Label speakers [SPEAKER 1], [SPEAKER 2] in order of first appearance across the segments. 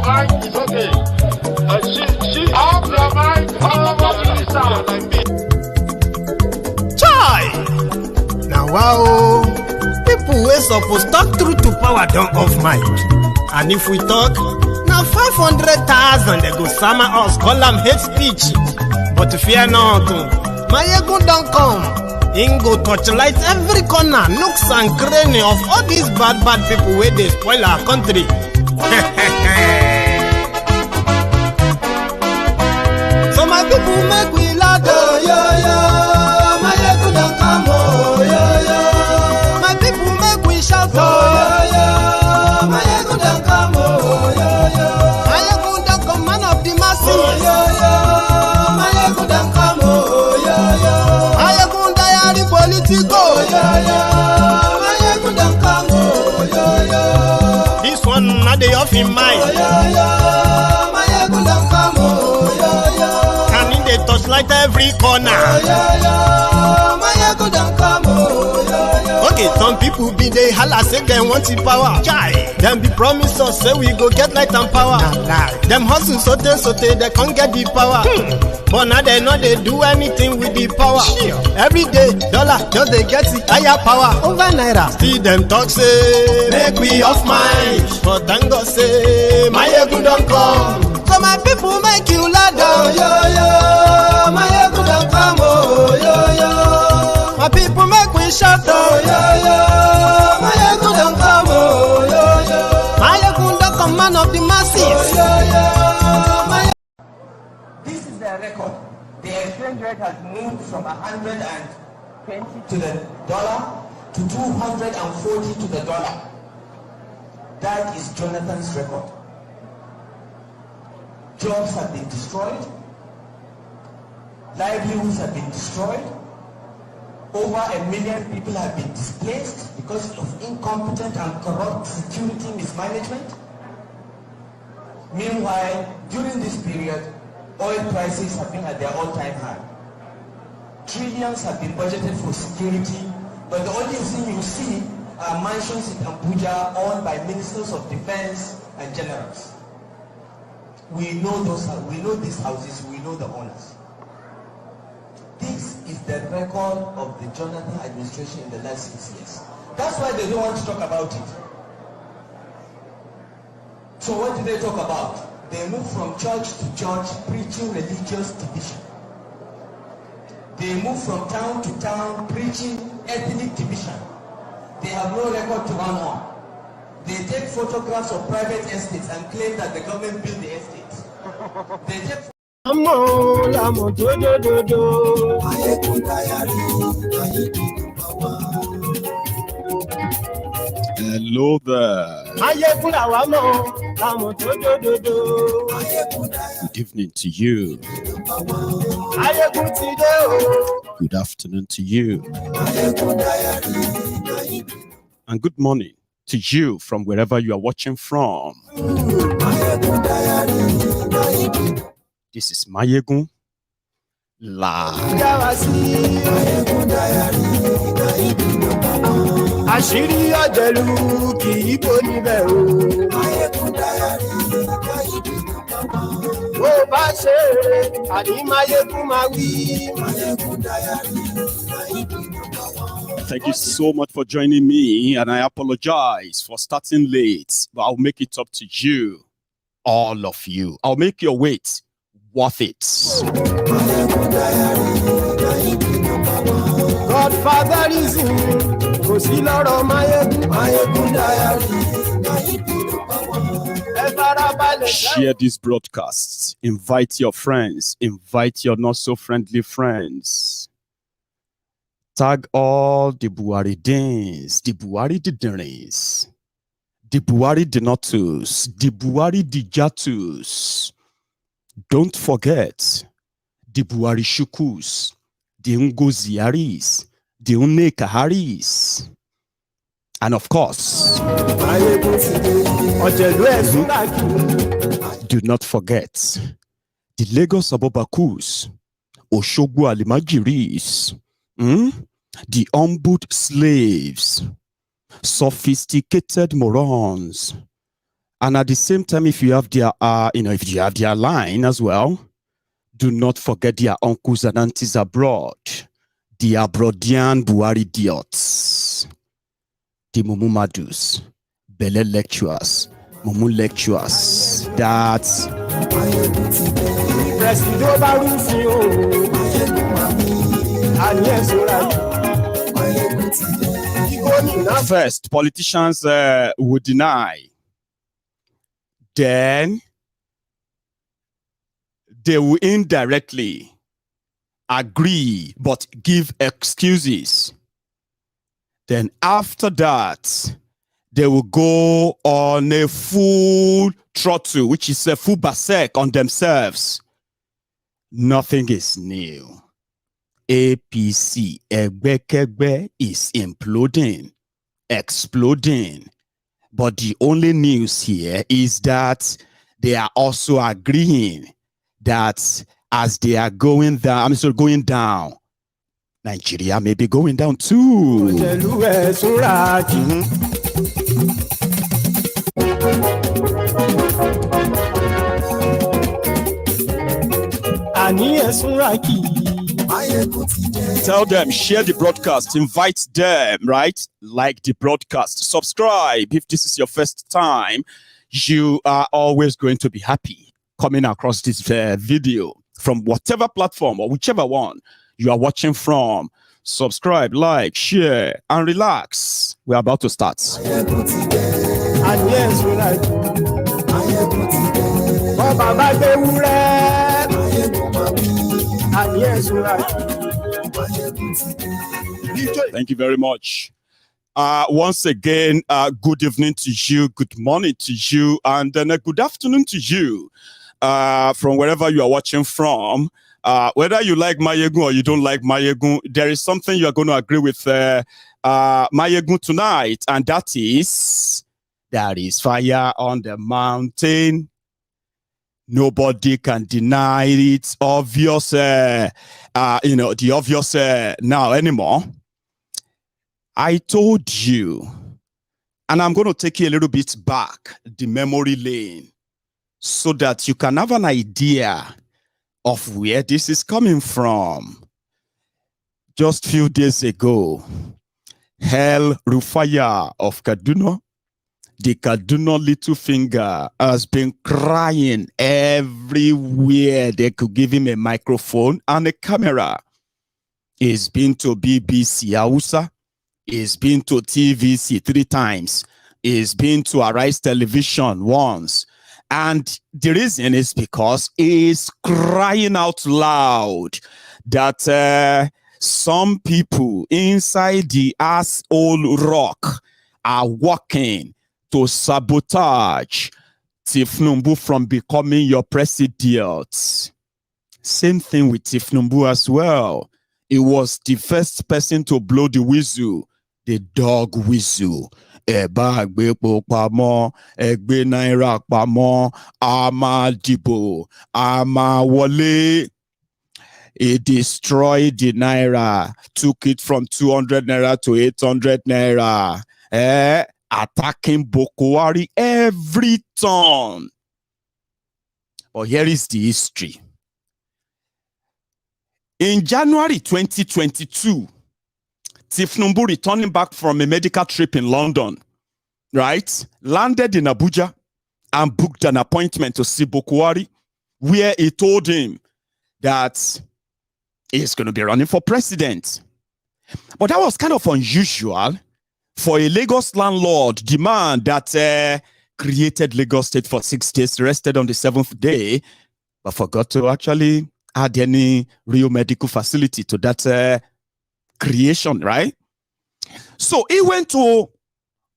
[SPEAKER 1] mic is okay. She off your mic.
[SPEAKER 2] Chai! Now wow, people wey suppose talk truth to power don't off mic. And if we talk, now 500,000 they go sama us, call them hate speech. But fear not, my ego don't come. Him go torchlight every corner, nooks and cranny of all these bad people where they spoil our country. So my people make we laugh, oh, yo, yo. My ego don't come, oh, yo, yo. My people make we shout, oh, yo, yo. My ego don't come, oh, yo, yo. My ego don't come, man of the masses, oh, yo, yo. My ego don't come, oh, yo, yo. My ego diary politico, oh, yo, yo. My ego don't come, oh, yo, yo. This one not the off in mind, oh, yo, yo. My ego don't come, oh, yo, yo. Can in the touchlight every corner, oh, yo, yo. My ego don't come, oh, yo, yo. Okay, some people be they holla say they want the power. Chai. Them be promise us say we go get light and power. Nah. Them hustle so they can't get the power. But now they know they do anything with the power. Sure. Every day, dollar just they get the higher power over Naira. Still them talk say make we off mind. But thank God say my ego don't come. So my people make you laugh, oh, yo, yo. My ego don't come, oh, yo, yo. My people make we shout, oh, yo, yo. My ego don't come, oh, yo, yo. My ego don't come, man of the masses, oh, yo, yo.
[SPEAKER 3] This is their record. The exchange rate has moved from 120 to the dollar to 240 to the dollar. That is Jonathan's record. Jobs have been destroyed. Livelihoods have been destroyed. Over 1 million people have been displaced because of incompetent and corrupt security mismanagement. Meanwhile, during this period, oil prices have been at their all-time high. Trillions have been budgeted for security, but the only thing you see are mansions in Abuja owned by ministers of defense and generals. We know these houses, we know the owners. This is the record of the Jonathan administration in the last 6 years. That's why they don't want to talk about it. So what do they talk about? They move from church to church preaching religious division. They move from town to town preaching ethnic division. They have no record to run on. They take photographs of private estates and claim that the government built the estates. They take
[SPEAKER 4] Hello there. Good evening to you. Good afternoon to you. And good morning to you from wherever you are watching from. This is Mayegun Live.
[SPEAKER 2] Àṣírí ọ̀jẹ̀lú kì í bò níbẹ̀ o. Bó bá ṣe eré, àní Máyégún máa wí.
[SPEAKER 4] Thank you so much for joining me, and I apologize for starting late, but I'll make it up to you, all of you. I'll make your wait worth it.
[SPEAKER 2] Godfatherism.
[SPEAKER 4] Share these broadcasts. Invite your friends. Invite your not so friendly friends. Tag all the Buhari Dins, the Buhari Diderins, the Buhari Denotus, the Buhari Dijatus. Don't forget the Buhari Shukus, the Ngoziaris, the Unekaharis, and of course, do not forget the Lagos Abobakus, Oshogbo Alimajiris, the humbled slaves, sophisticated morons, And at the same time, if you have their, if you have their line as well, do not forget their uncles and aunties abroad, the abroadian Buhari idiots, the Mumu Madus, Bele lecturers, Mumu lecturers. That's first, politicians would deny. Then they will indirectly agree but give excuses. Then after that, they will go on a full throttle, which is a full berserk on themselves. Nothing is new. APC, Egbekegbe, is imploding, exploding. But the only news here is that they are also agreeing that as they are going down, going down, Nigeria may be going down too. Tell them, share the broadcast, invite them, right? Like the broadcast, subscribe. If this is your first time, you are always going to be happy coming across this video from whatever platform or whichever one you are watching from. Subscribe, like, share, and relax. We're about to start. Thank you very much. Once again, good evening to you, good morning to you, and then a good afternoon to you from wherever you are watching from. Whether you like Mayegun or you don't like Mayegun, there is something you are going to agree with Mayegun tonight, and that is there is fire on the mountain. Nobody can deny it. Obvious, the obvious now anymore. I told you, and I'm going to take you a little bit back the memory lane so that you can have an idea of where this is coming from. Just a few days ago, Rufai of Kaduna, the Kaduna little finger, has been crying everywhere they could give him a microphone and a camera. He's been to BBC Hausa. He's been to TVC 3 times. He's been to Arise Television once. And the reason is because he's crying out loud that some people inside the asshole rock are working to sabotage Tinubu from becoming your president. Same thing with Tinubu as well. He was the first person to blow the whistle, the dog whistle. Eba agbe epo pamọ́, egbe Naira pamọ́, a máa dìbò, a máa wọlé. He destroyed the Naira, took it from 200 Naira to 800 Naira. Attacking Boko Haram every turn. But here is the history. In January 2022, Tinubu, returning back from a medical trip in London, right, landed in Abuja and booked an appointment to see Boko Haram, where he told him that he's going to be running for president. But that was kind of unusual for a Lagos landlord, the man that created Lagos State for 6 days, rested on the 7th day, but forgot to actually add any real medical facility to that creation, right? So he went to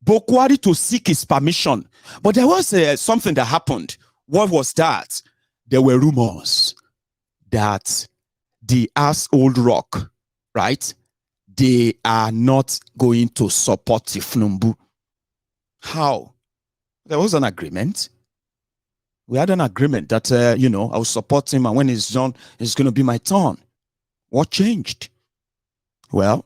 [SPEAKER 4] Boko Haram to seek his permission. But there was something that happened. What was that? There were rumors that the asshole rock, right, they are not going to support Tinubu. How? There was an agreement. We had an agreement that, I will support him, and when he's done, it's going to be my turn. What changed? Well,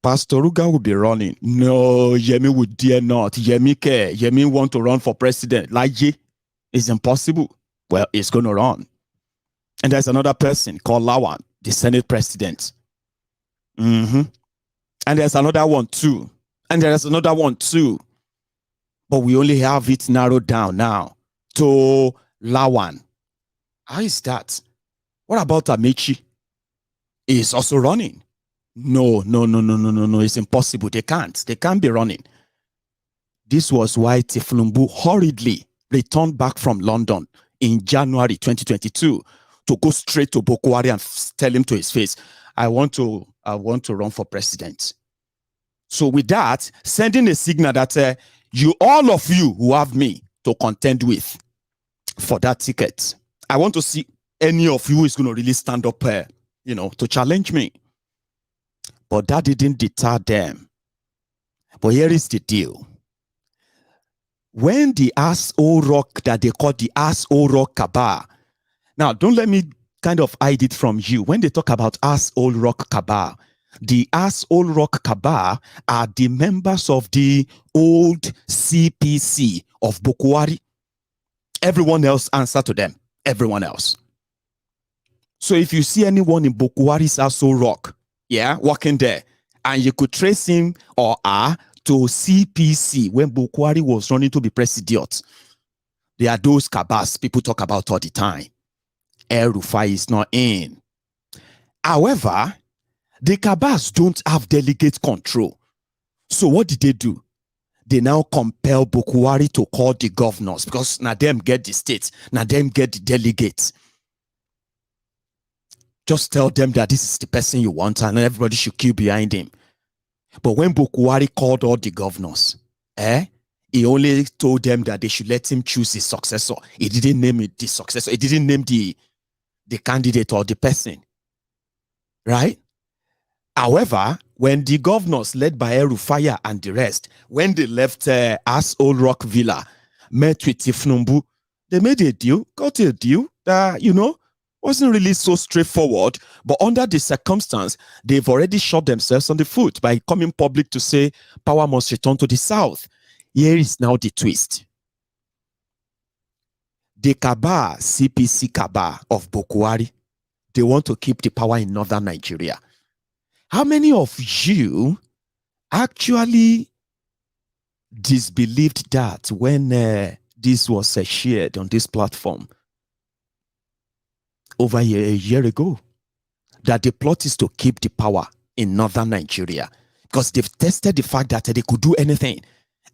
[SPEAKER 4] Pastor Ruga will be running. No, Yemi would dare not. Yemi care. Yemi want to run for president. Laji, it's impossible. Well, it's going to run. And there's another person called Lawan, the Senate president. And there's another one too. And there's another one too. But we only have it narrowed down now to Lawan. How is that? What about Amici? He's also running. No. It's impossible. They can't be running. This was why Tifnumbu hurriedly returned back from London in January 2022 to go straight to Buhari and tell him to his face, I want to run for president. So with that, sending a signal that all of you who have me to contend with for that ticket, I want to see any of you who is going to really stand up, to challenge me. But that didn't deter them. But here is the deal. When the Aso Rock that they call the Aso Rock Cabal, now don't let me kind of hide it from you. When they talk about Aso Rock Cabal, the Aso Rock Cabal are the members of the old CPC of Buhari. Everyone else answer to them. Everyone else. So if you see anyone in Buhari's Aso Rock, working there, and you could trace him or her to CPC when Buhari was running to be president, there are those cabals people talk about all the time. Rufai is not in. However, the cabals don't have delegate control. So what did they do? They now compel Buhari to call the governors because now them get the states, now them get the delegates. Just tell them that this is the person you want and everybody should queue behind him. But when Buhari called all the governors, he only told them that they should let him choose his successor. He didn't name it the successor. He didn't name the candidate or the person. Right? However, when the governors led by Rufai and the rest, when they left Aso Rock Villa, met with Tifnumbu, they made a deal, got a deal that, wasn't really so straightforward, but under the circumstance, they've already shot themselves on the foot by coming public to say power must return to the south. Here is now the twist. The Kaba, CPC Kaba of Buhari, they want to keep the power in northern Nigeria. How many of you actually disbelieved that when this was shared on this platform over a year ago, that the plot is to keep the power in northern Nigeria because they've tested the fact that they could do anything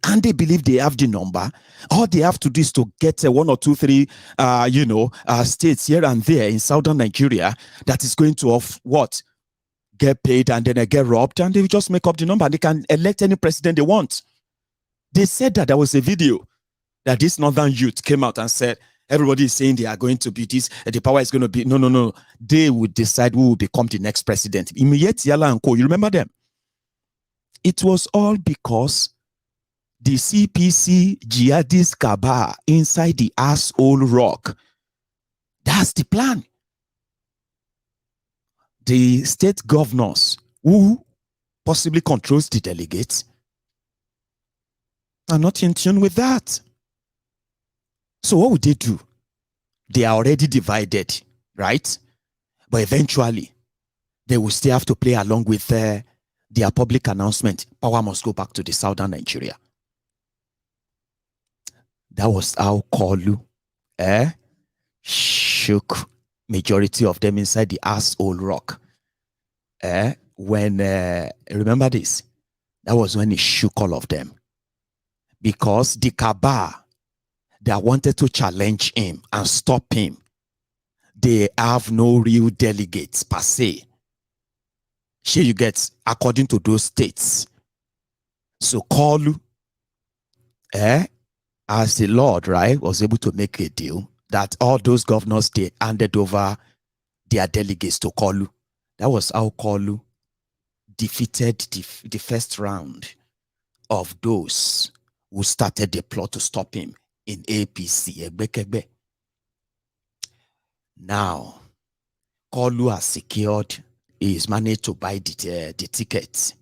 [SPEAKER 4] and they believe they have the number. All they have to do is to get 1 or 2, 3 states here and there in southern Nigeria that is going to get paid and then get robbed, and they just make up the number and they can elect any president they want. They said that there was a video that this northern youth came out and said, everybody is saying they are going to be this, the power is going to be, no. They would decide who will become the next president. Yala and Co. You remember them? It was all because the CPC jihadist Kaaba inside the Aso Rock. That's the plan. The state governors who possibly controls the delegates are not in tune with that. So what would they do? They are already divided, right? But eventually, they will still have to play along with their public announcement. Power must go back to the southern Nigeria. That was how Kolu shook majority of them inside the Aso Rock. Remember this? That was when he shook all of them. Because the Kaaba that wanted to challenge him and stop him, they have no real delegates per se. Here you get, according to those states. So Kolu, as the Lord, right, was able to make a deal that all those governors, they handed over their delegates to Kolu. That was how Kolu defeated the first round of those who started the plot to stop him in APC. Now, Kolu has secured, he's managed to buy the ticket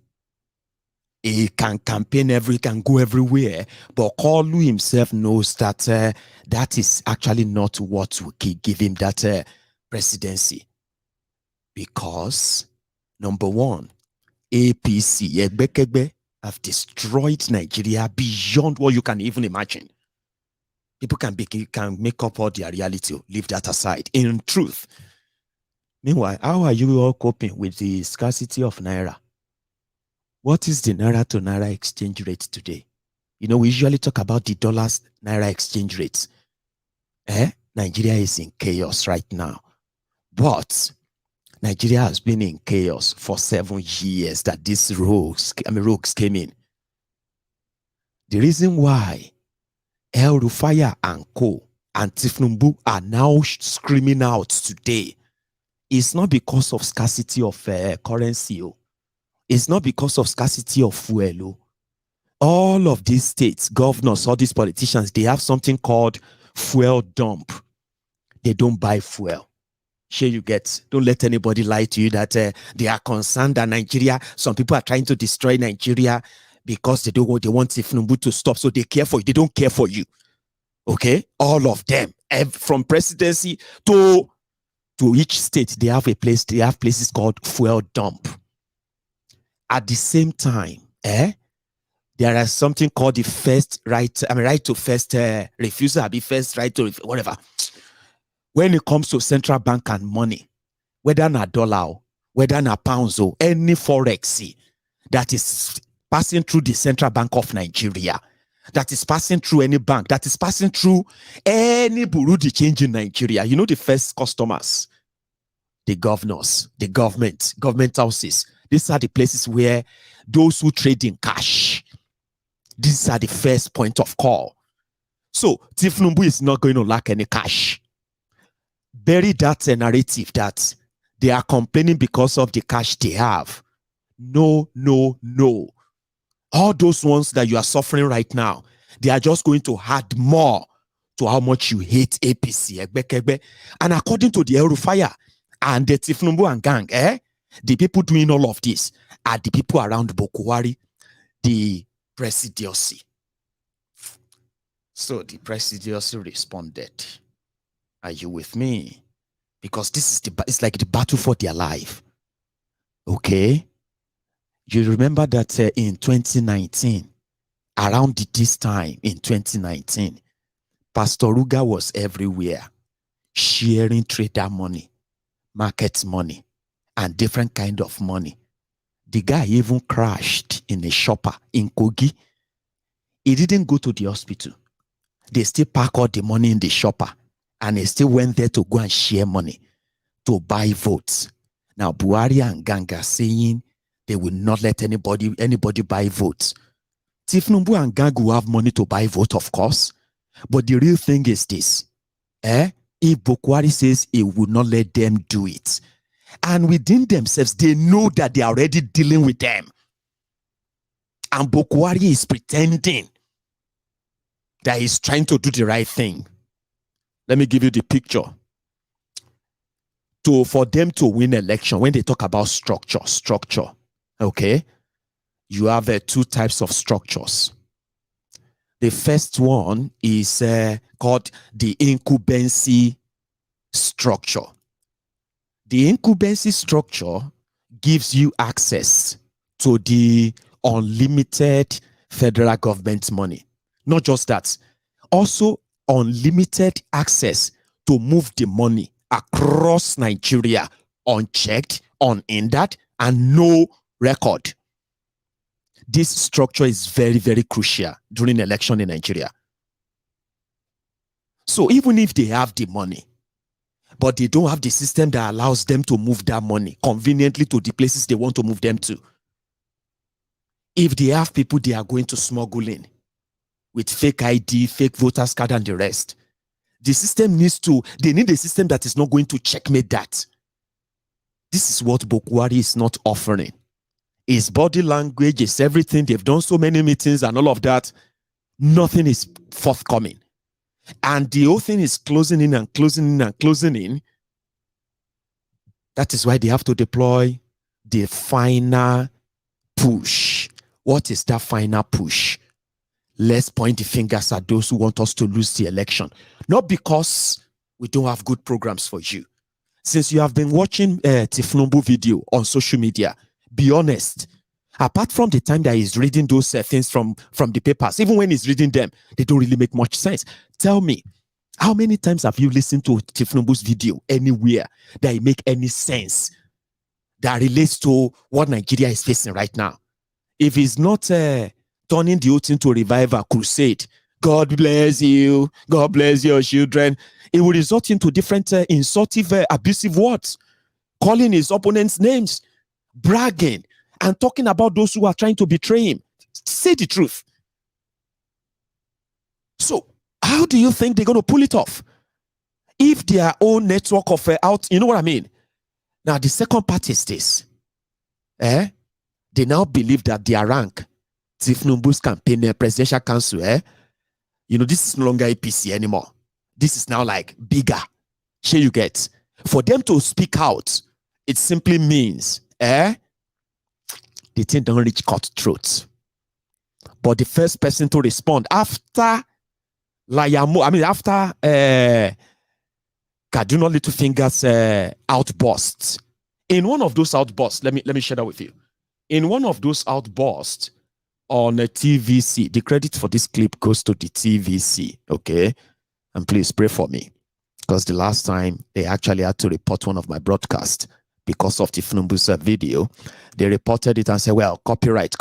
[SPEAKER 4] He can campaign can go everywhere, but Koolu himself knows that that is actually not what will give him that presidency. Because, number one, APC, Egbekegbe, have destroyed Nigeria beyond what you can even imagine. People can make up all their reality, leave that aside. In truth, meanwhile, how are you all coping with the scarcity of Naira? What is the Naira to Naira exchange rate today? You know, we usually talk about the dollars Naira exchange rates. Nigeria is in chaos right now. But Nigeria has been in chaos for 7 years that these rogues came in. The reason why Rufai and Co. and Tinubu are now screaming out today is not because of scarcity of currency. It's not because of scarcity of fuel. All of these states, governors, all these politicians, they have something called fuel dump. They don't buy fuel. Sure, you get. Don't let anybody lie to you that they are concerned that Nigeria, some people are trying to destroy Nigeria because they want Tinubu to stop. So they care for you. They don't care for you. Okay? All of them. From presidency to each state, they have places called fuel dump. At the same time, there is something called the first right to first refusal, first right to whatever. When it comes to central bank and money, whether na dollar, whether na pounds, or any forex that is passing through the Central Bank of Nigeria, that is passing through any bank, that is passing through any bureau de change in Nigeria, you know the first customers, the governors, the government houses. These are the places where those who trade in cash, these are the first point of call. So Tinubu is not going to lack any cash. Bury that narrative that they are complaining because of the cash they have. No. All those ones that you are suffering right now, they are just going to add more to how much you hate APC. And according to the Rufai and the Tinubu and gang, the people doing all of this are the people around Buhari, the presidency. So the presidency responded. Are you with me? Because this is it's like the battle for their life. Okay? You remember that in 2019, around this time in 2019, Pastor Ruga was everywhere, sharing trader money, market money, and different kind of money. The guy even crashed in a shopper in Kogi. He didn't go to the hospital. They still pack all the money in the shopper. And they still went there to go and share money to buy votes. Now, Buhari and gang are saying they will not let anybody buy votes. Tinubu and gang will have money to buy votes, of course. But the real thing is this. If Buhari says he will not let them do it, and within themselves, they know that they are already dealing with them. And Buhari is pretending that he's trying to do the right thing. Let me give you the picture. For them to win election, when they talk about structure, okay, you have two types of structures. The first one is called the incumbency structure. The incumbency structure gives you access to the unlimited federal government money. Not just that, also unlimited access to move the money across Nigeria unchecked, unhindered, and no record. This structure is very, very crucial during election in Nigeria. So even if they have the money, but they don't have the system that allows them to move that money conveniently to the places they want to move them to. If they have people they are going to smuggle in with fake ID, fake voters card, and the rest, the system they need a system that is not going to checkmate that. This is what Buhari is not offering. His body language is everything. They've done so many meetings and all of that. Nothing is forthcoming. And the whole thing is closing in and closing in and closing in. That is why they have to deploy the final push What is that final push? Let's point the fingers at those who want us to lose the election. Not because we don't have good programs for you. Since you have been watching Tinubu video on social media, be honest. Apart from the time that he's reading those things from the papers, even when he's reading them, they don't really make much sense. Tell me, how many times have you listened to Tinubu's video anywhere that it make any sense that relates to what Nigeria is facing right now? If he's not turning the whole thing to revive a crusade, God bless you, God bless your children, it will result into different insultive, abusive words, calling his opponents names, bragging, and talking about those who are trying to betray him. Say the truth. So, how do you think they're going to pull it off? If their own network of out, you know what I mean? Now, the second part is this. They now believe that their rank, Tinubu's campaign, presidential council, this is no longer APC anymore. This is now like bigger. Here you get. For them to speak out, it simply means, the thing don't reach cutthroat. But the first person to respond after after Kaduna Little Fingers outbursts. In one of those outbursts, let me share that with you. In one of those outbursts on a TVC, the credit for this clip goes to the TVC, okay? And please pray for me, because the last time they actually had to report one of my broadcasts because of the Tinubu's video, they reported it and said, well, copyright.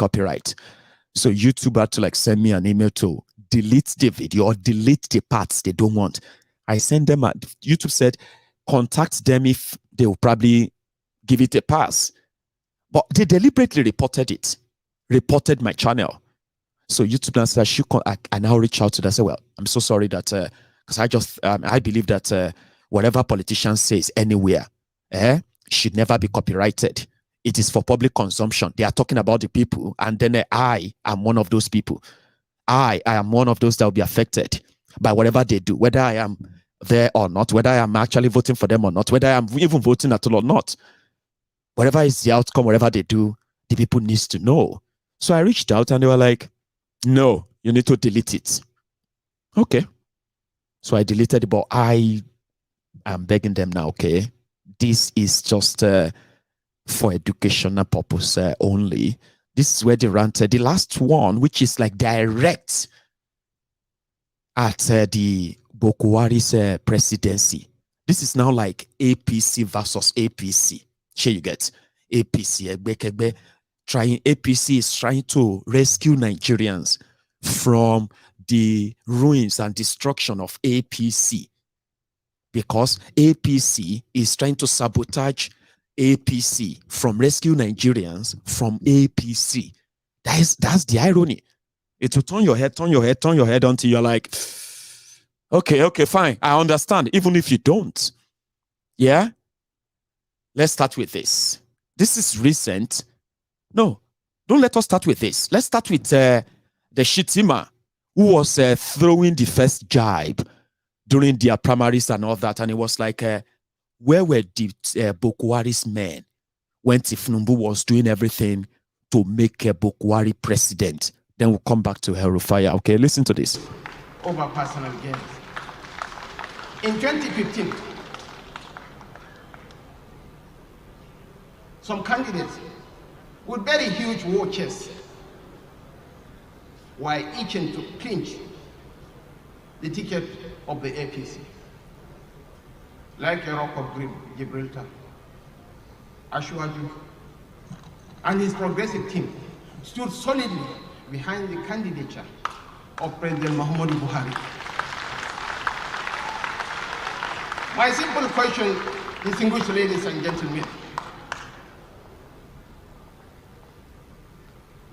[SPEAKER 4] So YouTube had to send me an email to delete the video or delete the parts they don't want. I sent them, YouTube said, contact them if they will probably give it a pass. But they deliberately reported my channel. So YouTube now said, I now reach out to them and say, well, I'm so sorry that, because I believe that whatever politician says anywhere, should never be copyrighted. It is for public consumption. They are talking about the people, and then I am one of those people. I am one of those that will be affected by whatever they do, whether I am there or not, whether I am actually voting for them or not, whether I am even voting at all or not. Whatever is the outcome, whatever they do, the people need to know. So I reached out and they were like, no, you need to delete it. Okay. So I deleted it, but I am begging them now, okay? This is just for educational purpose only. This is where they ranted. The last one, which is direct at the Buhari's presidency. This is now like APC versus APC. Here you get APC. APC is trying to rescue Nigerians from the ruins and destruction of APC, because APC is trying to sabotage APC from rescue Nigerians from APC. That's the irony. It will turn your head until you're like, okay, fine, I understand, even if you don't. Yeah? Let's start with this. This is recent. No, don't let us start with this. Let's start with the Shitima, who was throwing the first jibe during their primaries and all that. And it was like, where were the Buhari's men when Tinubu was doing everything to make Buhari president? Then we'll come back to Rufai. Okay, listen to this.
[SPEAKER 5] Over personal gains. In 2015, some candidates with very huge war chests were itching to clinch the ticket of the APC. Like a Rock of Gibraltar, Ashwaju, and his progressive team stood solidly behind the candidature of President Muhammadu Buhari. My simple question, distinguished ladies and gentlemen,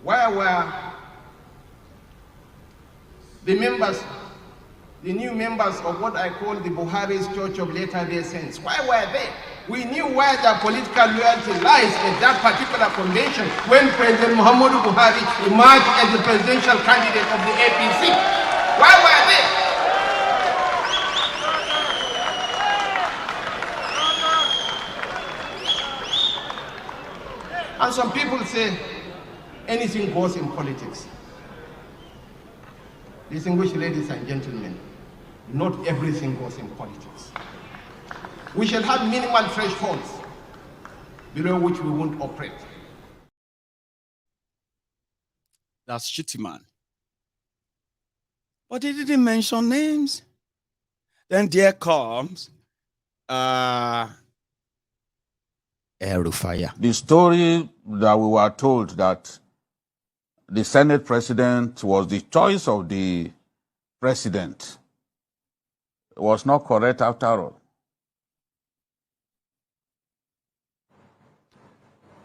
[SPEAKER 5] where were the new members of what I call the Buhari's Church of Latter-day Saints? Why were they? We knew where their political loyalty lies at that particular convention when President Muhammadu Buhari emerged as the presidential candidate of the APC. Why were they? And some people say anything goes in politics. Distinguished ladies and gentlemen, not everything goes in politics. We shall have minimal thresholds below which we won't operate.
[SPEAKER 4] That's shitty, man. But he didn't mention names. Then there comes Rufai.
[SPEAKER 6] The story that we were told that the Senate president was the choice of the president was not correct after all.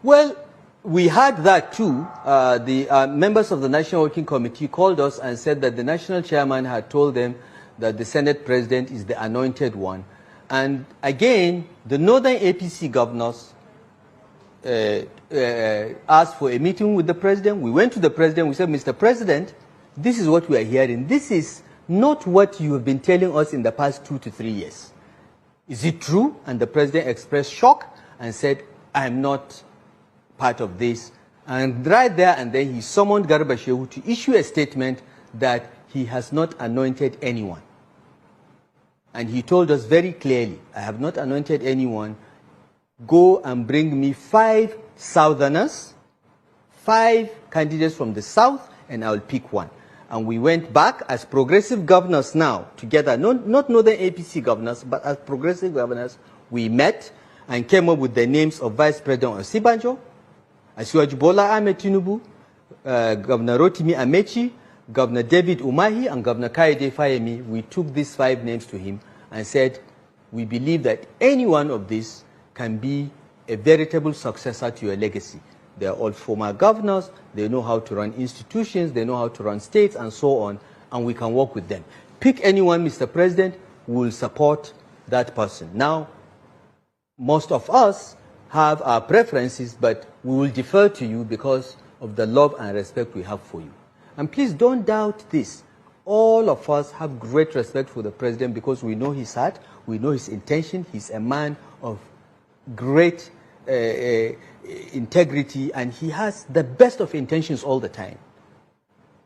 [SPEAKER 7] Well, we had that too. The members of the National Working Committee called us and said that the national chairman had told them that the Senate president is the anointed one. And again, the northern APC governors asked for a meeting with the president. We went to the president. We said, Mr. President, this is what we are hearing. This is not what you have been telling us in the past 2 to 3 years. Is it true? And the president expressed shock and said, I am not part of this. And right there and then he summoned Garba Shehu to issue a statement that he has not anointed anyone. And he told us very clearly, I have not anointed anyone. Go and bring me 5 Southerners, 5 candidates from the South, and I will pick one. And we went back as progressive governors now, together, not northern APC governors, but as progressive governors, we met and came up with the names of Vice President Osibanjo, Asiwaju Bola Ahmed Tinubu, Governor Rotimi Amechi, Governor David Umahi, and Governor Kaide Fayemi. We took these 5 names to him and said, we believe that any one of these can be a veritable successor to your legacy. They are all former governors, they know how to run institutions, they know how to run states, and so on, and we can work with them. Pick anyone, Mr. President, we will support that person. Now, most of us have our preferences, but we will defer to you because of the love and respect we have for you. And please don't doubt this. All of us have great respect for the president because we know his heart, we know his intention. He's a man of great integrity, and he has the best of intentions all the time.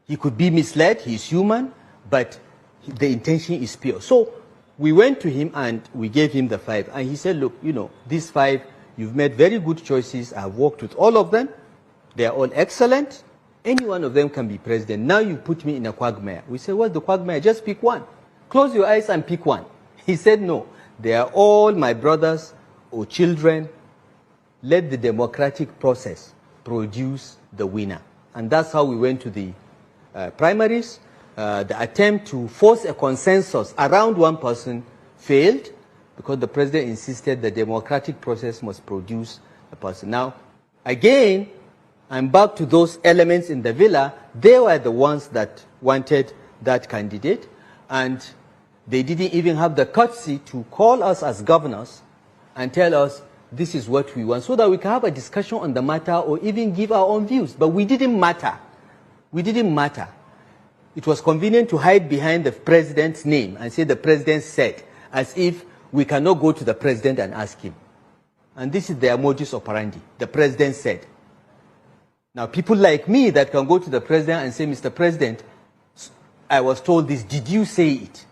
[SPEAKER 7] He could be misled, he's human, but the intention is pure. So we went to him and we gave him the 5. And he said, look, you know, these 5, you've made very good choices. I've worked with all of them. They are all excellent. Any one of them can be president. Now you put me in a quagmire. We said, what's the quagmire? Just pick one. Close your eyes and pick one. He said, no, they are all my brothers or children. Let the democratic process produce the winner. And that's how we went to the primaries. The attempt to force a consensus around one person failed because the president insisted the democratic process must produce a person. Now, again, I'm back to those elements in the villa. They were the ones that wanted that candidate, and they didn't even have the courtesy to call us as governors and tell us this is what we want, so that we can have a discussion on the matter or even give our own views. But we didn't matter. We didn't matter. It was convenient to hide behind the president's name and say the president said, as if we cannot go to the president and ask him. And this is their modus operandi. The president said. Now, people like me that can go to the president and say, Mr. President, I was told this, did you say it?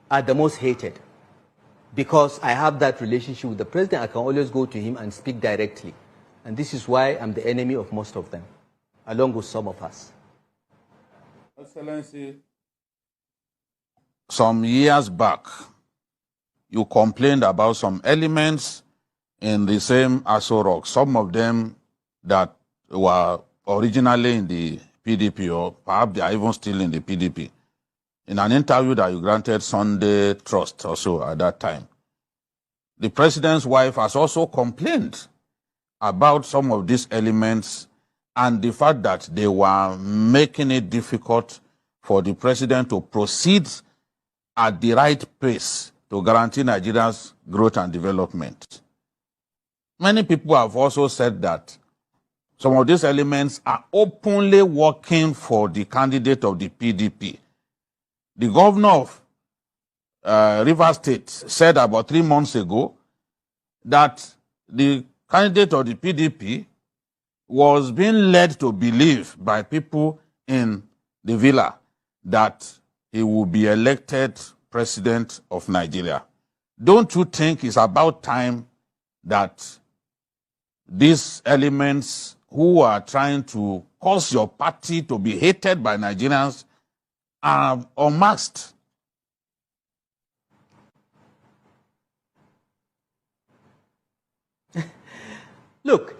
[SPEAKER 7] Are the most hated. Because I have that relationship with the president, I can always go to him and speak directly. And this is why I'm the enemy of most of them, along with some of us.
[SPEAKER 6] Excellency, some years back, you complained about some elements in the same Aso Rock, some of them that were originally in the PDP, or perhaps they are even still in the PDP. In an interview that you granted Sunday Trust also at that time, the president's wife has also complained about some of these elements and the fact that they were making it difficult for the president to proceed at the right pace to guarantee Nigeria's growth and development. Many people have also said that some of these elements are openly working for the candidate of the PDP. The governor of Rivers State said about 3 months ago that the candidate of the PDP was being led to believe by people in the villa that he would be elected president of Nigeria. Don't you think it's about time that these elements who are trying to cause your party to be hated by Nigerians are unmasked?
[SPEAKER 7] Look,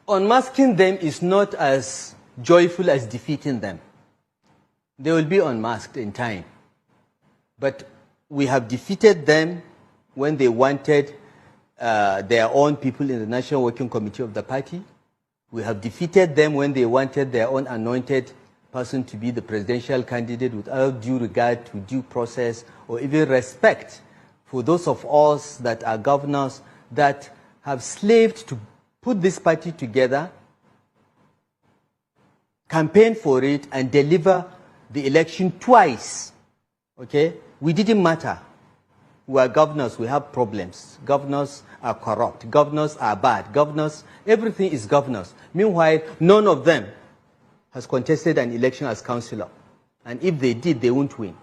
[SPEAKER 7] unmasking them is not as joyful as defeating them. They will be unmasked in time. But we have defeated them when they wanted their own people in the National Working Committee of the party. We have defeated them when they wanted their own anointed person to be the presidential candidate without due regard to due process or even respect for those of us that are governors that have slaved to put this party together, campaign for it, and deliver the election twice. Okay? We didn't matter. We are governors, we have problems. Governors are corrupt. Governors are bad. Governors, everything is governors. Meanwhile, none of them has contested an election as councillor. And if they did, they won't win.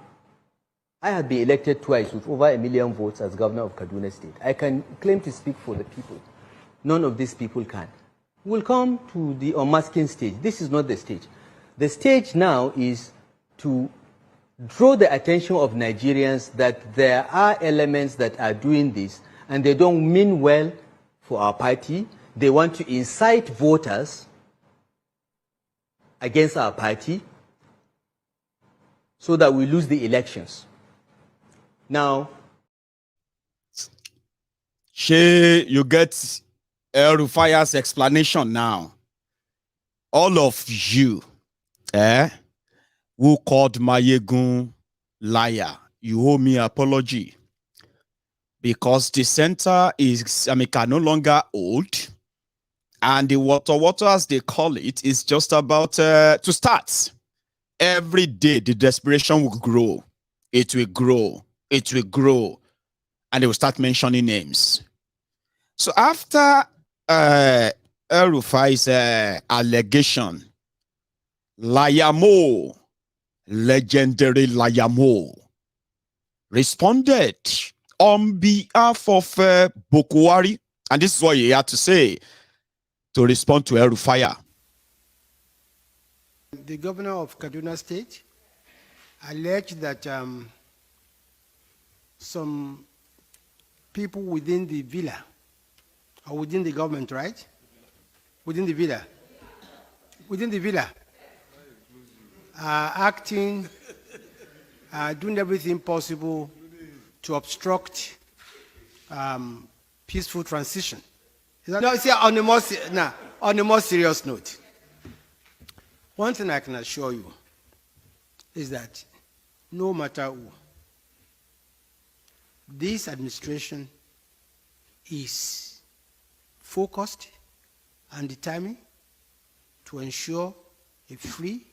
[SPEAKER 7] I have been elected twice with over 1 million votes as governor of Kaduna State. I can claim to speak for the people. None of these people can. We'll come to the unmasking stage. This is not the stage. The stage now is to draw the attention of Nigerians that there are elements that are doing this and they don't mean well for our party. They want to incite voters against our party so that we lose the elections. Now,
[SPEAKER 4] you get Rufai's explanation now. All of you, who called Mayegun liar, you owe me apology. Because the center is, can no longer hold. And the water, as they call it, is just about to start. Every day, the desperation will grow. It will grow. It will grow. And they will start mentioning names. So after Rufai's allegation, Layamo, legendary Layamo, responded on behalf of Buhari, and this is what he had to say to respond to Rufai.
[SPEAKER 5] The governor of Kaduna State alleged that some people within the villa, or within the government, right? Within the villa, acting, doing everything possible to obstruct peaceful transition. No, see, on a more serious note, one thing I can assure you is that no matter who, this administration is focused and determined to ensure a free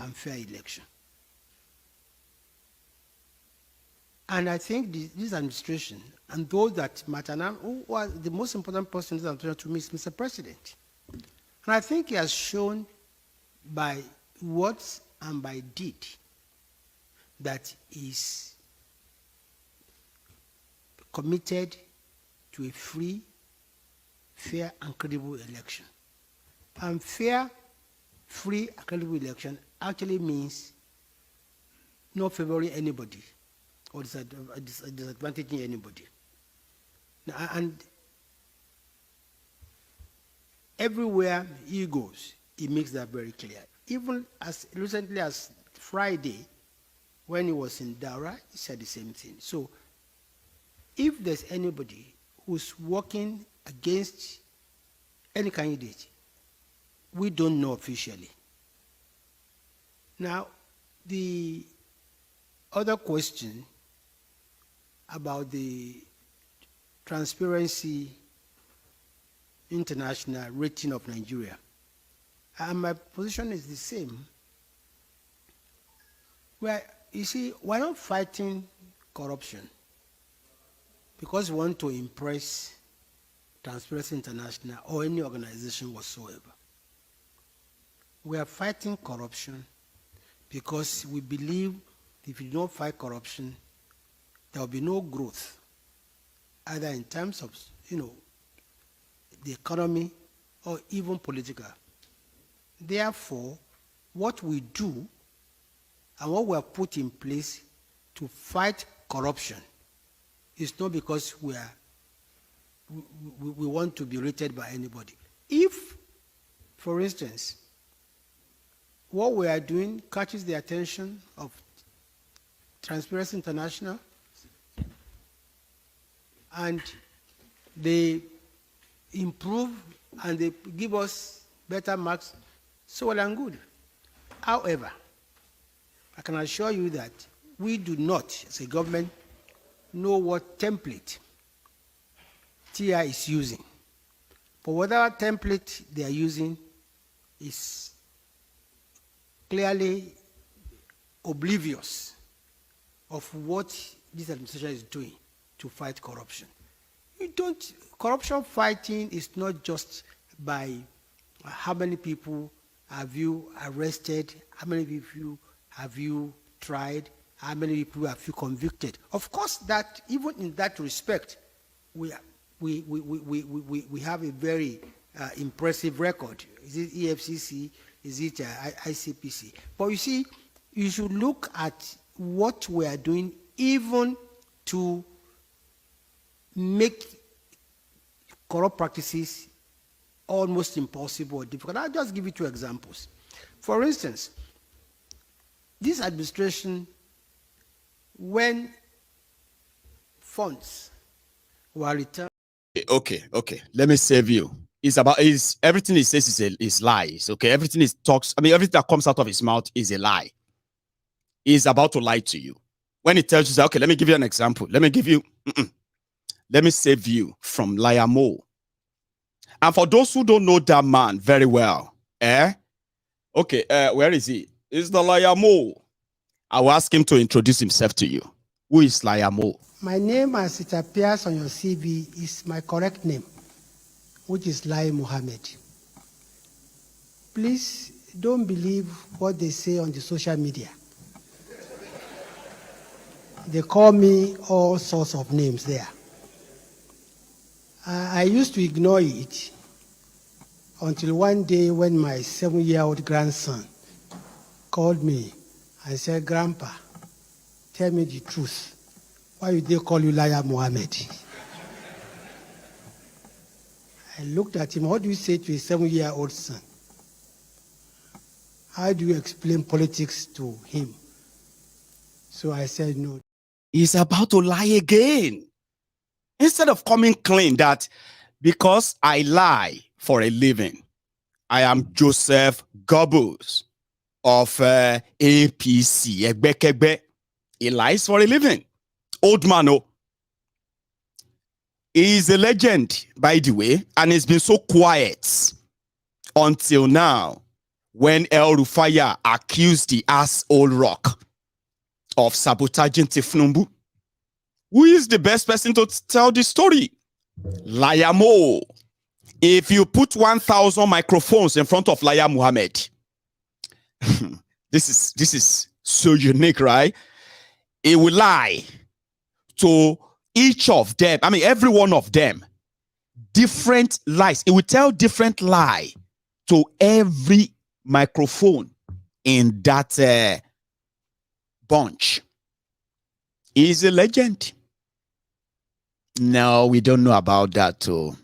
[SPEAKER 5] and fair election. And I think this administration and those that matter now, who are the most important person in this administration to me is Mr. President. And I think he has shown by words and by deed that he is committed to a free, fair, and credible election. And fair, free, and credible election actually means not favoring anybody or disadvantaging anybody. And everywhere he goes, he makes that very clear. Even as recently as Friday, when he was in Daura, he said the same thing. So if there's anybody who's working against any candidate, we don't know officially. Now, the other question about the Transparency International rating of Nigeria, and my position is the same. Well, you see, we're not fighting corruption because we want to impress Transparency International or any organization whatsoever.
[SPEAKER 2] We are fighting corruption because we believe if you don't fight corruption, there will be no growth, either in terms of, the economy or even political. Therefore, what we do and what we have put in place to fight corruption is not because we want to be rated by anybody. If, for instance, what we are doing catches the attention of Transparency International and they improve and they give us better marks, so well and good. However, I can assure you that we do not, as a government, know what template TI is using. But whatever template they are using is clearly oblivious of what this administration is doing to fight corruption. Corruption fighting is not just by how many people have you arrested, how many people have you tried, how many people have you convicted. Of course, that even in that respect, we have a very impressive record. Is it EFCC? Is it ICPC? But you see, you should look at what we are doing even to make corrupt practices almost impossible or difficult. I'll just give you 2 examples. For instance, this administration, when funds were returned.
[SPEAKER 4] Okay. Let me save you. Everything he says is lies. Okay, everything everything that comes out of his mouth is a lie. He's about to lie to you. When he tells you, okay, let me give you an example. Let me save you from liar Mo. And for those who don't know that man very well, okay, where is he? It's the liar Mo. I will ask him to introduce himself to you. Who is liar Mo?
[SPEAKER 2] My name, as it appears on your CV, is my correct name, which is Lai Mohammed. Please don't believe what they say on the social media. They call me all sorts of names there. I used to ignore it until one day when my 7-year-old grandson called me and said, "Grandpa, tell me the truth. Why do they call you Liar Mohammed?" I looked at him. What do you say to a 7-year-old son? How do you explain politics to him? So I said, no.
[SPEAKER 4] He's about to lie again. Instead of coming clean that because I lie for a living, I am Joseph Goebbels of APC. Egbekegbe. He lies for a living. Old man, oh. He's a legend, by the way, and he's been so quiet until now when El Rufai accused the asshole rock of sabotaging Tinubu. Who is the best person to tell the story? Liar Mo. If you put 1,000 microphones in front of Liar Mohammed, this is so unique, right? He will lie to each of them. I mean, every one of them. Different lies. He will tell different lie to every microphone in that bunch. He's a legend. No, we don't know about that too.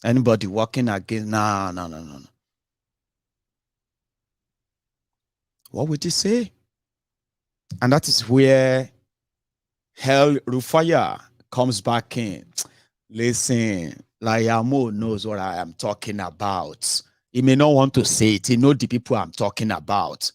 [SPEAKER 4] Anybody walking against? No. What would he say? And that is where El Rufai comes back in. Listen, Layamo knows what I am talking about. He may not want to say it. He knows the people I'm talking about.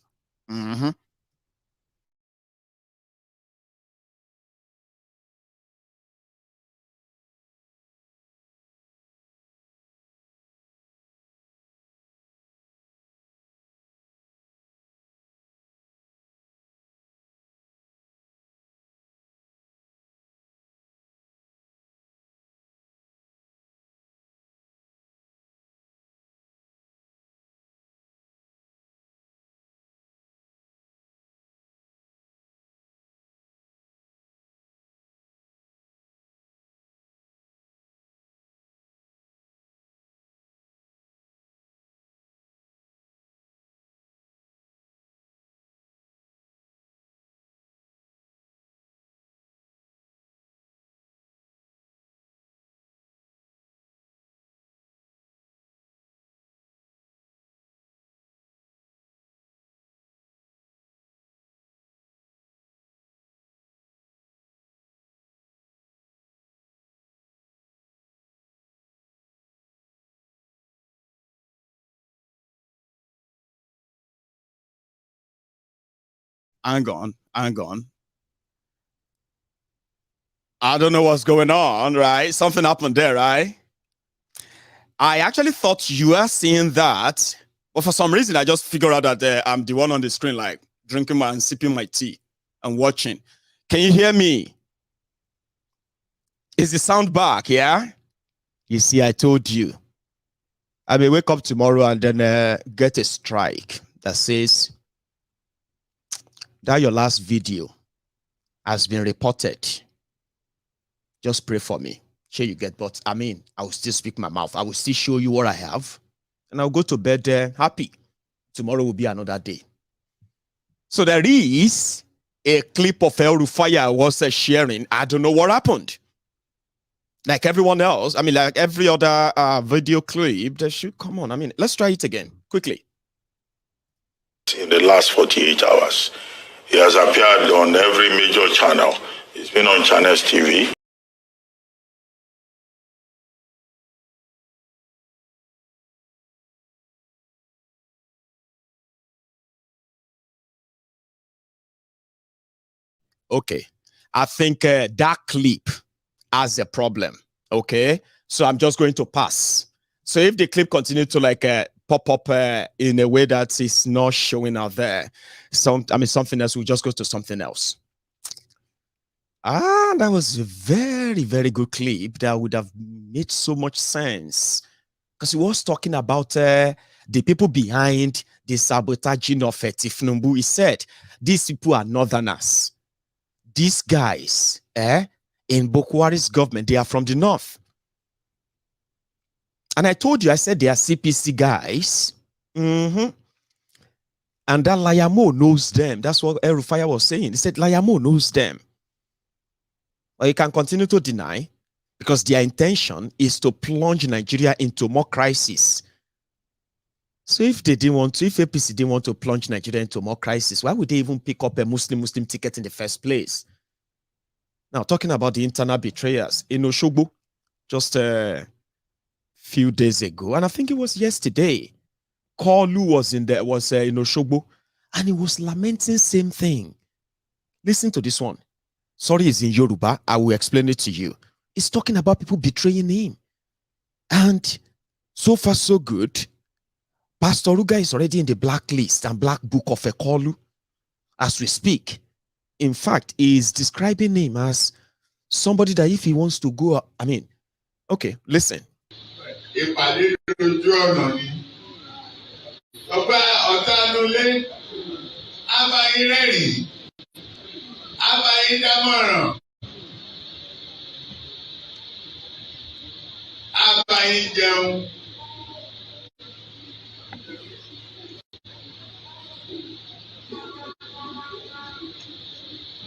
[SPEAKER 4] hang on. I don't know what's going on, right? Something happened there, right? I actually thought you were seeing that, but for some reason, I just figured out that I'm the one on the screen, like drinking and sipping my tea and watching. Can you hear me? Is the sound back? Yeah. You see, I told you. I may wake up tomorrow and then get a strike that says that your last video has been reported. Just pray for me. Sure you get, but I mean, I will still speak my mouth. I will still show you what I have. And I'll go to bed happy. Tomorrow will be another day. So there is a clip of El Rufai I was sharing. I don't know what happened. Like everyone else, I mean, like every other video clip, they should come on. I mean, let's try it again, quickly.
[SPEAKER 1] In the last 48 hours, he has appeared on every major channel. He's been on Channels TV.
[SPEAKER 4] Okay, I think that clip has a problem. Okay, so I'm just going to pass. So if the clip continues to like pop up in a way that is not showing out there, something else, we'll just go to something else. That was a very, very good clip that would have made so much sense because he was talking about the people behind the sabotaging of Tinubu. He said these people are northerners. These guys, in Buhari's government, they are from the north. And I told you, I said they are CPC guys. And that Layamo knows them. That's what El Rufai was saying. He said Layamo knows them. Or you can continue to deny because their intention is to plunge Nigeria into more crisis. So if they didn't want to, if APC didn't want to plunge Nigeria into more crisis, why would they even pick up a Muslim ticket in the first place? Now, talking about the internal betrayals in Osogbo, just a few days ago, and I think it was yesterday, Koolu was in Osogbo, and he was lamenting same thing. Listen to this one. Sorry, it's in Yoruba. I will explain it to you. It's talking about people betraying him. And so far, so good. Pastor Ruga is already in the blacklist and black book of Koolu as we speak. In fact, he's describing him as somebody that if he wants to go, I mean, okay, listen.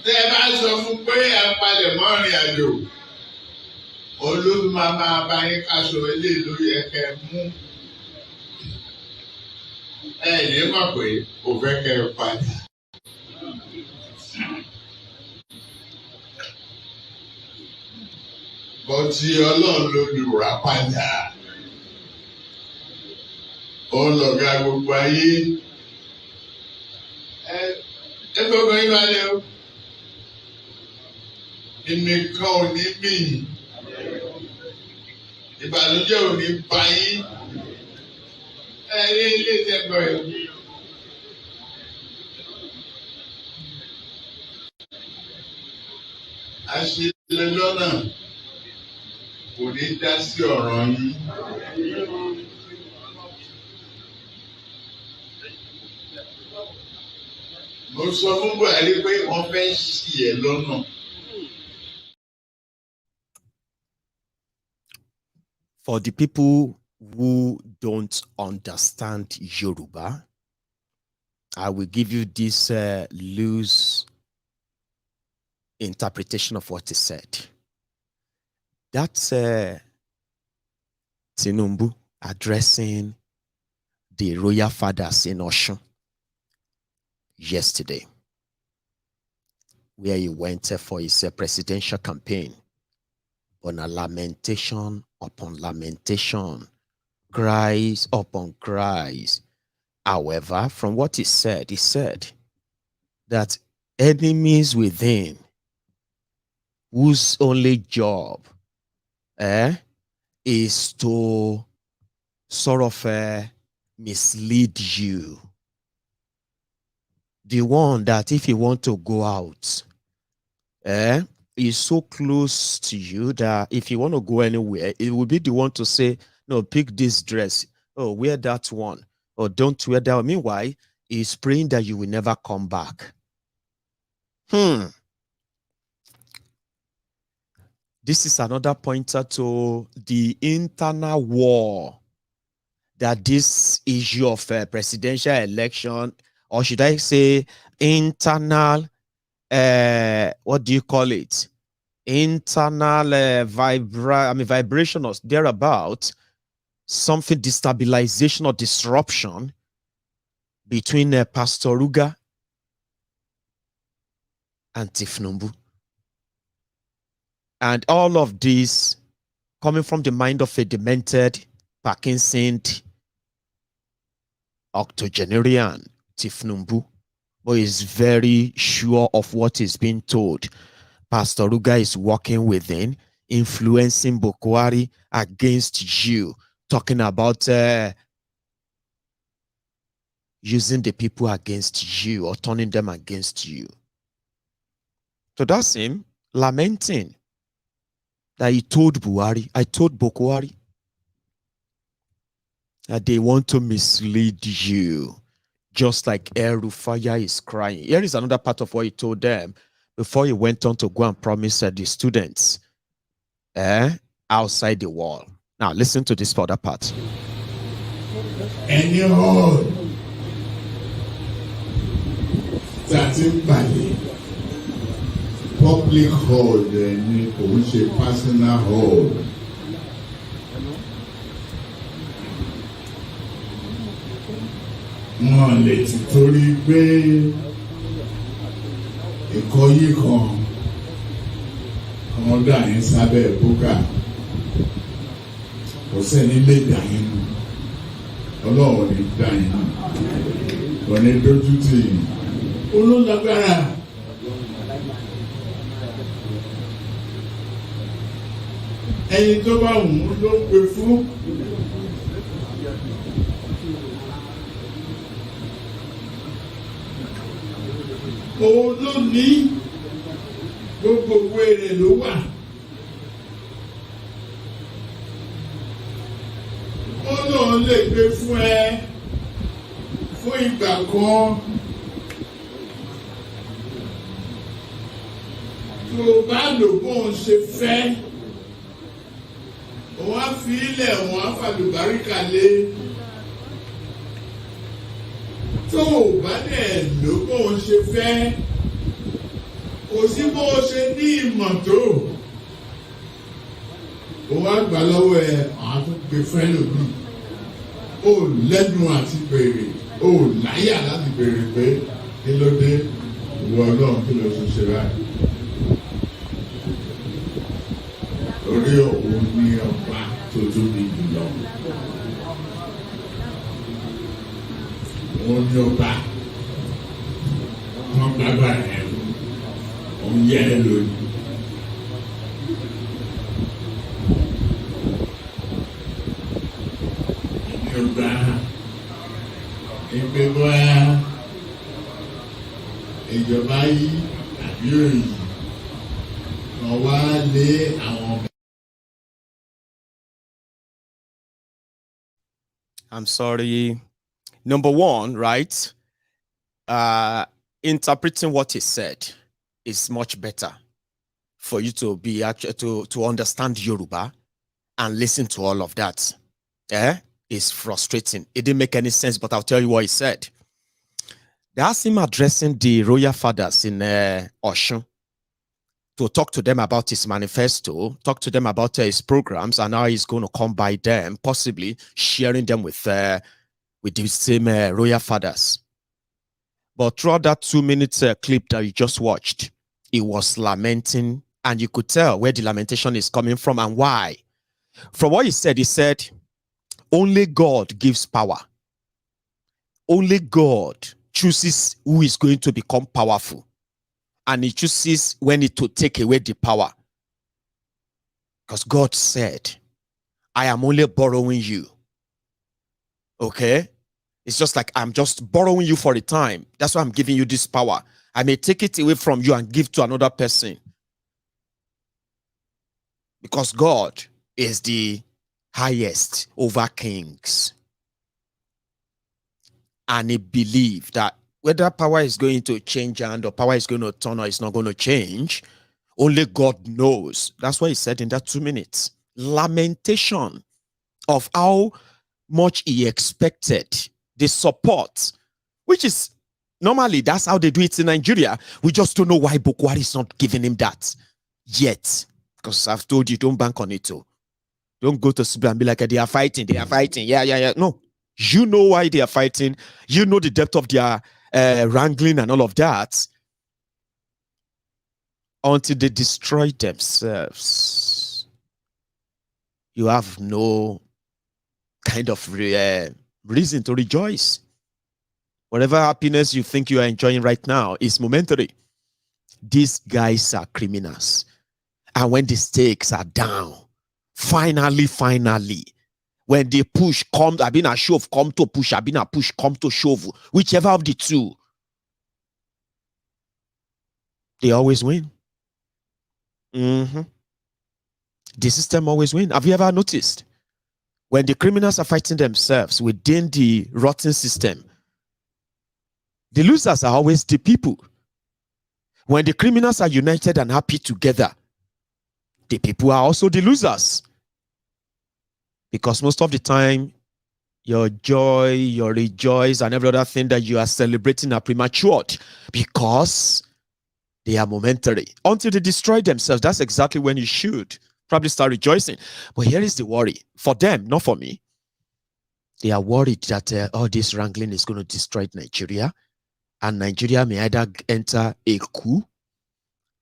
[SPEAKER 1] Tẹ́ bá sọ fún pé ẹ palẹ̀ mọ́ ìrìn àjò, Olódùn máa bá yín kaṣọ eléyìí lórí ẹ̀kẹ́ mú. Ẹ ní mọ̀ pé kò fẹ́ kẹ́ ẹ padà. Bọ́tí Ọlọ́run ló lù rà padà. Ó ń lọ̀gá gbogbo ayé. Ẹ gbogbo yín wá lé o. Ẹnìkan ò ní mí. Ìbànújẹ́ ò ní bá yín. Ẹ rí ilé ìtẹ́gbọ̀n yìí. Àṣìlẹ̀ lọ́nà kò ní dá sí ọ̀ràn yín. Mo sọ fún Buhari pé wọ́n fẹ́ ṣì ẹ́ lọ́nà.
[SPEAKER 4] For the people who don't understand Yoruba, I will give you this loose interpretation of what he said. That's Tinubu addressing the royal fathers in Osun yesterday, where he went for his presidential campaign on a lamentation upon lamentation, cries upon cries. However, from what he said that enemies within, whose only job is to sort of mislead you. The one that if you want to go out, is so close to you that if you want to go anywhere, it will be the one to say, no, pick this dress. Oh, wear that one. Or don't wear that one. Meanwhile, he's praying that you will never come back. This is another pointer to the internal war that this issue of presidential election, or should I say internal, what do you call it? Internal vibration or thereabout, something destabilization or disruption between Pastor Ruga and Tinubu. And all of this coming from the mind of a demented, Parkinson, octogenarian Tinubu, but is very sure of what is being told. Pastor Ruga is working within, influencing Buhari against you, talking about using the people against you or turning them against you. So that's him lamenting that he told Buhari, I told Buhari that they want to mislead you, just like Rufai is crying. Here is another part of what he told them before he went on to go and promise the students outside the wall. Now, listen to this further part.
[SPEAKER 8] Any hall starting by public hall, then a personal hall. Wọ́n lè ti torí pé ìkọyí kan ọmọdé àyín sábẹ́ búkà kò sẹ́ni lè dà yín nù ọlọ́run ní dà yín nù kò ní dójú tì yín olóńgbàgbára. Ẹni tó bá wù ú ló ń pè fún. Òun ló ní gbogbo wèrè ló wà. Ó lóun lè gbé fún ẹ fún ìgbà kan. Tó o bá lò bóun ṣe fẹ́. Òun á fi ilẹ̀ òun á fàlùbáríkà lé. Tó o bá dẹ̀ ló bóun ṣe fẹ́, kò sí bó o ṣe ní ìmọ̀ tó. Òun á gbà lọ́wọ́ ẹ, àwọn tó gbé fẹ́ lòdì. O lẹ́nu àti béèrè, o láyà láti béèrè pé kí ló dé ìwọ Ọlọ́run kí ló ṣe báyìí. Orí òun ní ọba tó tóbi jùlọ. Òun ní ọba wọn gbàgbà rẹ̀ òun yẹ ẹ lónìí. Ní ọba ìgbé bọ́yá ìjọba yìí àbí òyìn kan wá lé àwọn.
[SPEAKER 4] I'm sorry. Number one, right? Interpreting what he said is much better for you to be actually to understand Yoruba and listen to all of that. It's frustrating. It didn't make any sense, but I'll tell you what he said. That's him addressing the royal fathers in Osun to talk to them about his manifesto, talk to them about his programs, and how he's going to come by them, possibly sharing them with the same royal fathers. But throughout that 2-minute clip that you just watched, he was lamenting, and you could tell where the lamentation is coming from and why. From what he said, only God gives power. Only God chooses who is going to become powerful. and he chooses when it to take away the power. Because God said, I am only borrowing you. Okay? It's just like I'm just borrowing you for a time. That's why I'm giving you this power. I may take it away from you and give to another person. Because God is the highest over kings. And he believed that whether power is going to change hand or power is going to turn or it's not going to change, only God knows. That's why he said in that 2 minutes, lamentation of how much he expected the support, which is normally that's how they do it in Nigeria. We just don't know why Buhari is not giving him that yet. Because I've told you, don't bank on it too. Don't go to Sibra and be like, they are fighting. Yeah. No. You know why they are fighting. You know the depth of their wrangling and all of that. Until they destroy themselves. You have no kind of reason to rejoice. Whatever happiness you think you are enjoying right now is momentary. These guys are criminals. And when the stakes are down, finally, when they push, come, I've been a shove, come to push, I've been a push, come to shove, whichever of the two, they always win. The system always wins. Have you ever noticed? When the criminals are fighting themselves within the rotten system, the losers are always the people. When the criminals are united and happy together, the people are also the losers. Because most of the time, your joy, your rejoice, and every other thing that you are celebrating are premature because they are momentary. Until they destroy themselves, that's exactly when you should probably start rejoicing. But here is the worry. For them, not for me. They are worried that all this wrangling is going to destroy Nigeria. And Nigeria may either enter a coup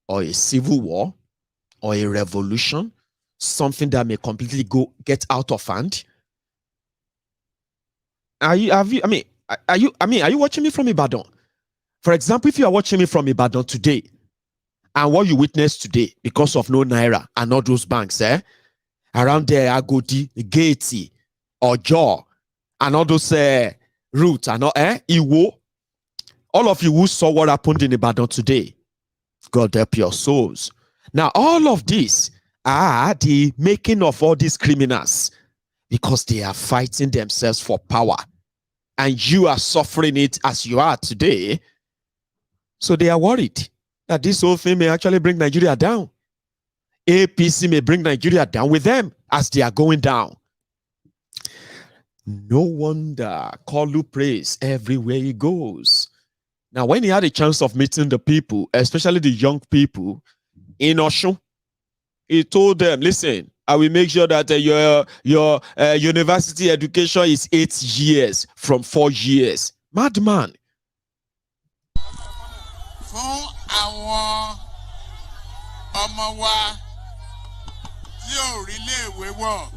[SPEAKER 4] or a civil war or a revolution, something that may completely get out of hand. Are you watching me from Ibadan? For example, if you are watching me from Ibadan today, and what you witnessed today because of no Naira and all those banks, around there, Agodi, Gate, Ojo, and all those routes, and all, Iwo, all of you who saw what happened in Ibadan today, God help your souls. Now, all of these are the making of all these criminals because they are fighting themselves for power. And you are suffering it as you are today. So they are worried that this whole thing may actually bring Nigeria down. APC may bring Nigeria down with them as they are going down. No wonder Kolu prays everywhere he goes. Now, when he had a chance of meeting the people, especially the young people in Osun, he told them, listen, I will make sure that your university education is 8 years from 4 years. Madman.
[SPEAKER 9] Fún àwọn ọmọ wa tí ò rí léèwé wọ̀,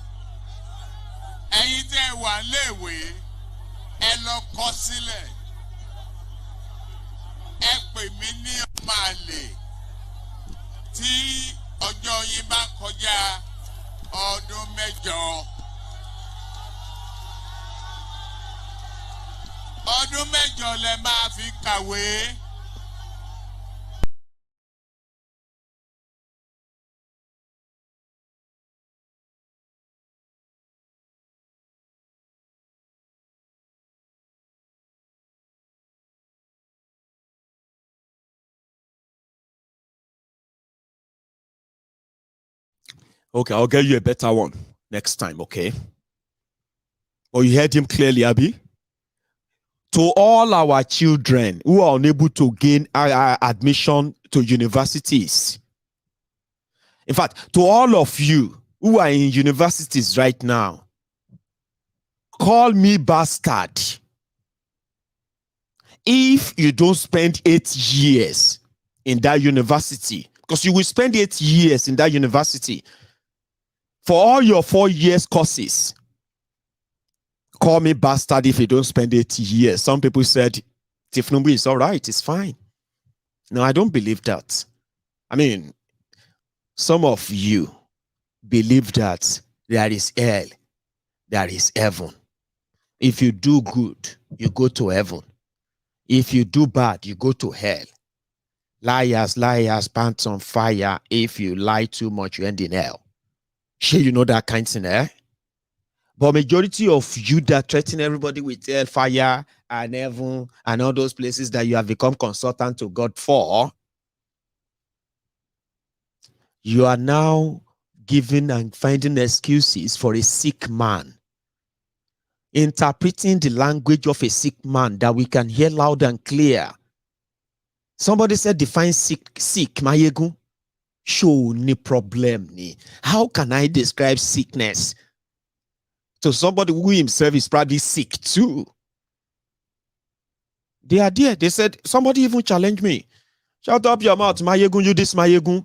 [SPEAKER 9] ẹ̀yin tẹ́ wà léèwé, ẹ lọ kọ sílẹ̀. Ẹ pè mí ní ọmọ àlè tí ọjọ́ yín bá kọjá ọdún 8. Ọdún 8 lẹ máa fi kàwé.
[SPEAKER 4] Okay, I'll get you a better one next time, okay? Or you heard him clearly, Abi? To all our children who are unable to gain admission to universities. In fact, to all of you who are in universities right now, call me bastard if you don't spend 8 years in that university, because you will spend 8 years in that university. For all your 4 years courses, call me bastard if you don't spend 8 years. Some people said, Tinubu is all right, it's fine. No, I don't believe that. I mean, some of you believe that there is hell, there is heaven. If you do good, you go to heaven. If you do bad, you go to hell. Liars, liars, pants on fire. If you lie too much, you end in hell. Sure, you know that kind of thing, eh? But majority of you that threaten everybody with hellfire and heaven and all those places that you have become consultant to God for, you are now giving and finding excuses for a sick man, interpreting the language of a sick man that we can hear loud and clear. Somebody said, define sick, Mayegun. Show ni problem ni. How can I describe sickness to somebody who himself is probably sick too? They are there. They said, somebody even challenged me. Shut up your mouth, Mayegun, you this Mayegun.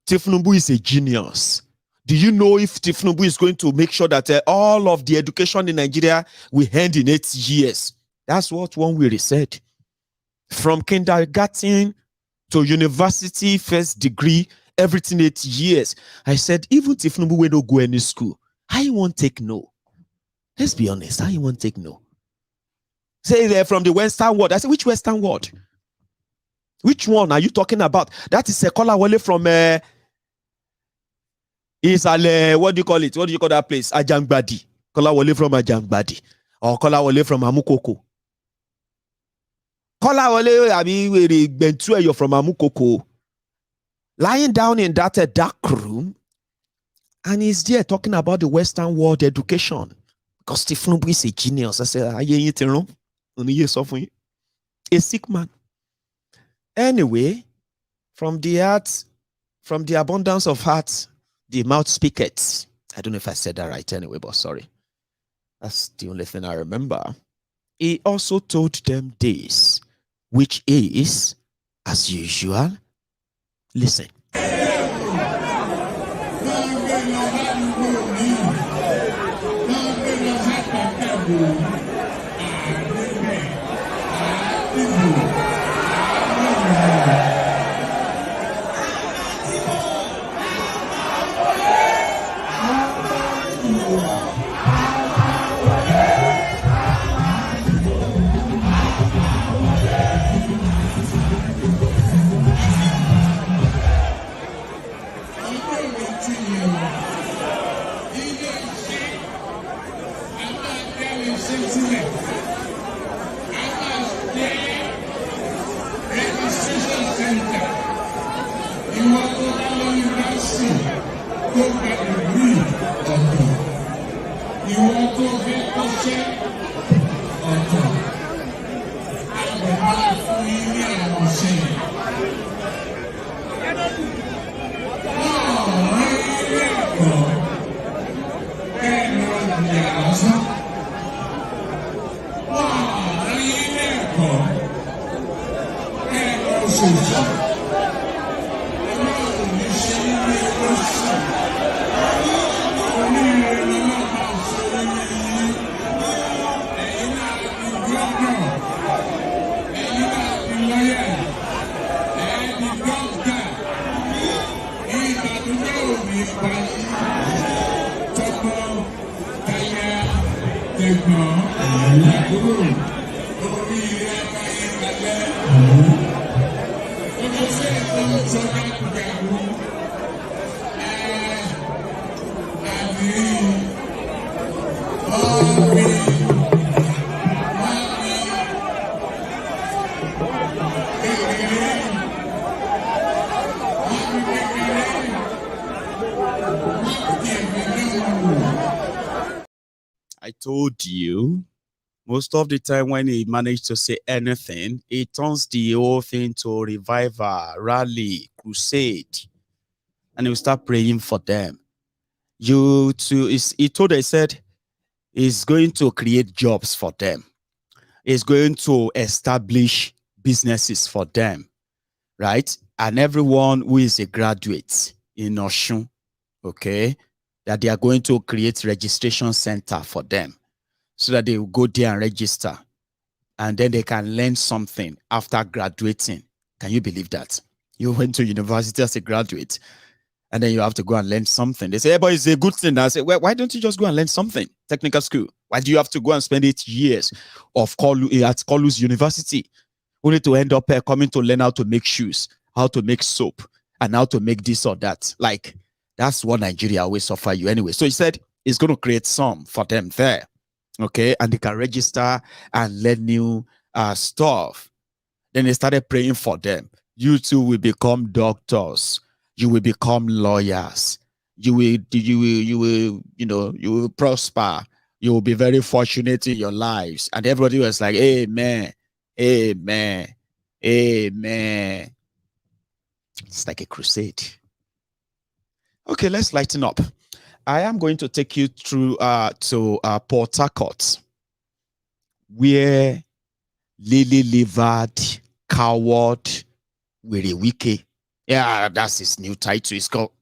[SPEAKER 4] Tinubu is a genius. Do you know if Tinubu is going to make sure that all of the education in Nigeria will end in 8 years? That's what one will said. From kindergarten to university, first degree, everything 8 years. I said, even Tinubu will not go any school. How you won't take no? Let's be honest. How you won't take no? Say they're from the Western world. I said, which Western world? Which one are you talking about? That is a caller Wale from Isale. What do you call it? What do you call that place? Ajangbadi. Caller Wale from Ajangbadi. Or caller Wale from Amukoko. Caller Wale, I mean, you're from Amukoko. Lying down in that dark room. And he's there talking about the Western world education. Because Tinubu is a genius. I said, a sick man. Anyway, from the heart, from the abundance of heart, the mouth speaketh. I don't know if I said that right anyway, but sorry. That's the only thing I remember. He also told them this, which is, as usual, listen. I told you, most of the time when he managed to say anything, he turns the whole thing to revival, rally, crusade, and he will start praying for them. He said, he's going to create jobs for them. He's going to establish businesses for them, right? And everyone who is a graduate in Osun, okay, that they are going to create registration center for them so that they will go there and register. And then they can learn something after graduating. Can you believe that? You went to university as a graduate, and then you have to go and learn something. They say, hey, but it's a good thing. I say, well, why don't you just go and learn something? Technical school. Why do you have to go and spend 8 years of at Koolu's university, only to end up coming to learn how to make shoes, how to make soap, and how to make this or that? Like, that's what Nigeria always suffer you anyway. So he said he's going to create some for them there. Okay, and they can register and learn new stuff. Then they started praying for them. You too will become doctors. You will become lawyers. You will prosper. You will be very fortunate in your lives. And everybody was like, amen, amen, amen. It's like a crusade. Okay, let's lighten up. I am going to take you through to Port Harcourt, where lily-livered, coward Werey Wike. Yeah, that's his new title.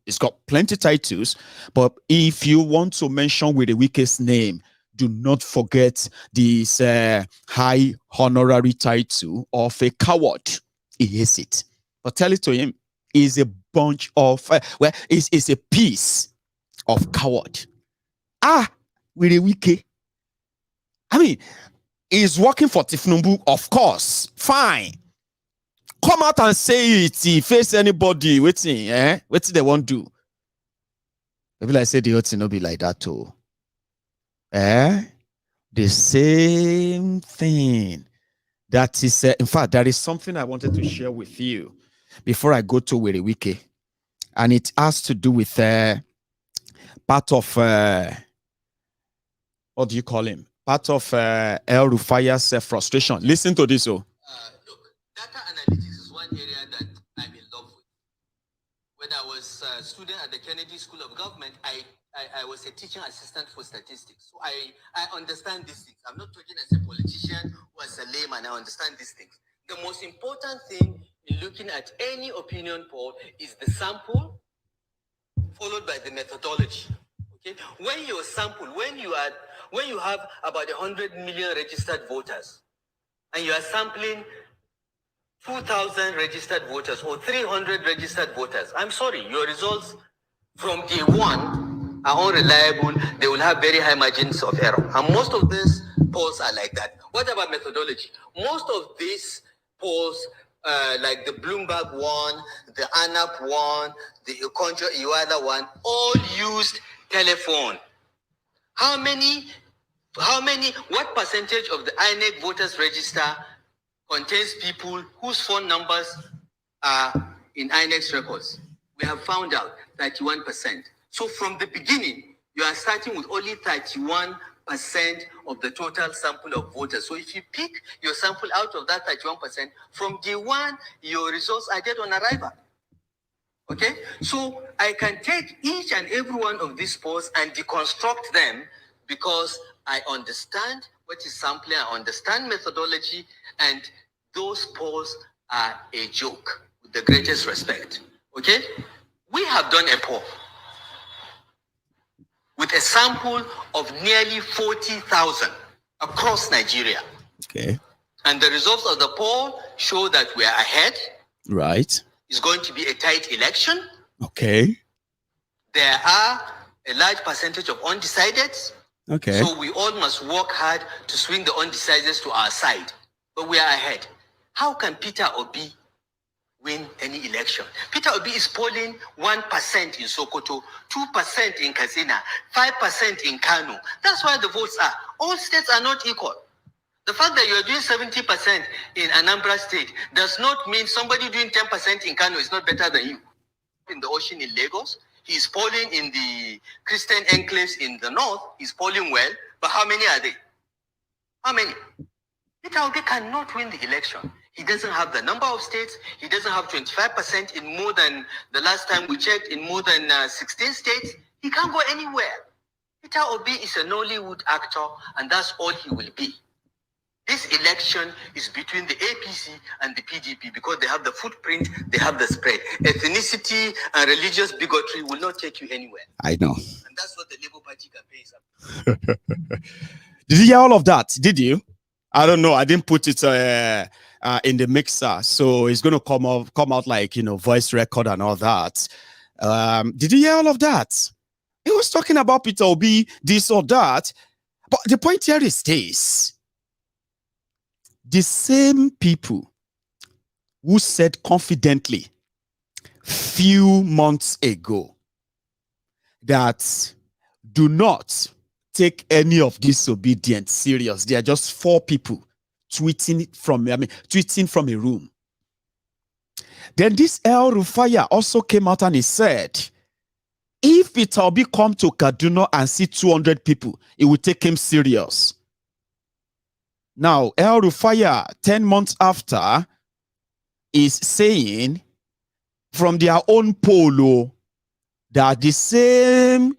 [SPEAKER 4] It's got plenty titles, but if you want to mention Werey Wike's name, do not forget this high honorary title of a coward. He hates it, but tell it to him. He's a bunch of it's a piece of coward. Werey Wike. I mean, he's working for Tinubu, of course. Fine. Come out and say it. He face anybody waiting, waiting they won't do. Maybe like say the whole thing will be like that too. The same thing. That is, in fact, there is something I wanted to share with you before I go to Werey Wike, and it has to do with part of what do you call him? Part of El Rufai's frustration. Listen to this,
[SPEAKER 10] Look, data analytics is one area that I'm in love with. When I was a student at the Kennedy School of Government, I was a teaching assistant for statistics. So I understand these things. I'm not talking as a politician or as a layman. I understand these things. The most important thing in looking at any opinion poll is the sample followed by the methodology. Okay? When your sample, when you have about 100 million registered voters, and you are sampling 2,000 registered voters or 300 registered voters, I'm sorry, your results from day one are unreliable. They will have very high margins of error. And most of these polls are like that. What about methodology? Most of these polls, like the Bloomberg one, the ANAP one, the Iwada one, all used telephone. What percentage of the INEC voters register contains people whose phone numbers are in INEC's records? We have found out 31%. So from the beginning, you are starting with only 31% of the total sample of voters. So if you pick your sample out of that 31%, from day one, your results are dead on arrival. Okay? So I can take each and every one of these polls and deconstruct them because I understand what is sampling, I understand methodology, and those polls are a joke, with the greatest respect. Okay? We have done a poll with a sample of nearly 40,000 across Nigeria.
[SPEAKER 4] Okay.
[SPEAKER 10] And the results of the poll show that we are ahead.
[SPEAKER 4] Right.
[SPEAKER 10] It's going to be a tight election.
[SPEAKER 4] Okay.
[SPEAKER 10] There are a large percentage of undecideds.
[SPEAKER 4] Okay.
[SPEAKER 10] So we all must work hard to swing the undecideds to our side. But we are ahead. How can Peter Obi win any election? Peter Obi is polling 1% in Sokoto, 2% in Katsina, 5% in Kano. That's why the votes are. All states are not equal. The fact that you are doing 70% in Anambra State does not mean somebody doing 10% in Kano is not better than you. In the ocean in Lagos, he's polling in the Christian enclaves in the north. He's polling well, but how many are they? How many? Peter Obi cannot win the election. He doesn't have the number of states. He doesn't have 25% in more than, the last time we checked, in more than 16 states. He can't go anywhere. Peter Obi is a Nollywood actor, and that's all he will be. This election is between the APC and the PDP because they have the footprint, they have the spread. Ethnicity and religious bigotry will not take you anywhere.
[SPEAKER 4] I know.
[SPEAKER 10] And that's what the Labour Party campaign is about.
[SPEAKER 4] Did you hear all of that? Did you? I don't know. I didn't put it in the mixer. So it's going to come out like, voice record and all that. Did you hear all of that? He was talking about Peter Obi, this or that. But the point here is this. The same people who said confidently few months ago that do not take any of disobedience serious. They are just 4 people tweeting from a room. Then this El Rufai also came out and he said, if Peter Obi come to Kaduna and see 200 people, it will take him serious. Now, El Rufai, 10 months after, is saying from their own poll that the same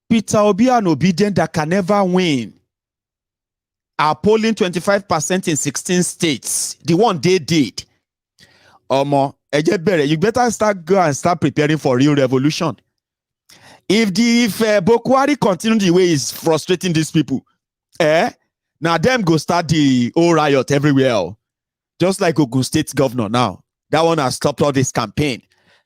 [SPEAKER 4] Peter Obi and obedient that can never win are polling 25% in 16 states. The one they did. You better go and start preparing for real revolution. If Buhari continue the way he's frustrating these people, now them go start the whole riot everywhere. Just like Ogun State governor now. That one has stopped all this campaign.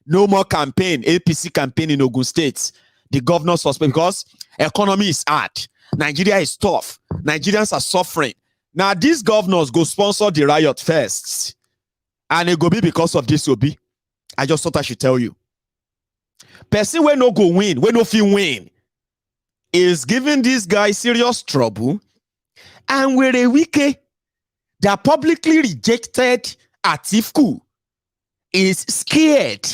[SPEAKER 4] No more campaign, APC campaign in Ogun State. The governor suspect because economy is hard. Nigeria is tough. Nigerians are suffering. Now these governors go sponsor the riot first. And it go be because of this Obi. I just thought I should tell you. Person when no go win, when no feel win, is giving this guy serious trouble. And Werey Wike, that publicly rejected Atiku, is scared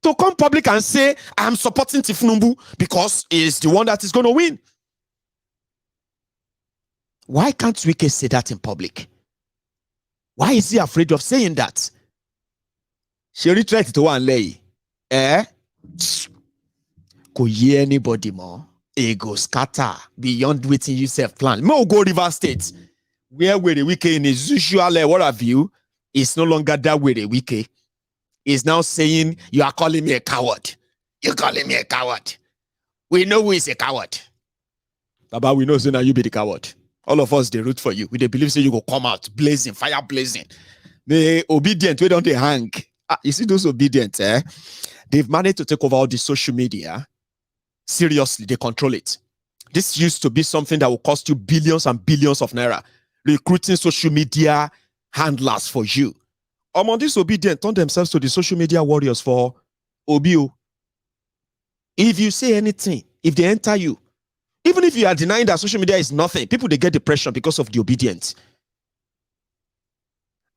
[SPEAKER 4] to come public and say, I'm supporting Tinubu because he's the one that is going to win. Why can't Wike say that in public? Why is he afraid of saying that? She retreated to one lay. Could hear anybody more? It go scatter beyond waiting yourself plan. Mo go River State, where Werey Wike in his usual what have you is no longer that Werey Wike. Is now saying, you are calling me a coward. You're calling me a coward. We know who is a coward. Baba, we know so now you be the coward. All of us, they root for you. We they believe so you go come out blazing, fire blazing. The obedient, we don't they hang. You see those obedient, they've managed to take over all the social media. Seriously, they control it. This used to be something that will cost you billions and billions of naira. Recruiting social media handlers for you. Among these obedient turn themselves to the social media warriors for Obio. If you say anything, if they enter you, even if you are denying that social media is nothing, people they get depression because of the obedience.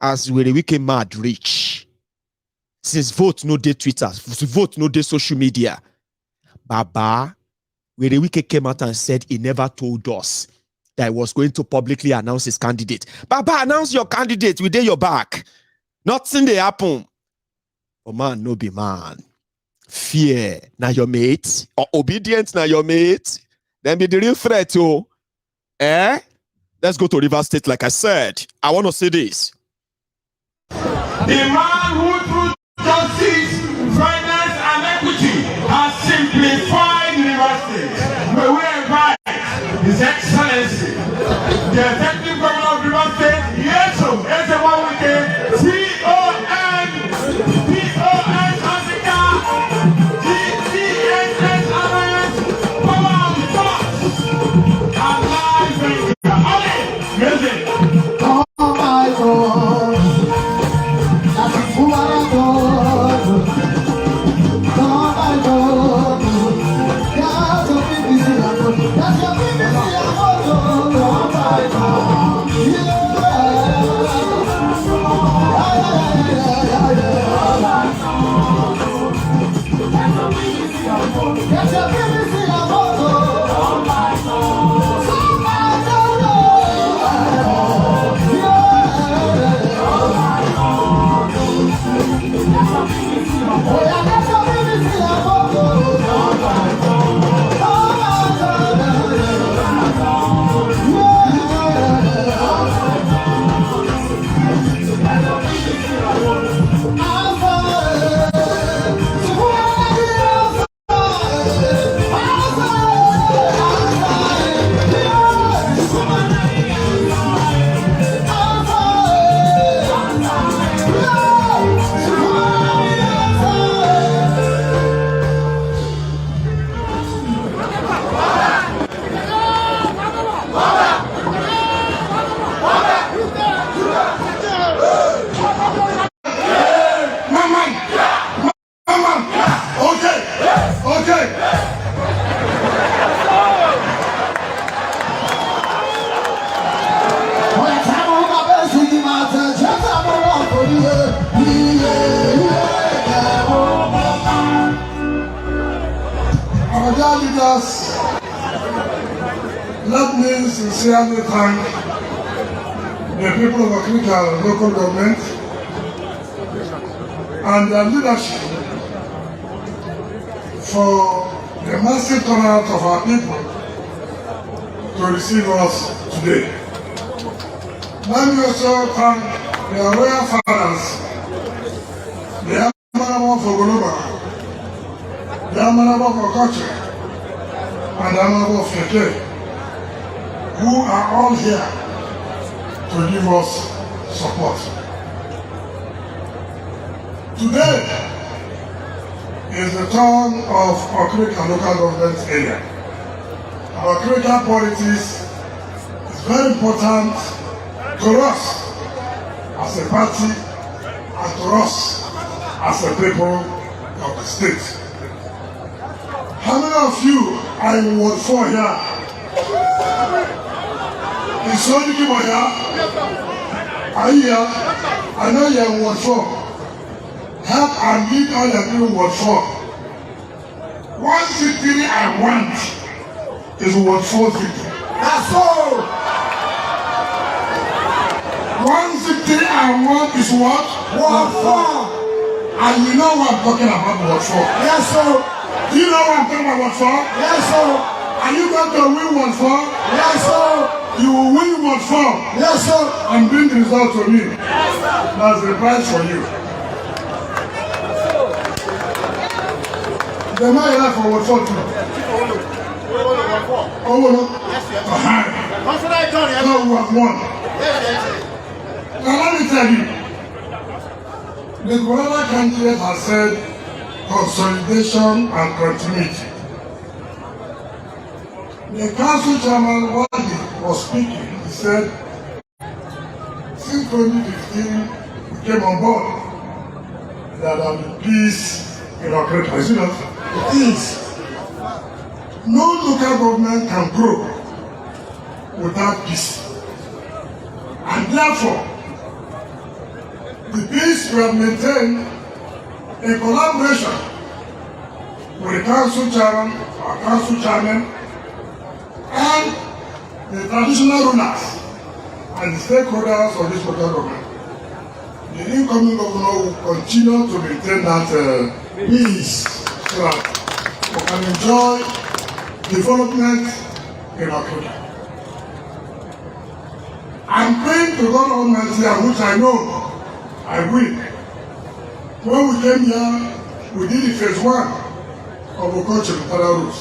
[SPEAKER 4] As Werey Wike mad rich, since vote no day Twitter, vote no day social media, Baba, Werey Wike came out and said he never told us that he was going to publicly announce his candidate. Baba, announce your candidate, we day your back. Nothing they happen. Oh man, no be man. Fear, now your mate. Or obedience, now your mate. Then be the real threat too. Let's go to River State like I said. I want to say this.
[SPEAKER 11] The man who through justice, fairness and equity has simplified River State. May we invite His Excellency, the Executive Governor of River State, yes, Werey Wike, C.O.N. Africa, G.C.S.S. Alliance, Power of the Thoughts, and live in music.
[SPEAKER 2] Oh my God, that's who I adore. Oh my God, that's your BBC, that's your BBC. Oh my God, yeah.
[SPEAKER 12] Okay. Our dear leaders, let me sincerely thank the people of Africa local government and their leadership for the massive turnout of our people to receive us today. Let me also thank the royal fathers, the Honorable for Goloba, the Honorable for Culture, and the Honorable for Keke, who are all here to give us support. Today is the turn of Okrika local government area. Our Okrika politics is very important to us as a party and to us as a people of the state. How many of you are in Ward 4 here? Is Soniki here? Are you here? I know you're in Ward 4. Help and lead all the people in Ward 4. One victory I want is Ward 4 victory. That's all. One victory I want is what? Ward 4. And you know what I'm talking about Ward 4. Yes, sir. Do you know what I'm talking about Ward 4? Yes, sir. Are you going to win Ward 4? Yes, sir. You will win Ward 4. Yes, sir. And bring the result to me. Yes, sir. That's the prize for you. The man is for Ward 4 too. Oh, no. Yes, yes. No, we have won. Now let me tell you, the Corona candidate has said consolidation and continuity. The council chairman, while he was speaking, he said, since 2015 we came on board, there will be peace in our country. Is it not? It is. No local government can grow without peace. And therefore, the peace we have maintained in collaboration with the council chairman, our council chairman, and the traditional rulers and the stakeholders of this local government. The incoming governor will continue to maintain that peace so that we can enjoy development in our country. I'm praying to God Almighty, and which I know I will. When we came here, we did the phase 1 of agriculture internal roads.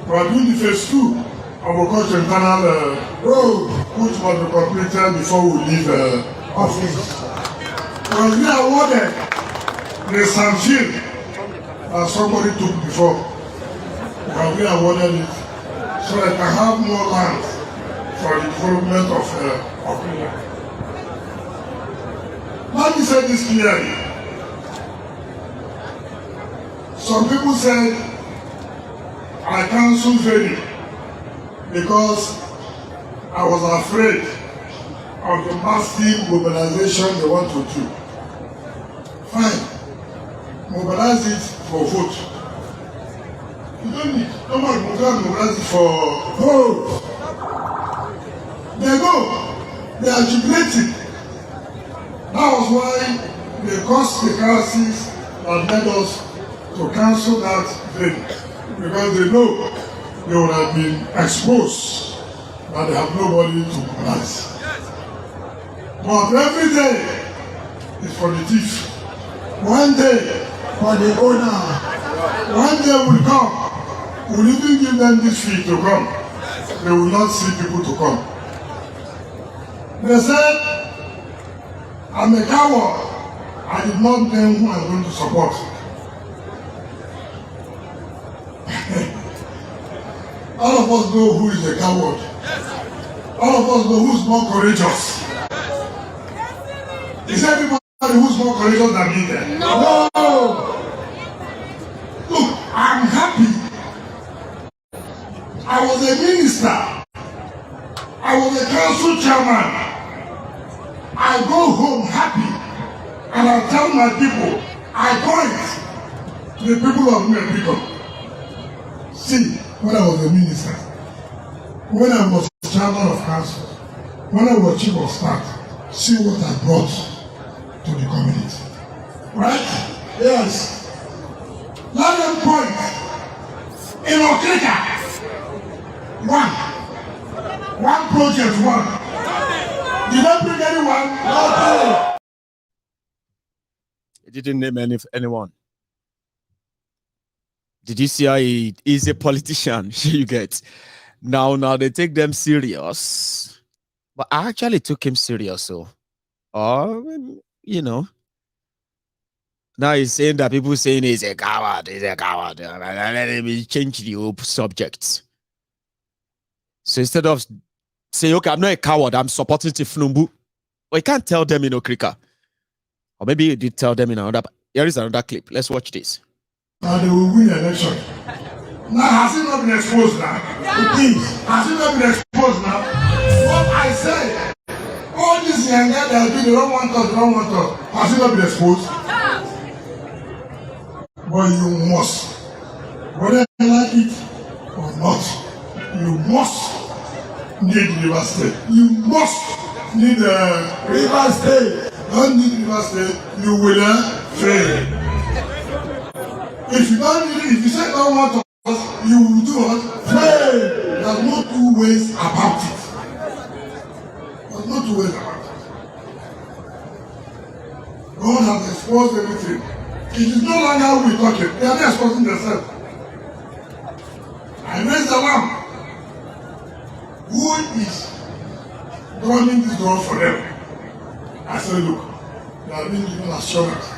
[SPEAKER 12] We are doing the phase 2 of agriculture internal road, which must be completed before we leave office. When we awarded the Sanfield that somebody took before, when we awarded it, so that I can have more land for the development of Kenya. Let me say this clearly. Some people said I cancelled Werey because I was afraid of the massive mobilization they want to do. Fine. Mobilize it for vote. You don't need. Nobody mobilize it for vote. They go. They are jubilating. That was why they caused the crisis that led us to cancel that Werey, because they know they would have been exposed, but they have nobody to mobilize. But every day is for the thief. One day for the owner. One day will come. We'll even give them this fee to come. They will not see people to come. They said, I'm a coward. I did not know who I'm going to support. All of us know who is a coward. All of us know who's more courageous. Is everybody who's more courageous than me then? No! Look, I I was a minister. I was a council chairman. I go home happy and I tell my people, I point the people of Mexico. See, when I was a minister, when I was chairman of council, when I was chief of staff, see what I brought to the community. Right? Yes. Let them point. In Okrika, one project, one. Did I bring anyone? No.
[SPEAKER 4] He didn't name anyone. Did you see how he is a politician? You get. Now they take them serious. But I actually took him serious, so. You know. Now he's saying that people saying he's a coward, Let me change the whole subject. So instead of saying, okay, I'm not a coward, I'm supporting Tinubu. Well, you can't tell them in Okrika. Or maybe you did tell them in another. Here is another clip. Let's watch this.
[SPEAKER 12] Now they will win the election. Now, has it not been exposed now? Please, has it not been exposed now? What I said, all these young guys that do, they don't want us. Has it not been exposed? But you must, whether you like it or not, you must need River State. You must need River State. Don't need River State, you will fail. If you don't need it, if you say don't want us, you will do what? Fail. There's no two ways about it. There's no two ways about it. God has exposed everything. It is no longer we talking. They are not exposing themselves. I raised the lamb. Who is running this door for them? I said, look, they are being given assurance.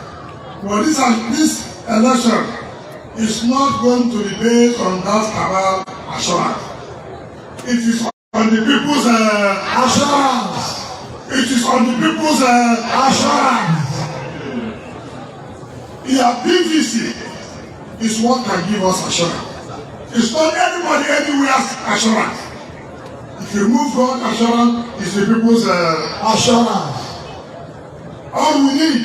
[SPEAKER 12] But this election is not going to be based on that cabal assurance. It is on the people's assurance. It is on the people's assurance. Yeah, PVC is what can give us assurance. It's not anybody anywhere's assurance. If you remove God assurance, it's the people's assurance. All we need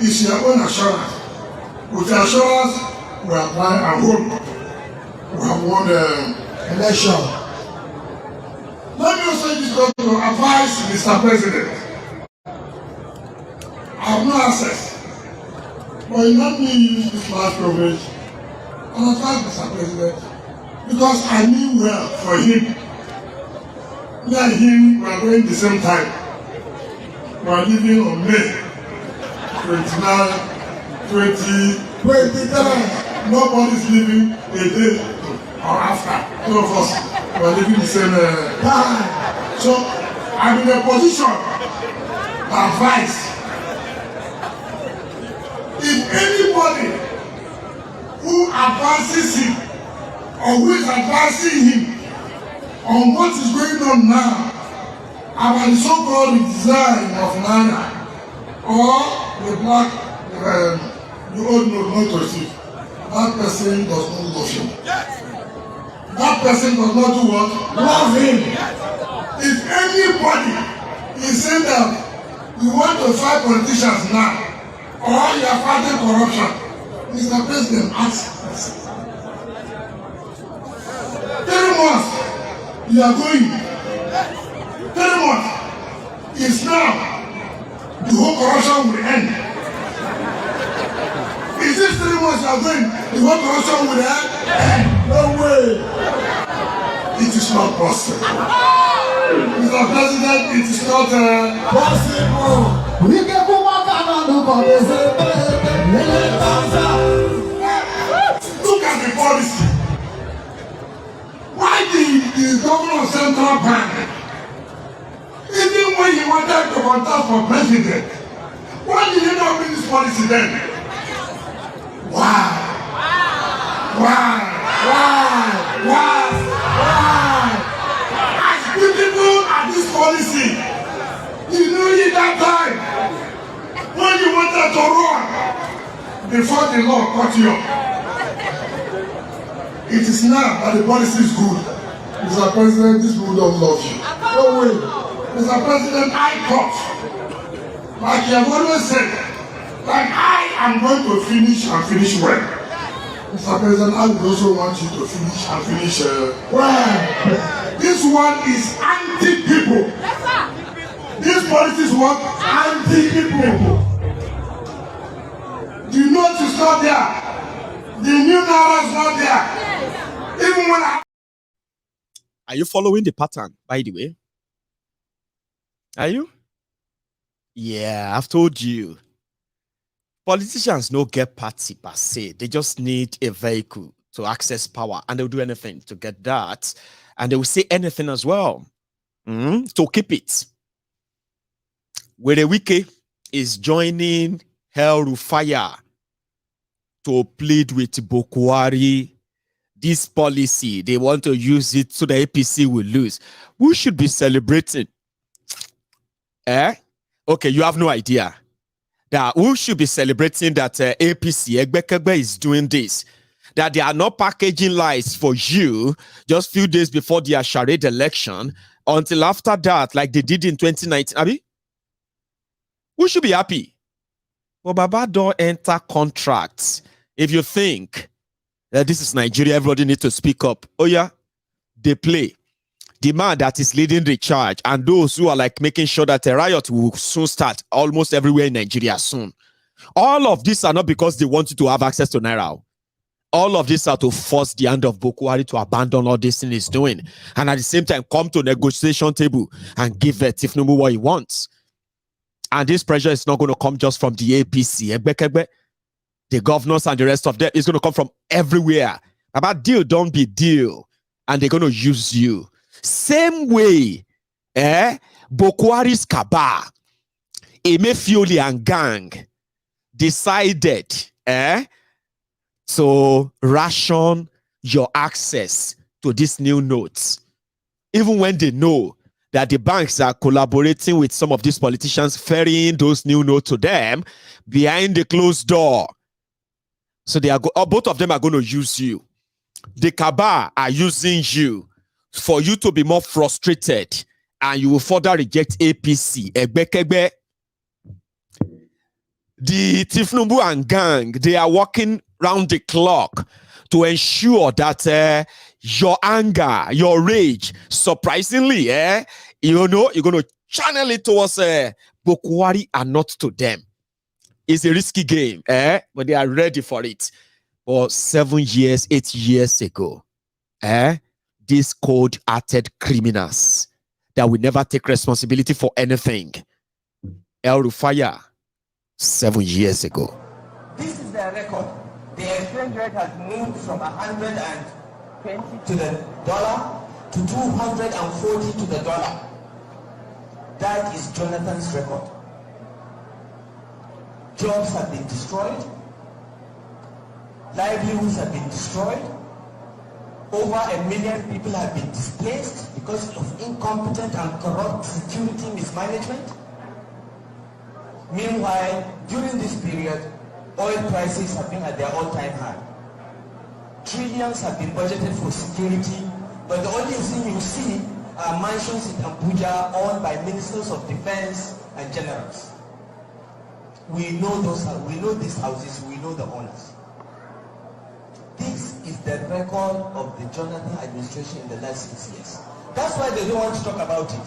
[SPEAKER 12] is your own assurance. With the assurance, we apply and won. We have won the election. Let me also use this to advise Mr. President. I have no access. But let me use this last privilege and advise Mr. President, because I knew well for him. Me and him were going the same time. We are living on May 29, 2029. Nobody's living a day or after. Two of us were living the same time. So I'm in a position to advise. If anybody who advances him or who is advancing him on what is going on now about the so-called design of Naira or the black, the old notoriety, that person does not love him. That person does not do what? Love him. If anybody is saying that you want to fight politicians now, or you are fighting corruption, Mr. President, ask us. 3 months, you are going. 3 months. It's now. The whole corruption will end. Is this 3 months you are going? The whole corruption will end? No way. It is not possible. Mr. President, it is not possible. We can go back and look at the policy. Why the governor of Central Bank, even when he wanted to contest for president, why did he not bring this policy then? Why? As beautiful as this policy, you knew it that time when you wanted to run before the law caught you up. It is now that the policy is good. Mr. President, these people don't love you. No way. Mr. President, I thought, like you have always said, like I am going to finish and finish well. Mr. President, I would also want you to finish and finish well. This one is anti-people. This policy is what? Anti-people. The note is not there. The new Naira is not there. Even when I...
[SPEAKER 4] Are you following the pattern, by the way? Are you? Yeah, I've told you. Politicians don't get party per se. They just need a vehicle to access power, and they'll do anything to get that. And they will say anything as well to keep it. Werey Wike is joining Rufai to plead with Buhari. This policy, they want to use it so the APC will lose. Who should be celebrating? Okay, you have no idea. That who should be celebrating that APC Egbekegbe is doing this? That they are not packaging lies for you just few days before the charade election until after that, like they did in 2019. Abi? Who should be happy? Well, Baba don't enter contracts. If you think that this is Nigeria, everybody needs to speak up. Oh yeah, they play. The man that is leading the charge and those who are like making sure that a riot will soon start almost everywhere in Nigeria soon. All of this are not because they want you to have access to Naira. All of this are to force the hand of Buhari to abandon all this thing he's doing. And at the same time, come to a negotiation table and give Tinubu what he wants. And this pressure is not going to come just from the APC. The governors and the rest of them. It's going to come from everywhere. About deal, don't be deal. And they're going to use you. Same way, Buhari's cabal, Emefiole and gang decided to ration your access to these new notes. Even when they know that the banks are collaborating with some of these politicians, ferrying those new notes to them behind the closed door. So they are both of them are going to use you. The cabal are using you for you to be more frustrated, and you will further reject APC. Egbekegbe. The Tinubu and gang, they are working round the clock to ensure that your anger, your rage, surprisingly, you're going to channel it towards Buhari and not to them. It's a risky game, but they are ready for it. But 7 years, 8 years ago, these cold-hearted criminals that will never take responsibility for anything. Rufai, 7 years ago.
[SPEAKER 3] This is their record. The exchange rate has moved from 120 to the dollar to 240 to the dollar. That is Jonathan's record. Jobs have been destroyed. Livelihoods have been destroyed. Over 1 million people have been displaced because of incompetent and corrupt security mismanagement. Meanwhile, during this period, oil prices have been at their all-time high. Trillions have been budgeted for security, but the only thing you see are mansions in Abuja owned by ministers of defense and generals. We know these houses, we know the owners. This is the record of the Jonathan administration in the last 6 years. That's why they don't want to talk about it.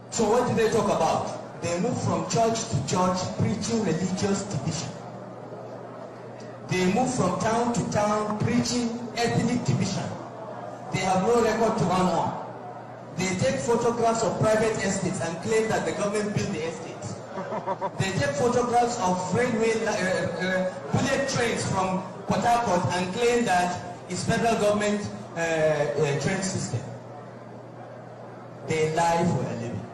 [SPEAKER 3] So what do they talk about? They move from church to church preaching religious division. They move from town to town preaching ethnic division. They have no record to run on. They take photographs of private estates and claim that the government built the estates. They take photographs of railway bullet trains from Port Harcourt and claim that it's federal government train system. They lie for a living.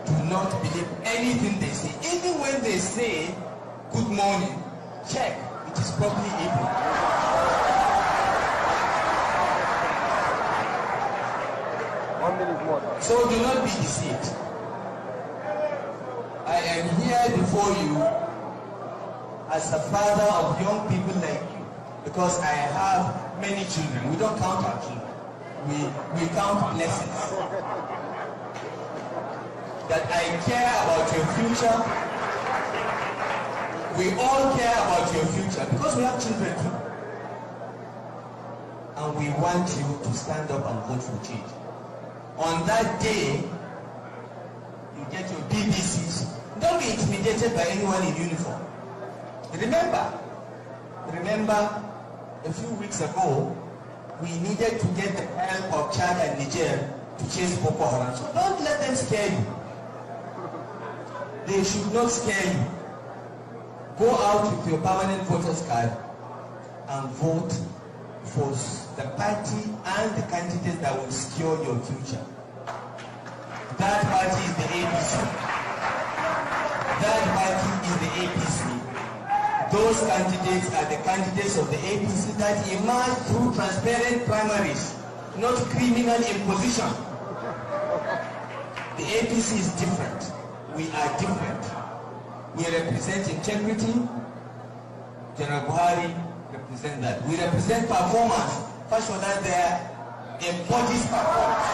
[SPEAKER 3] Do not believe anything they say. Even when they say good morning, check, it is probably evening. So do not be deceived. I am here before you as a father of young people like you. because I have many children. We don't count our children. We count blessings. That I care about your future. We all care about your future because we have children too. And we want you to stand up and vote for change. On that day, you get your BBCs. Don't be intimidated by anyone in uniform. Remember, a few weeks ago, we needed to get the help of Chad and Niger to chase Boko Haram. So don't let them scare you. They should not scare you. Go out with your permanent voter's card and vote for the party and the candidates that will secure your future. That party is the APC. That party is the APC. Those candidates are the candidates of the APC that emerge through transparent primaries, not criminal imposition. The APC is different. We are different. We represent integrity. General Buhari represent that. We represent performance. First of all, there embodies performance.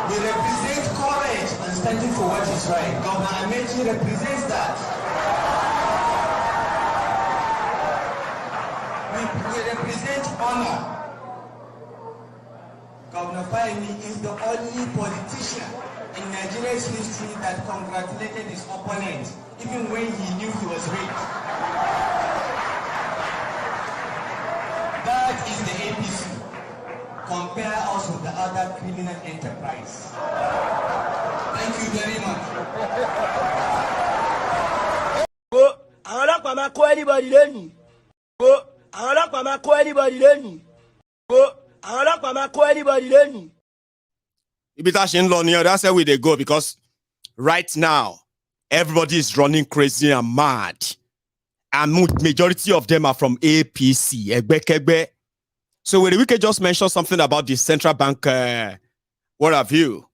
[SPEAKER 3] We represent courage and standing for what is right. Governor Amechi represents that. We represent honor. Governor Fahimi is the only politician in Nigeria's history that congratulated his opponent, even when he knew he was raped. That is the APC. Compare us with the other criminal enterprise. Thank you very much.
[SPEAKER 13] Àwọn ọlọ́pàá máa kó anybody lẹ́yìn. Àwọn ọlọ́pàá máa kó anybody lẹ́yìn. Àwọn ọlọ́pàá máa kó anybody lẹ́yìn.
[SPEAKER 4] Ibi tá a ṣe ń lọ nìyẹn, that's where we dey go, because right now everybody is running crazy and mad, and majority of them are from APC. Ẹgbẹ́kẹ́gbẹ́. So Werey Wike just mentioned something about the central bank. What have you?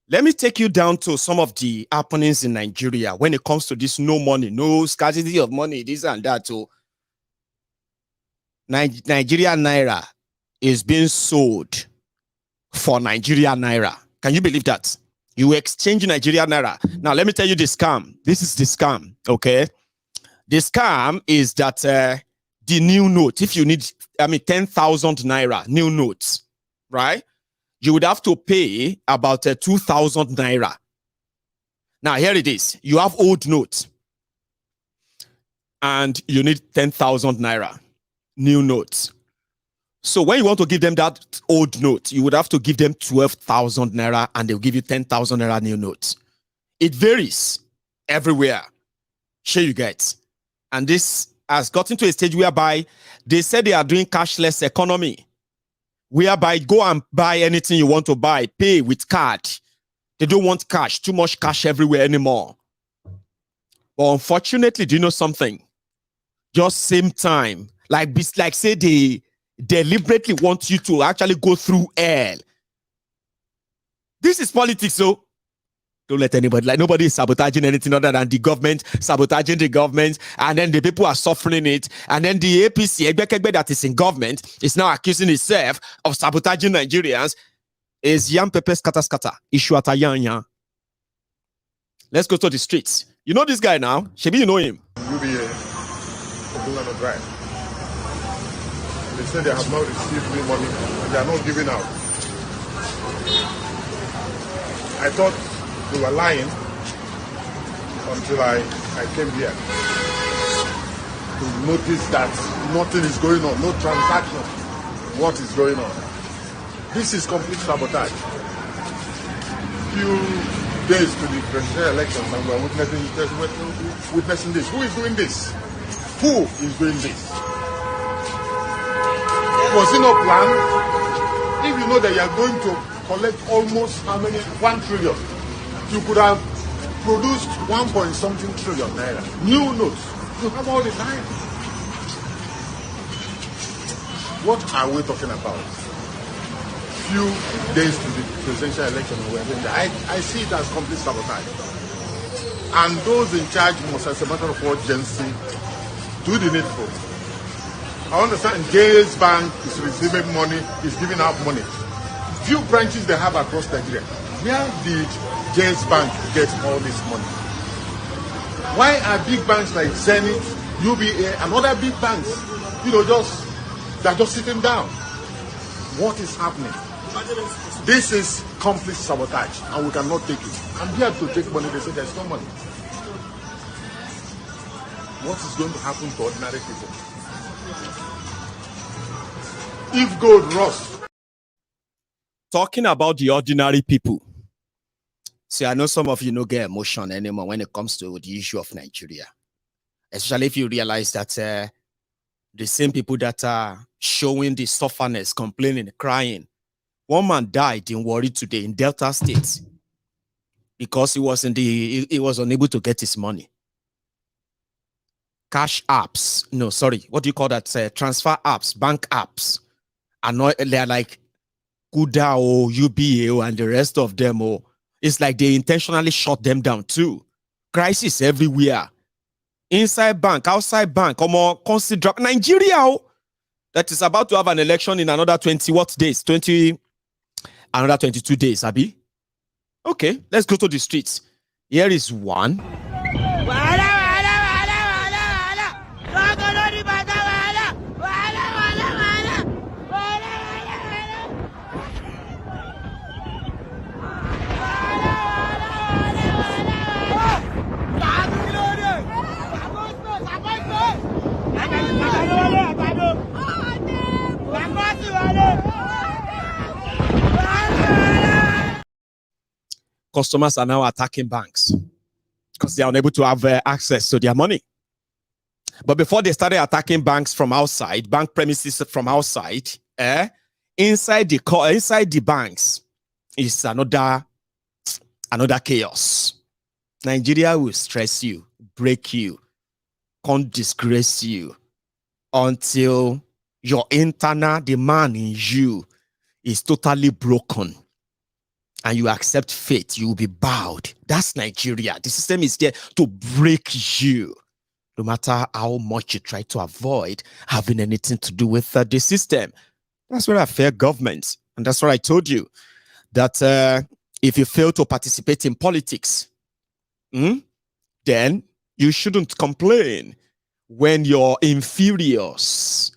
[SPEAKER 4] Let me take you down to some of the happenings in Nigeria when it comes to this no money, no scarcity of money, this and that. So Nigeria Naira is being sold for Nigeria Naira. Can you believe that? You exchange Nigeria Naira. Now, let me tell you the scam. This is the scam, okay? The scam is that the new note, if you need, 10,000 Naira, new notes, right? You would have to pay about 2,000 Naira. Now, here it is. You have old notes, and you need 10,000 Naira, new notes. So when you want to give them that old note, you would have to give them 12,000 Naira, and they'll give you 10,000 Naira new notes. It varies everywhere. Sure you get. And this has gotten to a stage whereby they said they are doing cashless economy, whereby go and buy anything you want to buy, pay with card. They don't want cash, too much cash everywhere anymore. But unfortunately, do you know something? Just same time, like say they deliberately want you to actually go through hell. This is politics, so don't let anybody, like nobody is sabotaging anything other than the government, sabotaging the government, and then the people are suffering it. And then the APC, that is in government, is now accusing itself of sabotaging Nigerians. Is yam pepe scatter scatter, issue at yan. Let's go to the streets. You know this guy now? Shebi, you know him.
[SPEAKER 14] UBA, Kaduna Drive. They say they have not received any money and they are not giving out. I thought they were lying until I came here to notice that nothing is going on, no transaction. What is going on? This is complete sabotage. Few days to the presidential elections and we are witnessing this. Who is doing this? Who is doing this? Was it not planned? If you know that you are going to collect almost how many? 1 trillion. You could have produced 1.something trillion Naira. New notes. You have all the time. What are we talking about? Few days to the presidential election. I see it as complete sabotage. And those in charge must, as a matter of urgency, do the needful. I understand James Bank is receiving money, is giving out money. Few branches they have across Nigeria. Where did James Bank get all this money? Why are big banks like Zenith, UBA, and other big banks, they're just sitting down? What is happening? This is complete sabotage, and we cannot take it. I'm here to take money. They say there's no money. What is going to happen to ordinary people? If gold rust.
[SPEAKER 4] Talking about the ordinary people. See, I know some of you don't get emotion anymore when it comes to the issue of Nigeria. Especially if you realize that the same people that are showing the sufferness, complaining, crying. One man died in Warri today in Delta State because he was unable to get his money. Cash apps, no, sorry, what do you call that? Transfer apps, bank apps. They're like Kuda or UBA and the rest of them. It's like they intentionally shut them down too. Crisis everywhere. Inside bank, outside bank, consider Nigeria that is about to have an election in another 20 days? Another 22 days, Abi. Okay, let's go to the streets. Here is one. Customers are now attacking banks because they are unable to have access to their money. But before they started attacking banks from outside, bank premises from outside, inside the banks is another chaos. Nigeria will stress you, break you, can't disgrace you until your internal, the man in you, is totally broken. And you accept fate, you will be bowed. That's Nigeria. The system is there to break you. No matter how much you try to avoid having anything to do with the system. That's where I fear government. And that's what I told you. That if you fail to participate in politics, then you shouldn't complain when your inferiors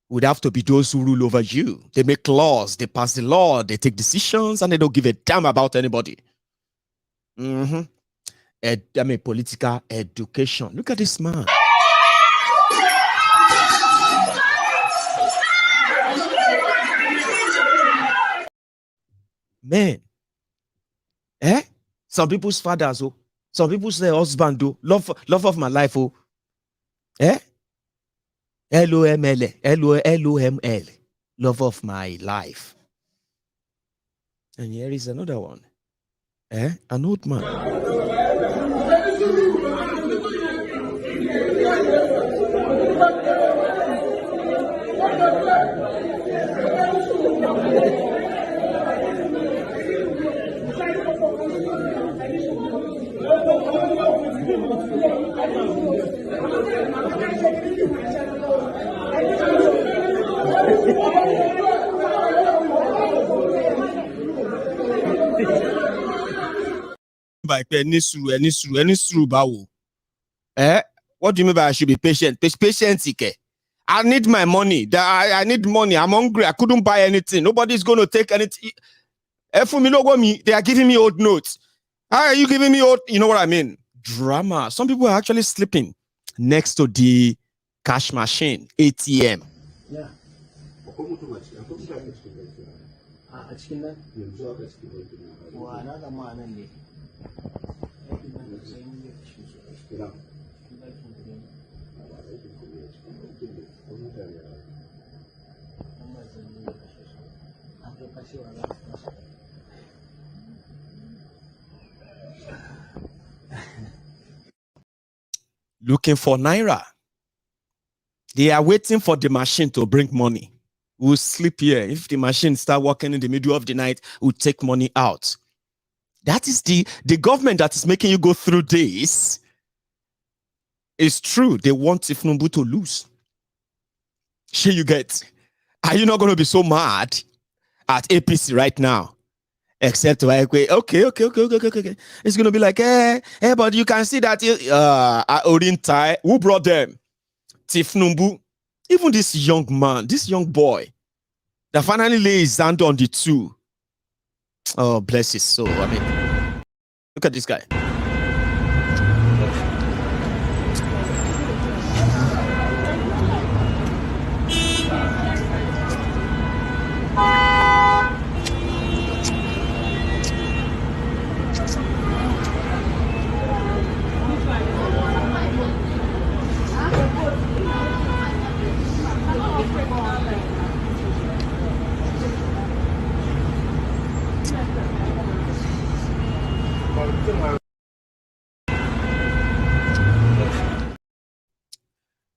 [SPEAKER 4] would have to be those who rule over you. They make laws, they pass the law, they take decisions, and they don't give a damn about anybody. I mean, political education. Look at this man. Man. Some people's fathers, some people's husband, love of my life, LOML, LOML, love of my life. And here is another one. An old man. What do you mean by I should be patient? Patience, I need my money. I need money. I'm hungry. I couldn't buy anything. Nobody's going to take anything. They are giving me old notes. How are you giving me old? You know what I mean? Drama. Some people are actually sleeping next to the cash machine, ATM. Yeah. Looking for Naira. They are waiting for the machine to bring money. We'll sleep here. If the machine start working in the middle of the night, we'll take money out. That is the government that is making you go through this. It's true. They want Tinubu to lose. Sure, you get. Are you not going to be so mad at APC right now? Except okay. It's going to be like, but you can see that Orintai, who brought them? Tinubu. Even this young man, this young boy, that finally lays his hand on the two. Oh, bless his soul. I mean, look at this guy.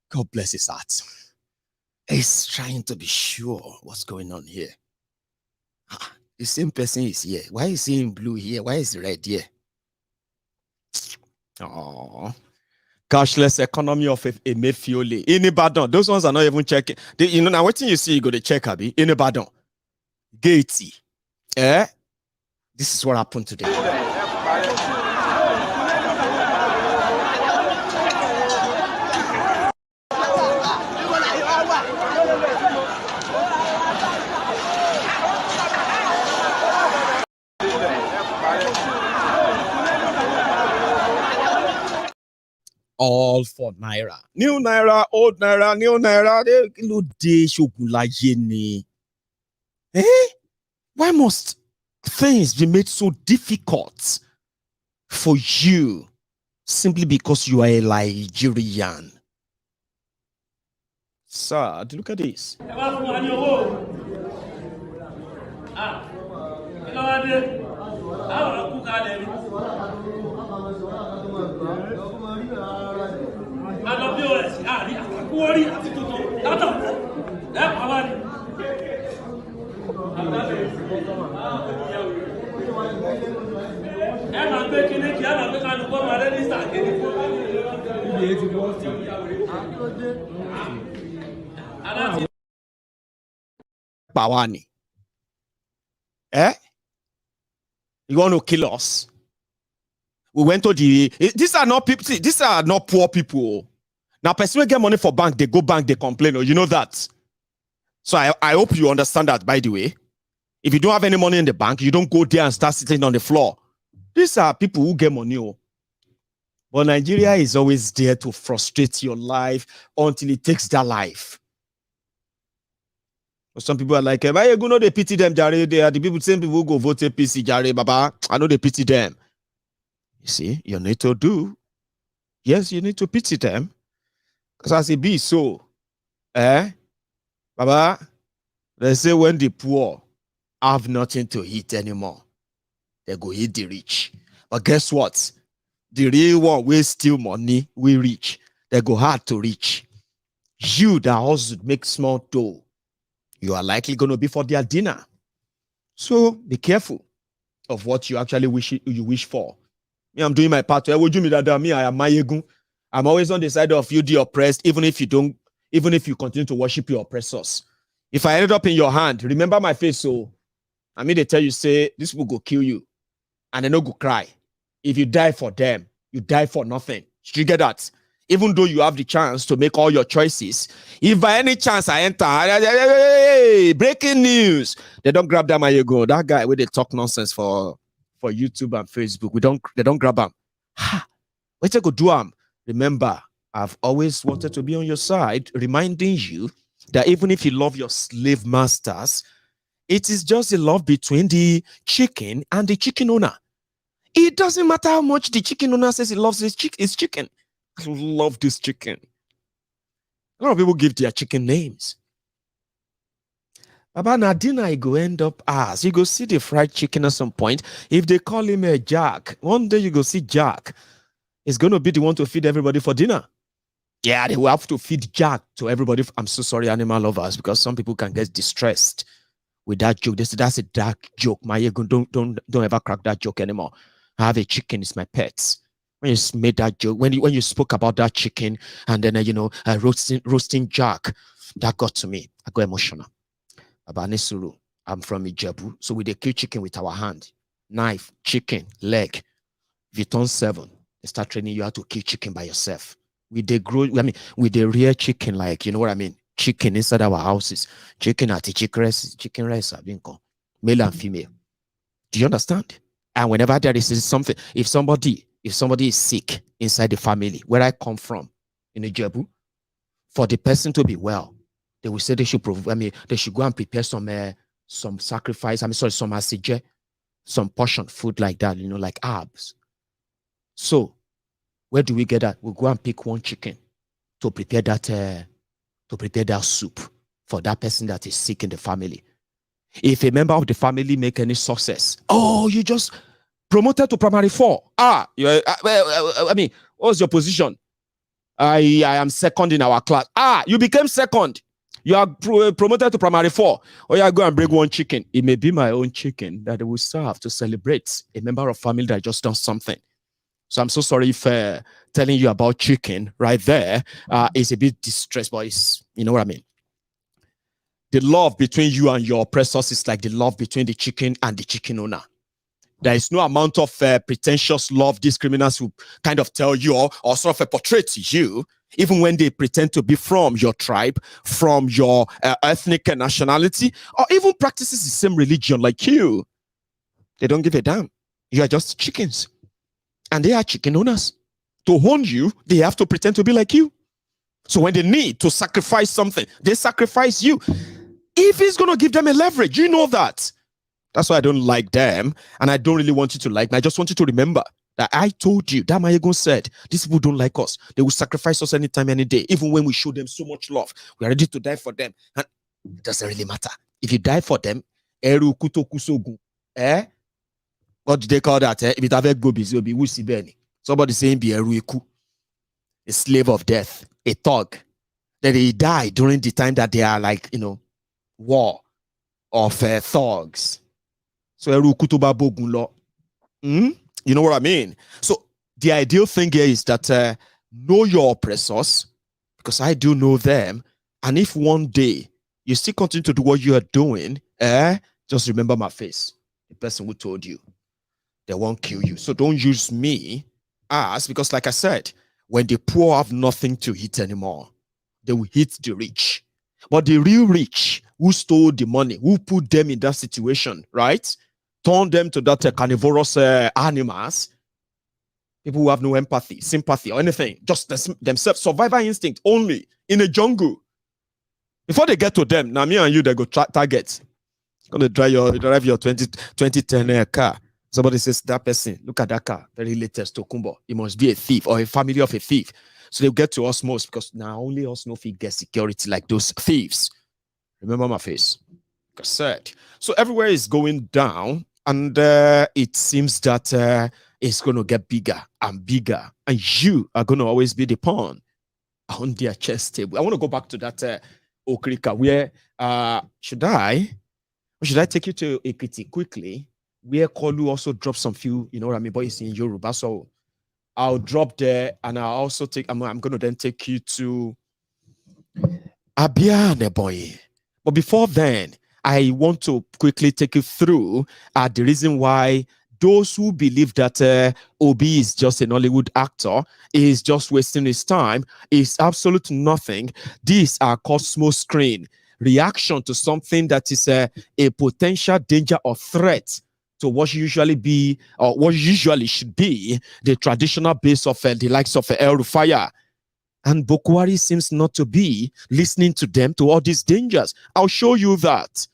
[SPEAKER 4] God bless his heart. He's trying to be sure what's going on here. The same person is here. Why is he in blue here? Why is he red here? Oh, cashless economy of Emefiole. In Ibadan, those ones are not even checking. Now what you see, you go to check, Abi. In Ibadan, Gatey. This is what happened today. All for Naira. New Naira, old Naira, new Naira. Why must things be made so difficult for you simply because you are a Nigerian? Sad. Look at this. Bawani. You want to kill us? We went to these are not people, these are not poor people. Now, person will get money for bank, they go bank, they complain. You know that. So I hope you understand that, by the way. If you don't have any money in the bank, you don't go there and start sitting on the floor. These are people who get money. But Nigeria is always there to frustrate your life until it takes their life. Some people are like, why you know they pity them, Jare? They are the people, same people who go vote APC, Jare, Baba. I know they pity them. You see, you need to do. Yes, you need to pity them. Because as it be so, Baba, they say when the poor have nothing to eat anymore, they go eat the rich. But guess what? The real one will steal money, we rich. They go hard to reach. You that also make small dough, you are likely going to be for their dinner. So be careful of what you actually wish for. Me, I'm doing my part. Me, I am Mayegun. I'm always on the side of you, the oppressed, even if you continue to worship your oppressors. If I ended up in your hand, remember my face. So I mean, they tell you, say, this will go kill you. And they no go cry. If you die for them, you die for nothing. Did you get that? Even though you have the chance to make all your choices, if by any chance I enter, hey, breaking news, they don't grab that man, you go. That guy where they talk nonsense for YouTube and Facebook, they don't grab him. What you go do him? Remember, I've always wanted to be on your side, reminding you that even if you love your slave masters, it is just a love between the chicken and the chicken owner. It doesn't matter how much the chicken owner says he loves his chicken. I love this chicken. A lot of people give their chicken names. About Nadina, he go end up as you go see the fried chicken at some point. If they call him a Jack, one day you go see Jack. He's going to be the one to feed everybody for dinner. Yeah, they will have to feed Jack to everybody. I'm so sorry, animal lovers, because some people can get distressed with that joke. That's a dark joke. My ego, don't ever crack that joke anymore. I have a chicken, it's my pet. When you made that joke, when you spoke about that chicken and then roasting Jack, that got to me. I got emotional. Abanesuru, I'm from Ijebu, so we dey kill chicken with our hand, knife, chicken, leg. Vuitton 7, they start training you how to kill chicken by yourself. We dey rear chicken, like, you know what I mean? Chicken inside our houses. Chicken at the chicken rice have been called male and female. Do you understand? And whenever there is something, if somebody is sick inside the family, where I come from in Ijebu, for the person to be well, they will say they should they should go and prepare some sacrifice. some asije, some portion food like that, like herbs. So where do we get that? We'll go and pick one chicken to prepare that soup for that person that is sick in the family. If a member of the family make any success, oh, you just promoted to primary 4. What's your position? I am second in our class. You became second. You are promoted to primary 4. Or you go and bring one chicken. It may be my own chicken that will serve to celebrate a member of family that just done something. So I'm so sorry if telling you about chicken right there is a bit distressed, but it's, you know what I mean? The love between you and your oppressors is like the love between the chicken and the chicken owner. There is no amount of pretentious love these criminals will kind of tell you or sort of portray to you, even when they pretend to be from your tribe, from your ethnic nationality, or even practices the same religion like you. They don't give a damn. You are just chickens. And they are chicken owners. To own you, they have to pretend to be like you. So when they need to sacrifice something, they sacrifice you. If it's going to give them a leverage, you know that. That's why I don't like them. And I don't really want you to like me. I just want you to remember that I told you, that Mayegun said, these people don't like us. They will sacrifice us anytime, any day. Even when we show them so much love, we are ready to die for them. And it doesn't really matter. If you die for them, what do they call that? Somebody saying be a slave of death, a thug. That they die during the time that they are like, war of thugs. So you know what I mean? So the ideal thing here is that know your oppressors, because I do know them. And if one day you still continue to do what you are doing, just remember my face. The person who told you. They won't kill you. So don't use me because like I said, when the poor have nothing to eat anymore, they will hit the rich. But the real rich who stole the money, who put them in that situation, right? Turned them to that carnivorous animals, people who have no empathy, sympathy, or anything, just themselves, survival instinct only in a jungle. Before they get to them, now me and you, they go target. Gonna drive your 2010 car. Somebody says, that person, look at that car, very latest Tokumbo. It must be a thief or a family of a thief. So they'll get to us most because now only us know if we get security like those thieves. Remember my face. Like I said. So everywhere is going down and it seems that it's going to get bigger and bigger. And you are going to always be the pawn on their chess table. I want to go back to that Okrika where should I take you to Ekiti quickly? Where Kolu also dropped some few, you know what I mean, but it's in Yoruba. So I'll drop there and I'll also I'm going to then take you to Abia boy. But before then, I want to quickly take you through the reason why those who believe that Obi is just a Nollywood actor, is just wasting his time, is absolute nothing. These are Cosmos screen reaction to something that is a potential danger or threat to what usually be or what usually should be the traditional base of the likes of El Rufai. And Buhari seems not to be listening to them, to all these dangers. I'll show you that.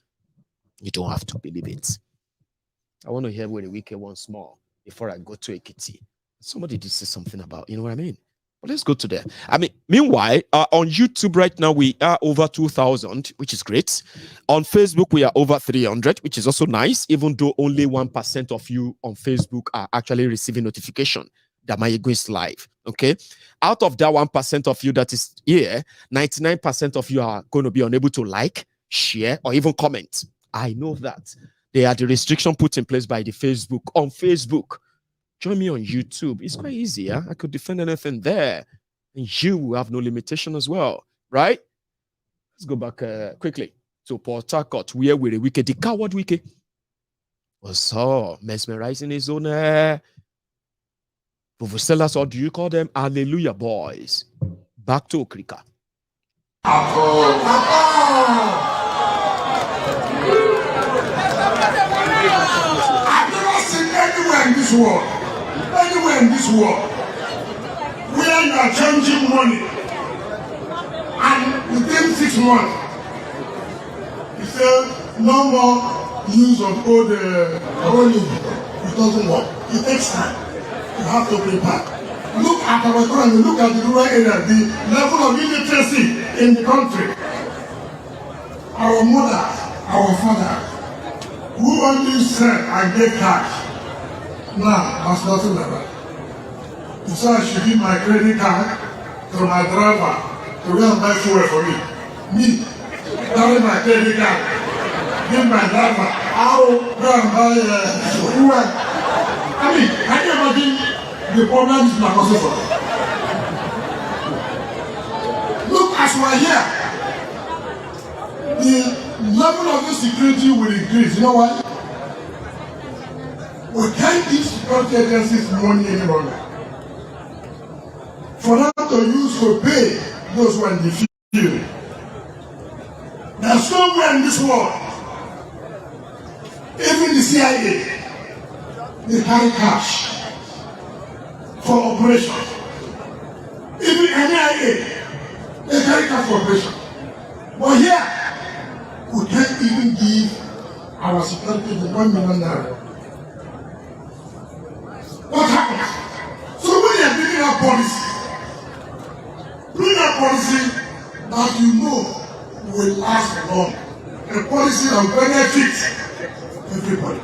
[SPEAKER 4] You don't have to believe it. I want to hear Werey Wike once more before I go to Ekiti. Somebody did say something about, you know what I mean? But let's go to there. I mean, meanwhile, on YouTube right now, we are over 2,000, which is great. On Facebook, we are over 300, which is also nice, even though only 1% of you on Facebook are actually receiving notification that my ego is live, okay? Out of that 1% of you that is here, 99% of you are going to be unable to like, share, or even comment. I know that. They are the restriction put in place by the Facebook. On Facebook, join me on YouTube. It's quite easy. Yeah? I could defend anything there. And you will have no limitation as well, right? Let's go back quickly to Port Harcourt, where Werey Wike, the coward Wike, was mesmerizing his own Vuvuzelas, or do you call them Hallelujah boys? Back to Okrika.
[SPEAKER 12] I've never seen anywhere in this world, where you are changing money, and within 6 months, you say no more use of old money. It doesn't work. It takes time. You have to prepare. Look at our economy, look at the rural area, the level of illiteracy in the country. Our mothers, our fathers, who only sell and get cash, now has nothing like that. So I should give my credit card to my driver to go and buy fuel for me. Me, carry my credit card, give my driver, I'll go and buy fuel. I mean, can you imagine the problem is not possible? Look, as we are here, the level of insecurity will increase. You know why? We can't give security agencies money any longer. For them to use to pay those who are in the field. There's nowhere in this world, even the CIA, they carry cash for operations. Even NIA, they carry cash for operations. But here, we can't even give our security the 1 million naira. What happens? So when you are bringing up policy, bring a policy that you know will last long. A policy that will benefit everybody.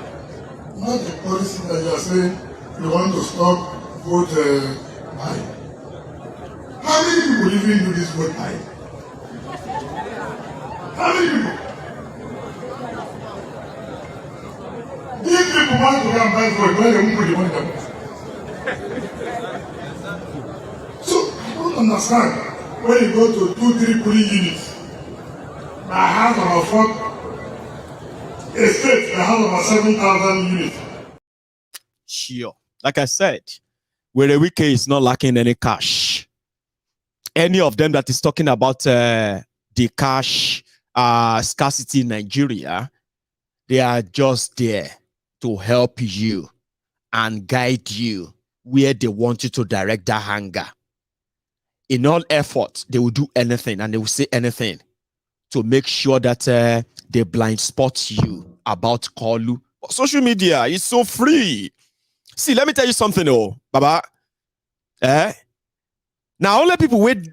[SPEAKER 12] Not a policy that you are saying you want to stop vote buying. How many people even do this vote buying? How many people? These people want to go and buy vote when they won't put the money down. So I don't understand when you go to 2-3 polling units. I have about 4 estates. I have about 7,000 units.
[SPEAKER 4] Sure. Like I said, Werey Wike is not lacking any cash. Any of them that is talking about the cash scarcity in Nigeria, they are just there to help you and guide you where they want you to direct that hunger. In all efforts, they will do anything and they will say anything to make sure that they blind spot you about Koolu. Social media is so free. See, let me tell you something, Baba. Now, only people wait.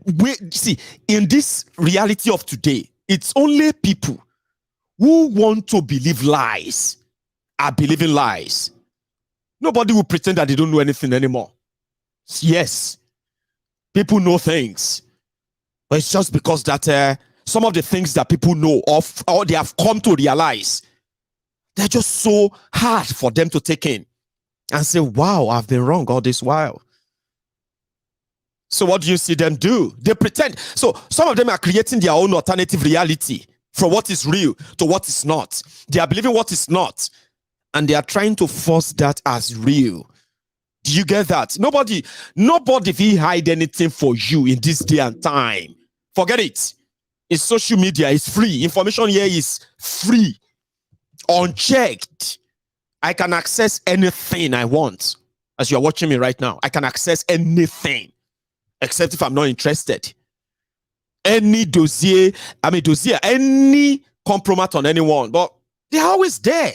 [SPEAKER 4] See, in this reality of today, it's only people who want to believe lies are believing lies. Nobody will pretend that they don't know anything anymore. Yes, people know things, but it's just because that some of the things that people know of or they have come to realize, they're just so hard for them to take in and say, wow, I've been wrong all this while. So what do you see them do? They pretend. So some of them are creating their own alternative reality from what is real to what is not. They are believing what is not, and they are trying to force that as real. Do you get that? Nobody will hide anything for you in this day and time. Forget it. It's social media. It's free. Information here is free. Unchecked. I can access anything I want. As you're watching me right now, I can access anything. Except if I'm not interested. Any dossier, any compromise on anyone. But they're always there.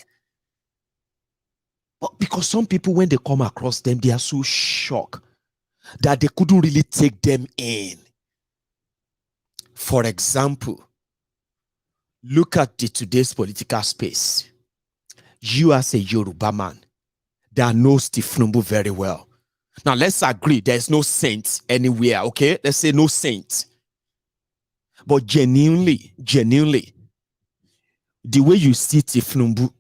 [SPEAKER 4] But because some people, when they come across them, they are so shocked that they couldn't really take them in. For example, look at today's political space. You as a Yoruba man that knows Tinubu very well. Now, let's agree there's no saint anywhere, okay? Let's say no saint. But genuinely, the way you see Tinubu,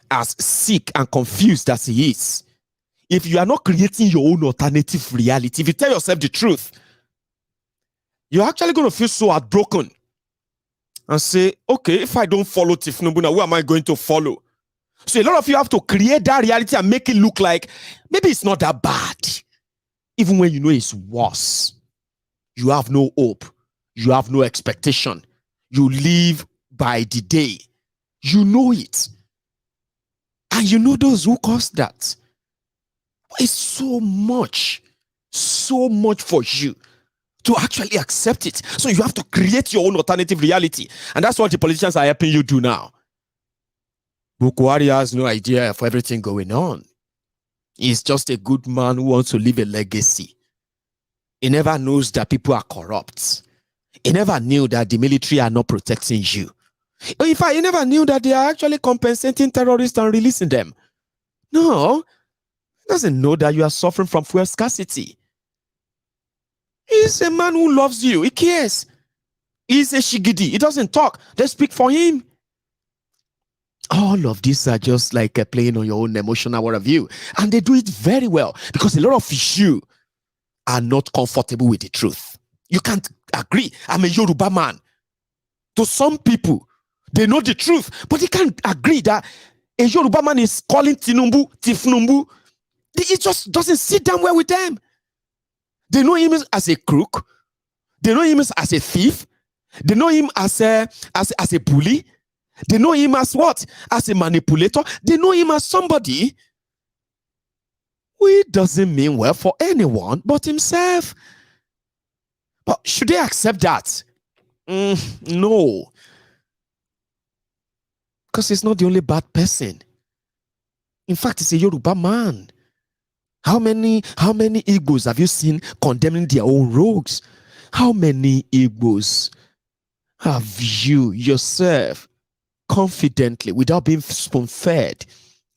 [SPEAKER 4] as sick and confused as he is, if you are not creating your own alternative reality, if you tell yourself the truth, you're actually going to feel so heartbroken and say, okay, if I don't follow Tinubu now, who am I going to follow? So a lot of you have to create that reality and make it look like maybe it's not that bad. Even when you know it's worse. You have no hope. You have no expectation. You live by the day. You know it. And you know those who caused that. It's so much for you to actually accept it. So you have to create your own alternative reality. And that's what the politicians are helping you do now. Buhari has no idea of everything going on. He's just a good man who wants to leave a legacy. He never knows that people are corrupt. He never knew that the military are not protecting you. In fact, he never knew that they are actually compensating terrorists and releasing them. No, he doesn't know that you are suffering from fuel scarcity. He's a man who loves you. He cares. He's a shigidi. He doesn't talk. They speak for him. All of these are just like playing on your own emotional worldview. And they do it very well because a lot of you are not comfortable with the truth. You can't agree. I'm a Yoruba man. To some people, they know the truth, but they can't agree that a Yoruba man is calling Tinubu. It just doesn't sit down well with them. They know him as a crook. They know him as a thief. They know him as a bully. They know him as what? As a manipulator. They know him as somebody who doesn't mean well for anyone but himself. But should they accept that? No. Because he's not the only bad person. In fact, he's a Yoruba man. How many Igbos have you seen condemning their own rogues? How many Igbos have you yourself confidently, without being spoon-fed,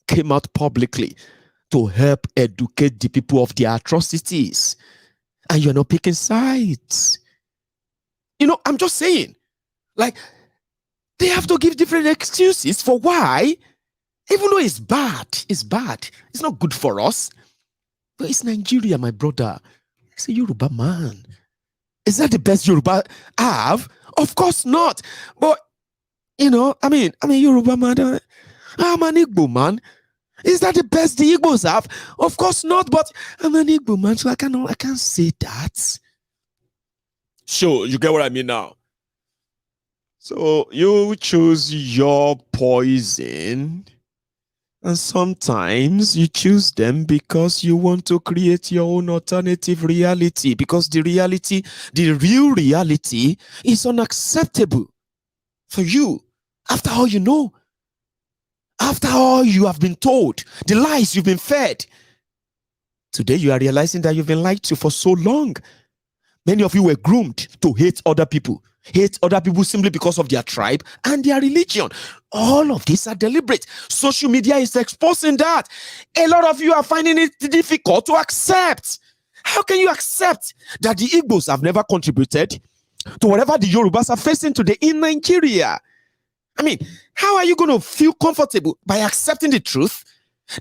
[SPEAKER 4] came out publicly to help educate the people of their atrocities? And you're not picking sides. You know, I'm just saying, like, they have to give different excuses for why, even though it's bad. It's not good for us. But it's Nigeria, my brother. It's a Yoruba man. Is that the best Yoruba have? Of course not. But, you know, I'm a Yoruba man. I'm an Igbo man. Is that the best the Igbos have? Of course not, but I'm an Igbo man, so I can't say that. Sure, you get what I mean now. So you choose your poison, and sometimes you choose them because you want to create your own alternative reality, because the real reality is unacceptable for you. After all you know, after all you have been told, the lies you've been fed, today you are realizing that you've been lied to for so long. Many of you were groomed to hate other people simply because of their tribe and their religion. All of these are deliberate. Social media is exposing that. A lot of you are finding it difficult to accept. How can you accept that the Igbos have never contributed to whatever the Yorubas are facing today in Nigeria? I mean, how are you going to feel comfortable by accepting the truth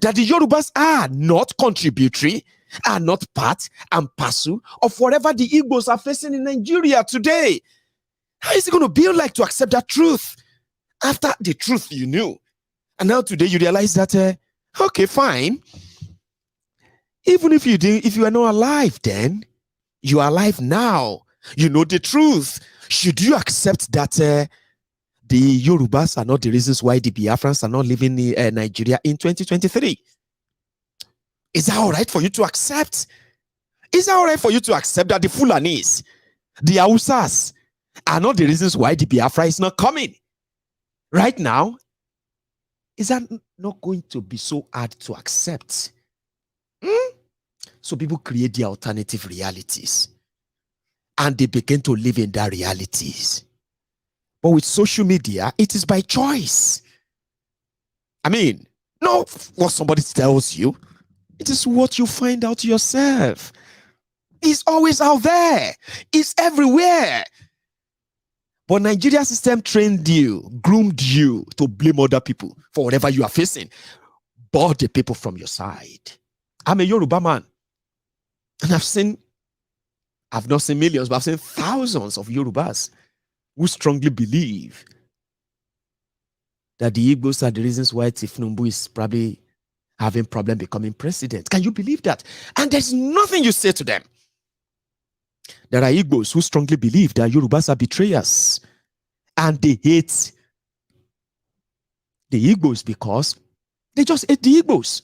[SPEAKER 4] that the Yorubas are not contributory, are not part and parcel of whatever the Igbos are facing in Nigeria today? How is it going to be like to accept that truth after the truth you knew? And now today you realize that, okay, fine. Even if you are not alive then, you are alive now. You know the truth. Should you accept that the Yorubas are not the reasons why the Biafrans are not living in Nigeria in 2023? Is that all right for you to accept? Is that all right for you to accept that the Fulanis, the Hausas, are not the reasons why the Biafra is not coming right now? Is that not going to be so hard to accept? So people create their alternative realities and they begin to live in their realities. But with social media, it is by choice. I mean, not what somebody tells you. It is what you find out yourself. It's always out there. It's everywhere. But Nigeria system trained you, groomed you to blame other people for whatever you are facing. But the people from your side. I'm a Yoruba man. And I've not seen millions, but I've seen thousands of Yorubas who strongly believe that the Igbos are the reasons why Tinubu is probably having problem becoming president. Can you believe that? And there's nothing you say to them. There are Igbos who strongly believe that Yorubas are betrayers. And they hate the Igbos because they just hate the Igbos.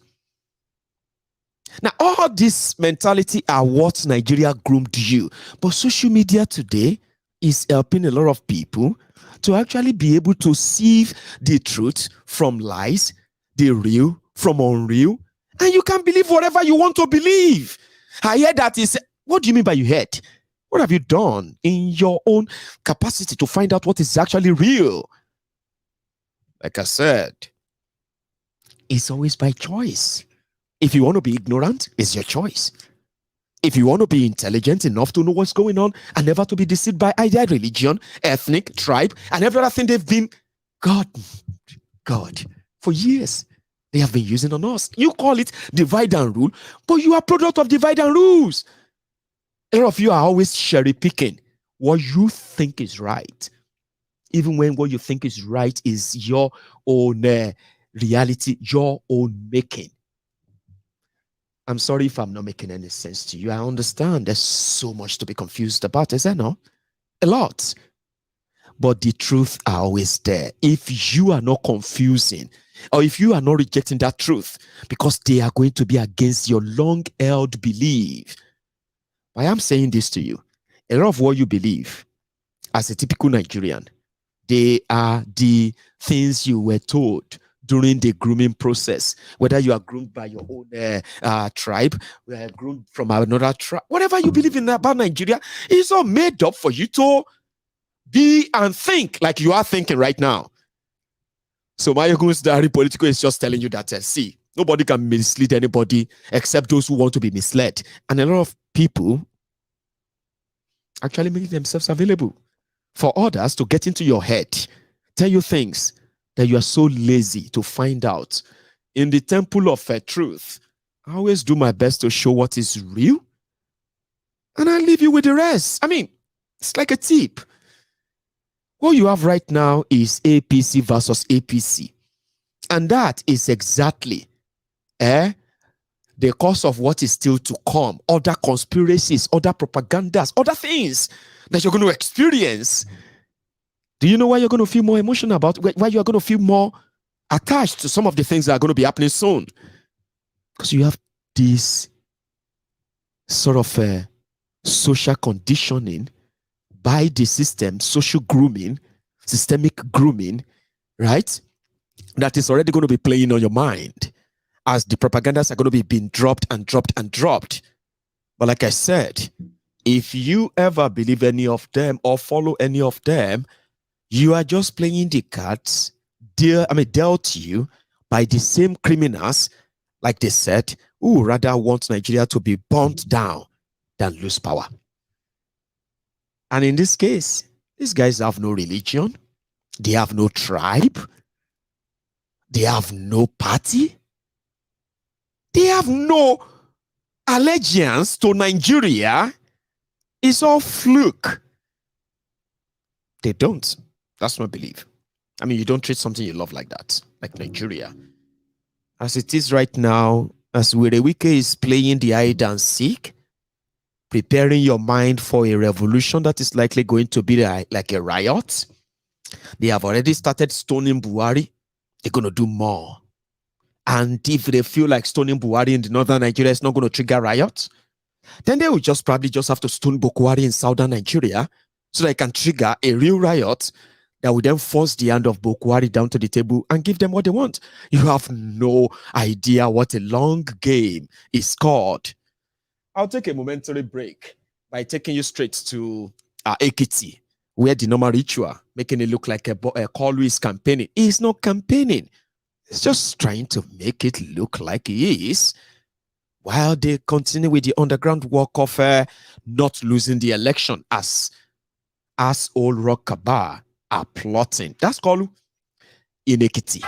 [SPEAKER 4] Now, all this mentality are what Nigeria groomed you. But social media today is helping a lot of people to actually be able to sieve the truth from lies, the real from unreal, and you can believe whatever you want to believe. I heard that is, what do you mean by you heard? What have you done in your own capacity to find out what is actually real? Like I said, it's always by choice. If you want to be ignorant, it's your choice. If you want to be intelligent enough to know what's going on and never to be deceived by either religion, ethnic, tribe, and every other thing they've been, God, for years, they have been using on us. You call it divide and rule, but you are product of divide and rules. A lot of you are always cherry picking what you think is right, even when what you think is right is your own reality, your own making. I'm sorry if I'm not making any sense to you. I understand there's so much to be confused about, is there not? A lot. But the truth are always there. If you are not confusing, or if you are not rejecting that truth, because they are going to be against your long-held belief. I am saying this to you. A lot of what you believe as a typical Nigerian, they are the things you were told during the grooming process, whether you are groomed by your own tribe, groomed from another tribe, whatever you believe in about Nigeria, is all made up for you to be and think like you are thinking right now. So Mayogun's diary political is just telling you that, see, nobody can mislead anybody except those who want to be misled. And a lot of people actually make themselves available for others to get into your head, tell you things that you are so lazy to find out. In the temple of truth, I always do my best to show what is real, and I leave you with the rest. I mean, it's like a tip. What you have right now is APC versus APC. And that is exactly the cause of what is still to come. Other conspiracies, other propagandas, other things that you're going to experience. Do you know why you're going to feel more emotional about? Why you're going to feel more attached to some of the things that are going to be happening soon? Because you have this sort of social conditioning by the system, social grooming, systemic grooming, right? That is already going to be playing on your mind as the propagandas are going to be being dropped and dropped and dropped. But like I said, if you ever believe any of them or follow any of them, you are just playing the cards dealt to you by the same criminals, like they said, who rather want Nigeria to be burnt down than lose power. And in this case, these guys have no religion. They have no tribe. They have no party. They have no allegiance to Nigeria. It's all fluke. They don't. That's my belief. I mean, you don't treat something you love like that, like Nigeria. As it is right now, as Werey Wike is playing the hide and seek, preparing your mind for a revolution that is likely going to be like a riot. They have already started stoning Buhari. They're going to do more. And if they feel like stoning Buhari in the northern Nigeria is not going to trigger riots, then they will probably just have to stone Buhari in southern Nigeria so they can trigger a real riot that will then force the hand of Buhari down to the table and give them what they want. You have no idea what a long game is called. I'll take a momentary break by taking you straight to Ekiti, where the normal ritual, making it look like Koolu is campaigning. He's not campaigning. He's just trying to make it look like he is, while they continue with the underground work of not losing the election, as as old Rockaba are plotting. That's called iniquity.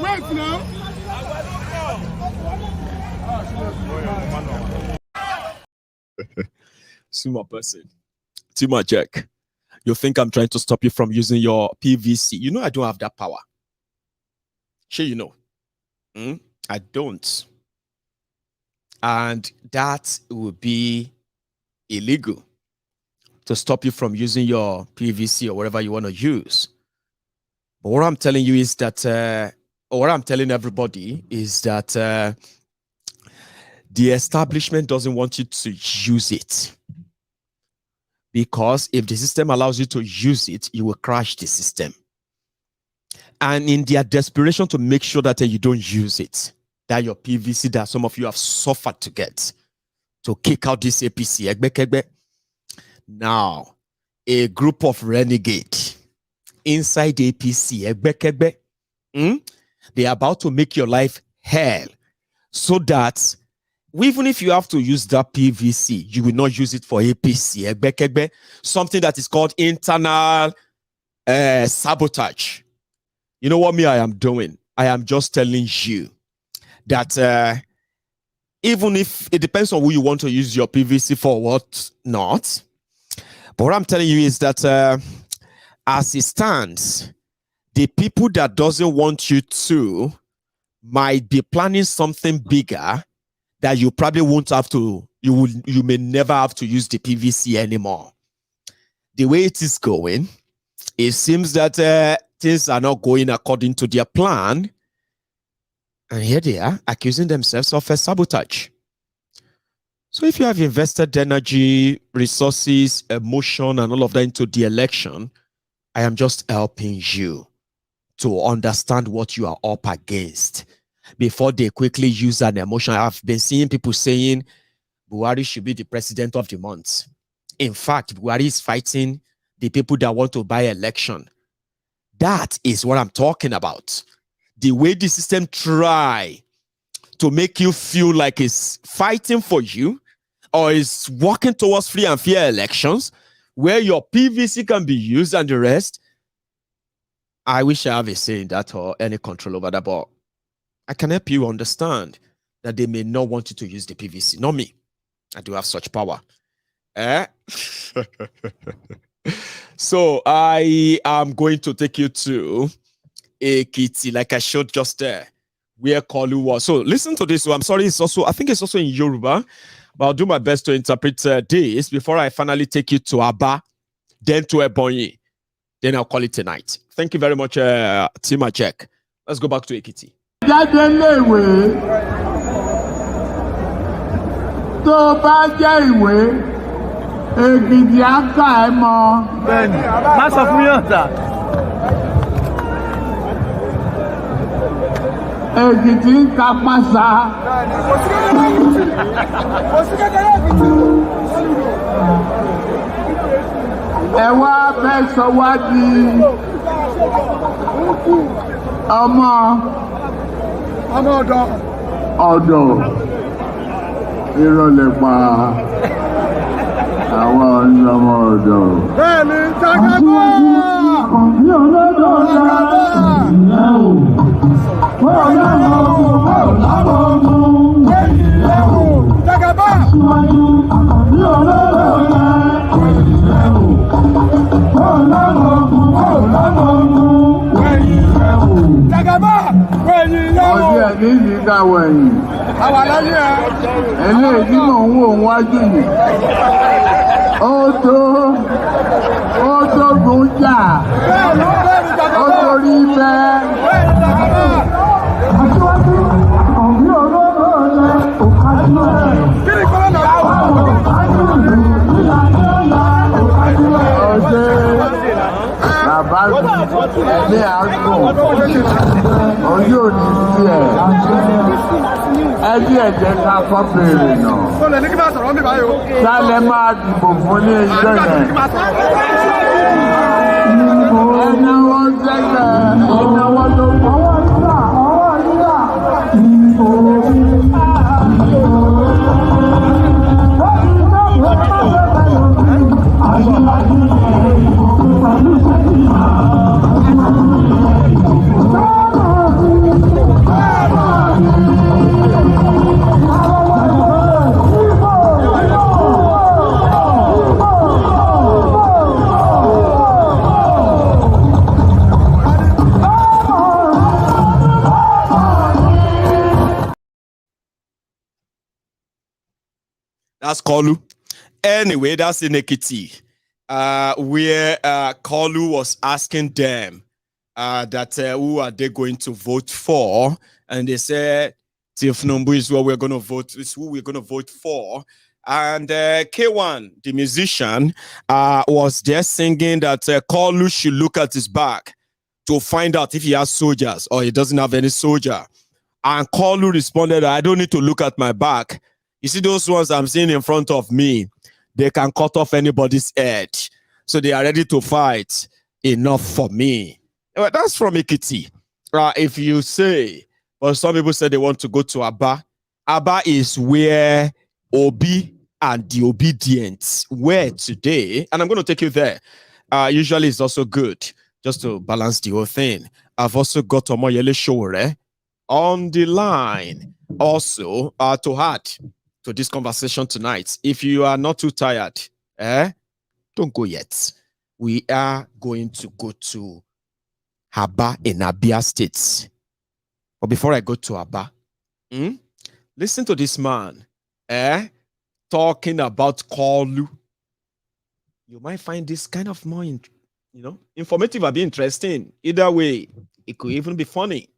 [SPEAKER 11] Wait now.
[SPEAKER 4] Sumo person. Timo Jack. You think I'm trying to stop you from using your PVC? You know I don't have that power. Sure, you know. I don't. And that would be illegal to stop you from using your PVC or whatever you want to use. But what I'm telling you is that, or what I'm telling everybody is that the establishment doesn't want you to use it. Because if the system allows you to use it, you will crash the system. And in their desperation to make sure that you don't use it, that your PVC that some of you have suffered to get, to kick out this APC. Now, a group of renegades inside the APC, they are about to make your life hell so that even if you have to use that PVC, you will not use it for APC. Something that is called internal sabotage. You know what I am doing? I am just telling you that even if it depends on who you want to use your PVC for, what not. But what I'm telling you is that as it stands, the people that doesn't want you to might be planning something bigger that you probably won't have to, you may never have to use the PVC anymore. The way it is going, it seems that things are not going according to their plan. And here they are accusing themselves of a sabotage. So if you have invested energy, resources, emotion, and all of that into the election, I am just helping you to understand what you are up against before they quickly use an emotion. I've been seeing people saying Buhari should be the president of the month. In fact, Buhari is fighting the people that want to buy election. That is what I'm talking about. The way the system try to make you feel like it's fighting for you or is working towards free and fair elections where your PVC can be used and the rest. I wish I have a say in that or any control over that, but I can help you understand that they may not want you to use the PVC. Not me. I do have such power. So I am going to take you to Ekiti, like I showed just there, where Kolu was. So listen to this. So I'm sorry, it's also, I think it's also in Yoruba, but I'll do my best to interpret this before I finally take you to Aba, then to Ebonyi. Then I'll call it tonight. Thank you very much, Tima Jack. Let's go back to Ekiti.
[SPEAKER 11] Ègìdì àká ẹ mọ. Bẹ́ẹ̀ni, má sọ fún yàn sà. Ègìdì ń ka pàṣà. Ẹ wá fẹ́ sọ wá di ọmọ ọ̀dọ̀ ìrọ̀lẹ́ pa. Àwọn ọmọ ọ̀dọ̀. Bẹ́ẹ̀ni, Jagaba! Àkànbí olódò ọ̀la ìyá o. Bọ́ọ̀lá ọ̀gbọ̀n ìyá o. Jagaba! Síwájú àkànbí olódò ọ̀la ìyá o. Bọ́ọ̀lá ọ̀gbọ̀n ìyá o. Jagaba! Ọdún ẹ̀ ní ìdíkà wẹ̀yìn. Àwa lẹ́yìn ẹ̀. Eléyìí mò ń wò wájú yìí. Ó tó gùn jà, ó torí bẹ́ẹ̀. Aṣíwájú ọ̀gbìn olóró ọ̀lẹ́ òkájú ẹ̀. Ọ̀sẹ̀ bàbá ẹ̀mí àgùn, ó
[SPEAKER 15] yóò ní sí ẹ̀. Ẹ díẹ̀ jẹ́ ká kọ́ béèrè náà. Ṣálẹ̀ máa dìbò fún ní ẹjọ́ yẹn. Ẹnáwó sẹ́gbẹ̀ ẹnáwó ló kọ́.
[SPEAKER 4] That's KooluAnyway, that's in Ekiti, where Kooluwas asking them that who are they going to vote for, and they said Tinubu is what we're going to vote. Is who we're going to vote for. And K1, the musician, was just singing that Koolushould look at his back to find out if he has soldiers or he doesn't have any soldier. And Kooluresponded, I don't need to look at my back. You see those ones I'm seeing in front of me, they can cut off anybody's head. So they are ready to fight. Enough for me. Well, that's from Ekiti. If you say, well, some people say they want to go to Aba. Aba is where Obi and the obedient were today. And I'm going to take you there. Usually it's also good just to balance the whole thing. I've also got Omoyele Shore on the line also to add to this conversation tonight. If you are not too tired, don't go yet. We are going to go to Aba in Abia State. But before I go to Aba, listen to this man talking about KooluYou might find this kind of more informative or be interesting. Either way, it could even be funny.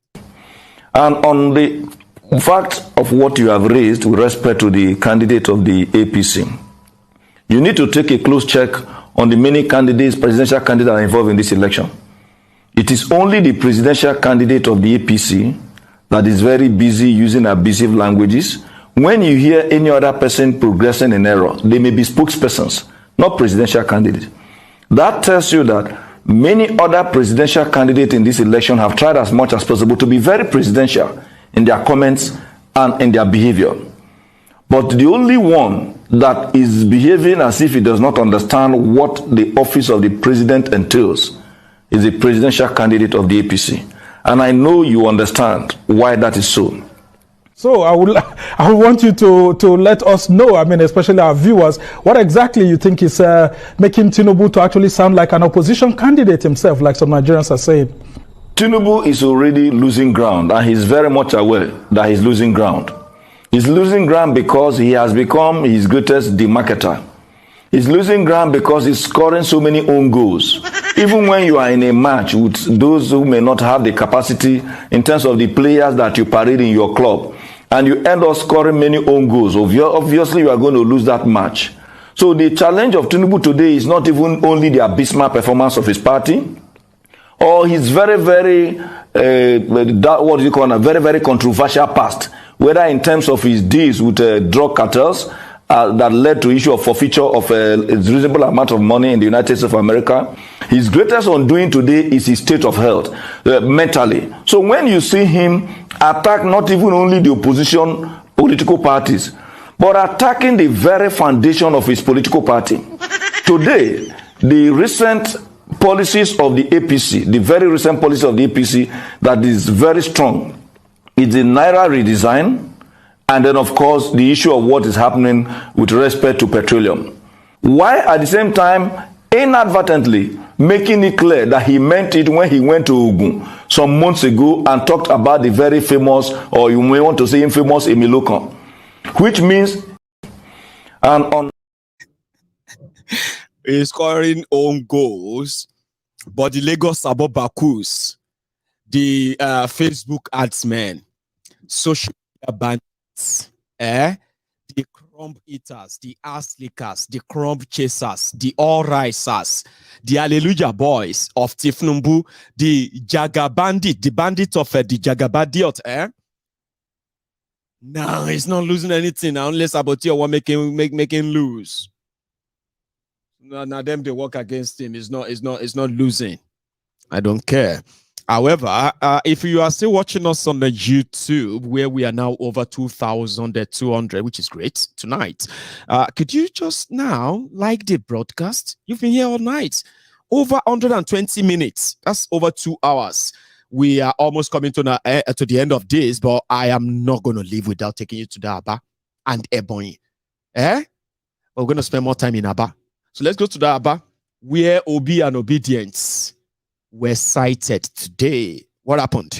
[SPEAKER 16] And on the fact of what you have raised with respect to the candidate of the APC, you need to take a close check on the many candidates, presidential candidates are involved in this election. It is only the presidential candidate of the APC that is very busy using abusive languages. When you hear any other person progressing in error, they may be spokespersons, not presidential candidates. That tells you that many other presidential candidates in this election have tried as much as possible to be very presidential in their comments and in their behavior. But the only one that is behaving as if he does not understand what the office of the president entails is the presidential candidate of the APC. And I know you understand why that is so.
[SPEAKER 17] So I would want you to let us know, especially our viewers, what exactly you think is making Tinubu to actually sound like an opposition candidate himself, like some Nigerians are saying.
[SPEAKER 16] Tinubu is already losing ground, and he's very much aware that he's losing ground. He's losing ground because he has become his greatest demarketer. He's losing ground because he's scoring so many own goals. Even when you are in a match with those who may not have the capacity in terms of the players that you parade in your club, and you end up scoring many own goals, obviously you are going to lose that match. So the challenge of Tinubu today is not even only the abysmal performance of his party, or his very, very, very controversial past, whether in terms of his deals with drug cartels that led to issue of forfeiture of a reasonable amount of money in the United States of America. His greatest undoing today is his state of health, mentally. So when you see him attack not even only the opposition political parties, but attacking the very foundation of his political party. Today, the recent policies of the APC, the very recent policy of the APC that is very strong, is the Naira redesign, and then of course the issue of what is happening with respect to petroleum. Why at the same time inadvertently making it clear that he meant it when he went to Ogun some months ago and talked about the very famous, or you may want to say infamous, Emilokan, which means
[SPEAKER 4] he's scoring own goals, but the Lagos Sabotage, the Facebook adsmen, social media bandits, the crumb eaters, the ass lickers, the crumb chasers, the all-risers, the hallelujah boys of Tinubu, the Jaga bandit, the bandit of the Jagabadiot, No, he's not losing anything unless Saboteur want making lose. Now them they work against him. It's not losing. I don't care. However, if you are still watching us on the YouTube, where we are now over 2,200, which is great tonight, could you just now like the broadcast? You've been here all night, over 120 minutes. That's over 2 hours. We are almost coming to the end of this, but I am not going to leave without taking you to the Aba and Ebonyi. We're going to spend more time in Aba. So let's go to the Aba, where Obi and obedience were cited today. What happened?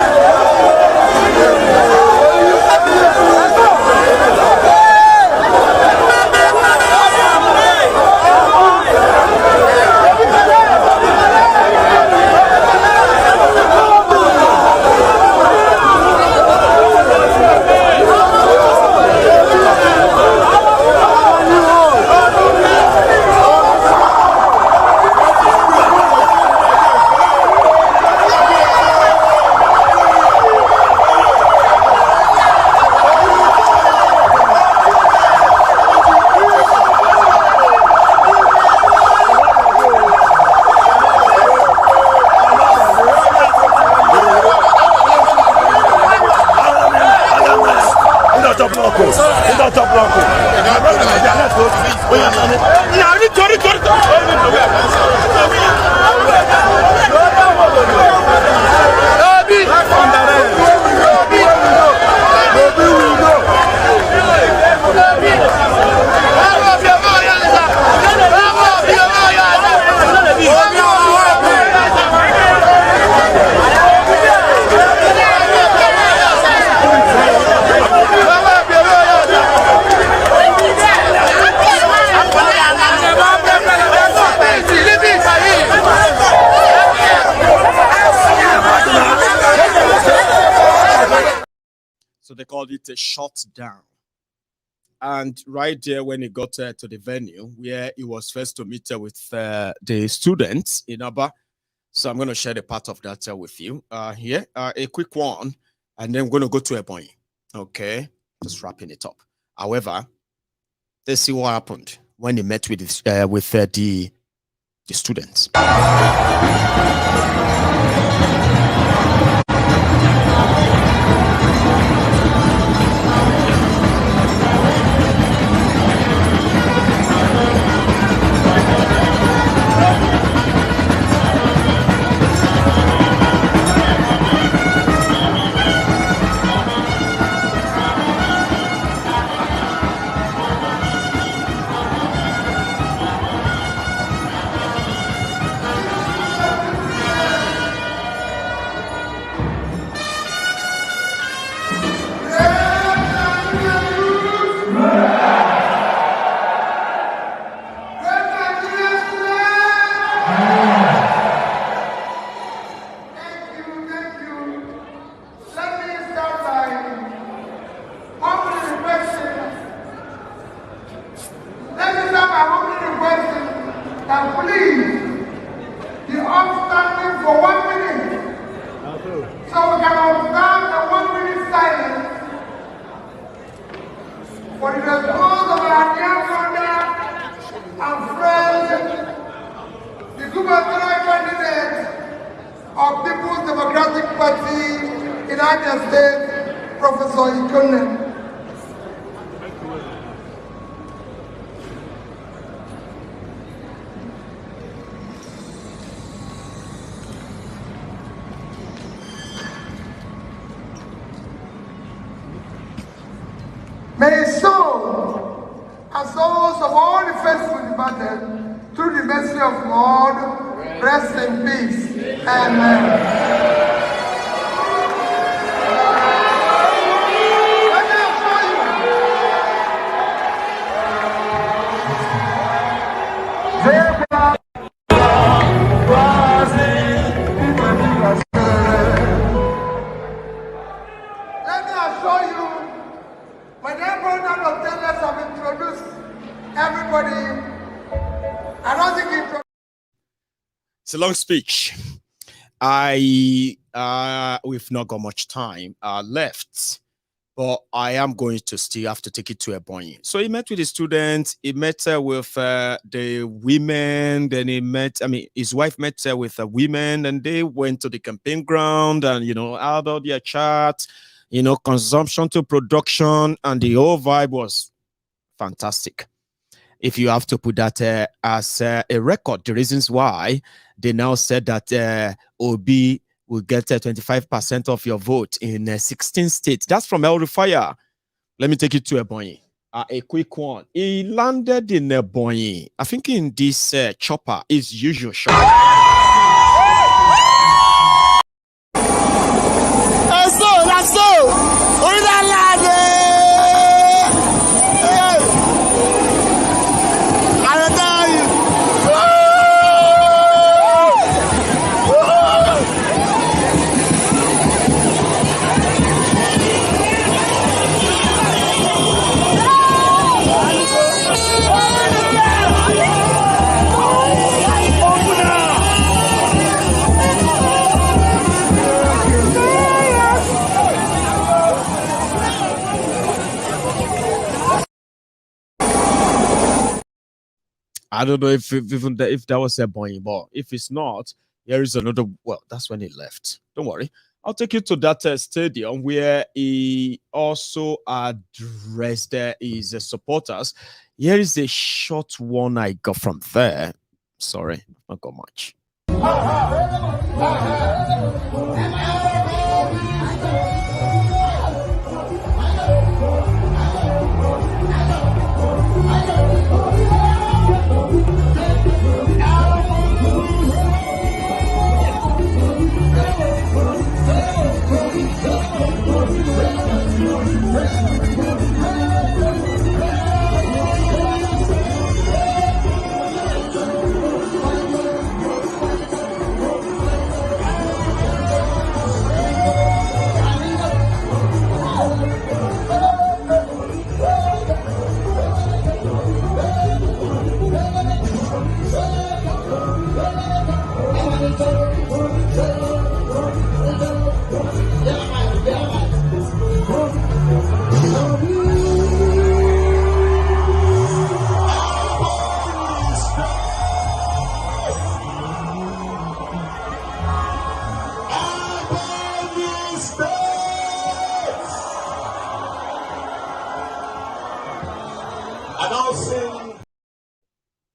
[SPEAKER 4] So they called it a shutdown. And right there, when he got to the venue, where he was first to meet with the students in Aba. So I'm going to share the part of that with you here. A quick one, and then we're going to go to Ebonyi. Okay, just wrapping it up. However, let's see what happened when he met with the students.
[SPEAKER 18] May his soul and souls of all the faithful departed, through the mercy of God, rest in peace. Amen. Let me assure you, my dear none of them have introduced everybody. I don't think it.
[SPEAKER 4] It's a long speech. We've not got much time left, but I am going to still have to take it to a point. So he met with the students, he met with the women, then his wife met with the women, and they went to the campaign ground and, had all their chat, consumption to production, and the whole vibe was fantastic. If you have to put that as a record, the reasons why they now said that Obi will get 25% of your vote in 16 states. That's from Rufai. Let me take you to Ebonyi. A quick one. He landed in Ebonyi. I think in this chopper is usual shot.
[SPEAKER 2] That's so.
[SPEAKER 4] I don't know if that was a point, but if it's not, here is another. Well, that's when he left. Don't worry. I'll take you to that stadium where he also addressed his supporters. Here is a short one I got from there. Sorry, not got much.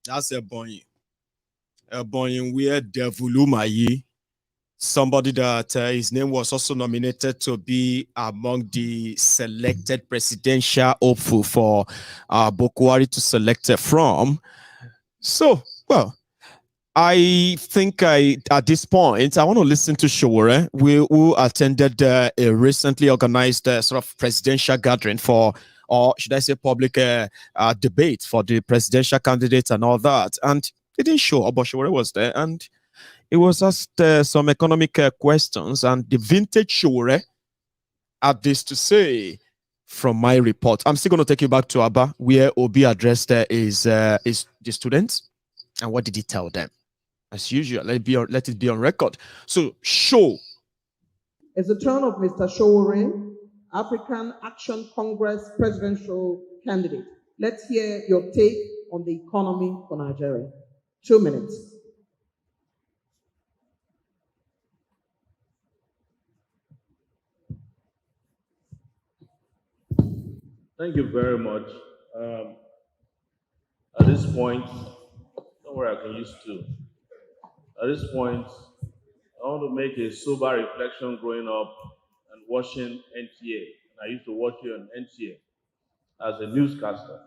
[SPEAKER 4] That's a boy where Devulumayi, somebody that his name was also nominated to be among the selected presidential hopeful for Buhari to select from. So, well, I think at this point, I want to listen to Showore, who attended a recently organized sort of presidential gathering for, or should I say public debate for the presidential candidates and all that. And he didn't show up, but Showore was there. And it was asked some economic questions. And the vintage Showore had this to say from my report. I'm still going to take you back to Aba, where Obi addressed is the students. And what did he tell them? As usual, let it be on record. So, show.
[SPEAKER 19] It's the turn of Mr. Showore, African Action Congress presidential candidate. Let's hear your take on the economy for Nigeria. 2 minutes.
[SPEAKER 20] Thank you very much. At this point, don't worry, I can use two. At this point, I want to make a sober reflection growing up and watching NTA. I used to watch you on NTA as a newscaster.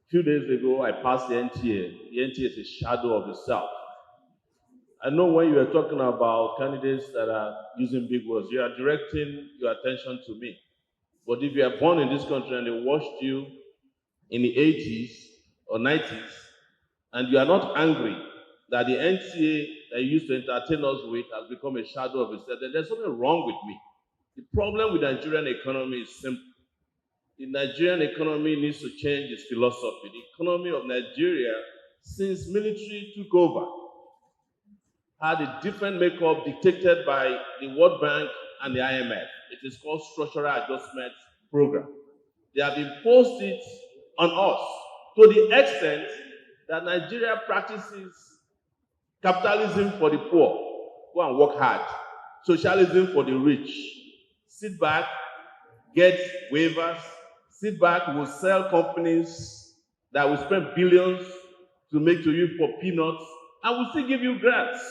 [SPEAKER 20] A few days ago, I passed the NTA. The NTA is a shadow of itself. I know when you are talking about candidates that are using big words, you are directing your attention to me. But if you are born in this country and they watched you in the 80s or 90s, and you are not angry that the NTA that you used to entertain us with has become a shadow of itself, then there's something wrong with me. The problem with the Nigerian economy is simple. the Nigerian economy needs to change its philosophy. The economy of Nigeria, since military took over, had a different makeup dictated by the World Bank and the IMF. It is called Structural Adjustment Program. They have imposed it on us to the extent that Nigeria practices capitalism for the poor, go and work hard, socialism for the rich. Sit back, get waivers, sit back, we'll sell companies that will spend billions to make to you for peanuts, and we'll still give you grants.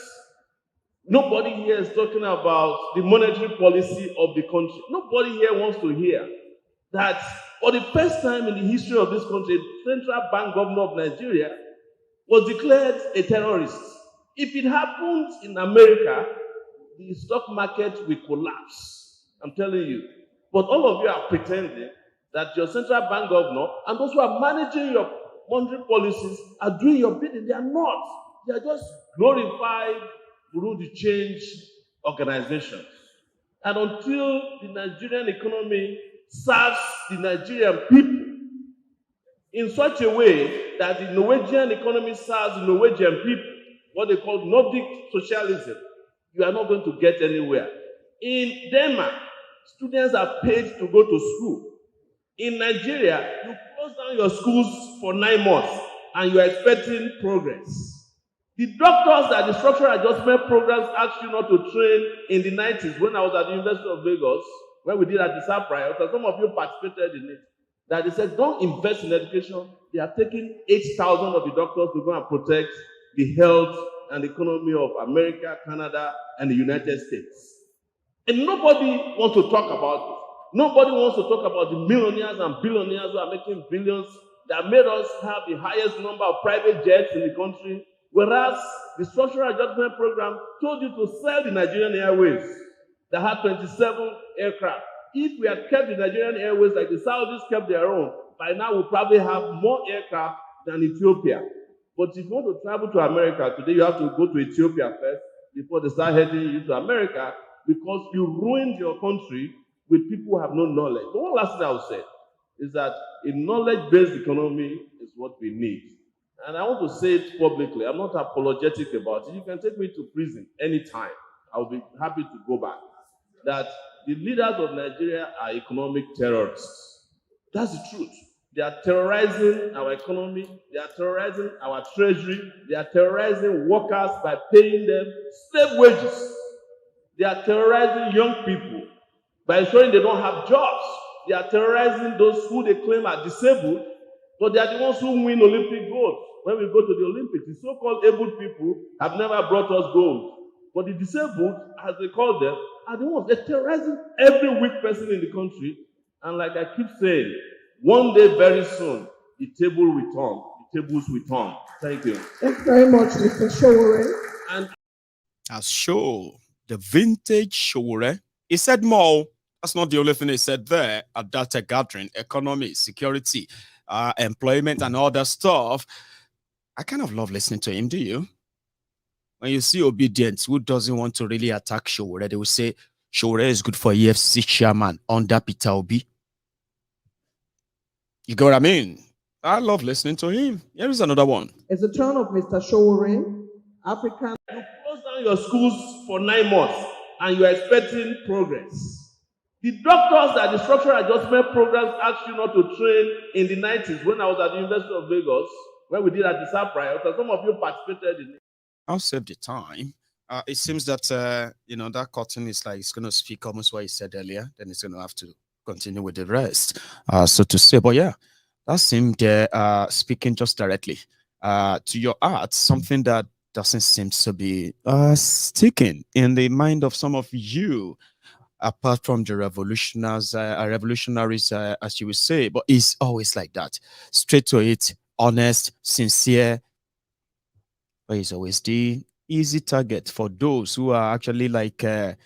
[SPEAKER 20] Nobody here is talking about the monetary policy of the country. Nobody here wants to hear that for the first time in the history of this country, the central bank governor of Nigeria was declared a terrorist. If it happened in America, the stock market will collapse. I'm telling you. But all of you are pretending that your central bank governor and those who are managing your monetary policies are doing your bidding. They are not. They are just glorified through the change organizations. And until the Nigerian economy serves the Nigerian people in such a way that the Norwegian economy serves the Norwegian people, what they call Nordic socialism, you are not going to get anywhere. In Denmark, students are paid to go to school. In Nigeria, you close down your schools for 9 months and you are expecting progress. The doctors that the structural adjustment programs asked you not to train in the 90s when I was at the University of Lagos, when we did at the Sapphire, some of you participated in it, that they said, don't invest in education. They are taking 8,000 of the doctors to go and protect the health and economy of America, Canada, and the United States. And nobody wants to talk about it. Nobody wants to talk about the millionaires and billionaires who are making billions that made us have the highest number of private jets in the country, whereas the structural adjustment program told you to sell the Nigerian Airways that had 27 aircraft. If we had kept the Nigerian Airways like the Saudis kept their own, by now we'll probably have more aircraft than Ethiopia. But if you want to travel to America today, you have to go to Ethiopia first before they start heading you to America, because you ruined your country with people who have no knowledge. But one last thing I will say is that a knowledge-based economy is what we need. And I want to say it publicly. I'm not apologetic about it. You can take me to prison anytime. I'll be happy to go back. That the leaders of Nigeria are economic terrorists. That's the truth. They are terrorizing our economy. They are terrorizing our treasury. They are terrorizing workers by paying them slave wages. They are terrorizing young people by ensuring they don't have jobs. They are terrorizing those who they claim are disabled, but they are the ones who win Olympic gold. When we go to the Olympics, the so-called able people have never brought us gold. But the disabled, as they call them, are the ones. They're terrorizing every weak person in the country. And like I keep saying, one day very soon, the table will turn. The tables will turn. Thank you.
[SPEAKER 19] Thanks very much, Mr. Showore.
[SPEAKER 20] And
[SPEAKER 4] as show the vintage Showore, he said more. That's not the only thing he said there at that gathering: economy, security, employment, and all that stuff. I kind of love listening to him. Do you? When you see obedience who doesn't want to really attack Showore, they will say Showore is good for EFC chairman under Peter Obi. You get what I mean? I love listening to him. Here is another one.
[SPEAKER 19] It's the turn of Mr. Showore, African.
[SPEAKER 20] You close down your schools for 9 months and you are expecting progress. The doctors that the structural adjustment programs asked you not to train in the 90s when I was at the University of Lagos, when we did at the Sapphire, some of you participated in it.
[SPEAKER 4] I'll save the time. It seems that, that curtain is like it's going to speak almost what he said earlier. Then it's going to have to continue with the rest, so to say. But yeah, that seemed speaking just directly to your heart, something that doesn't seem to be sticking in the mind of some of you, apart from the revolutionaries, as you would say. But it's always like that, straight to it, honest, sincere. But it's always the easy target for those who are actually like the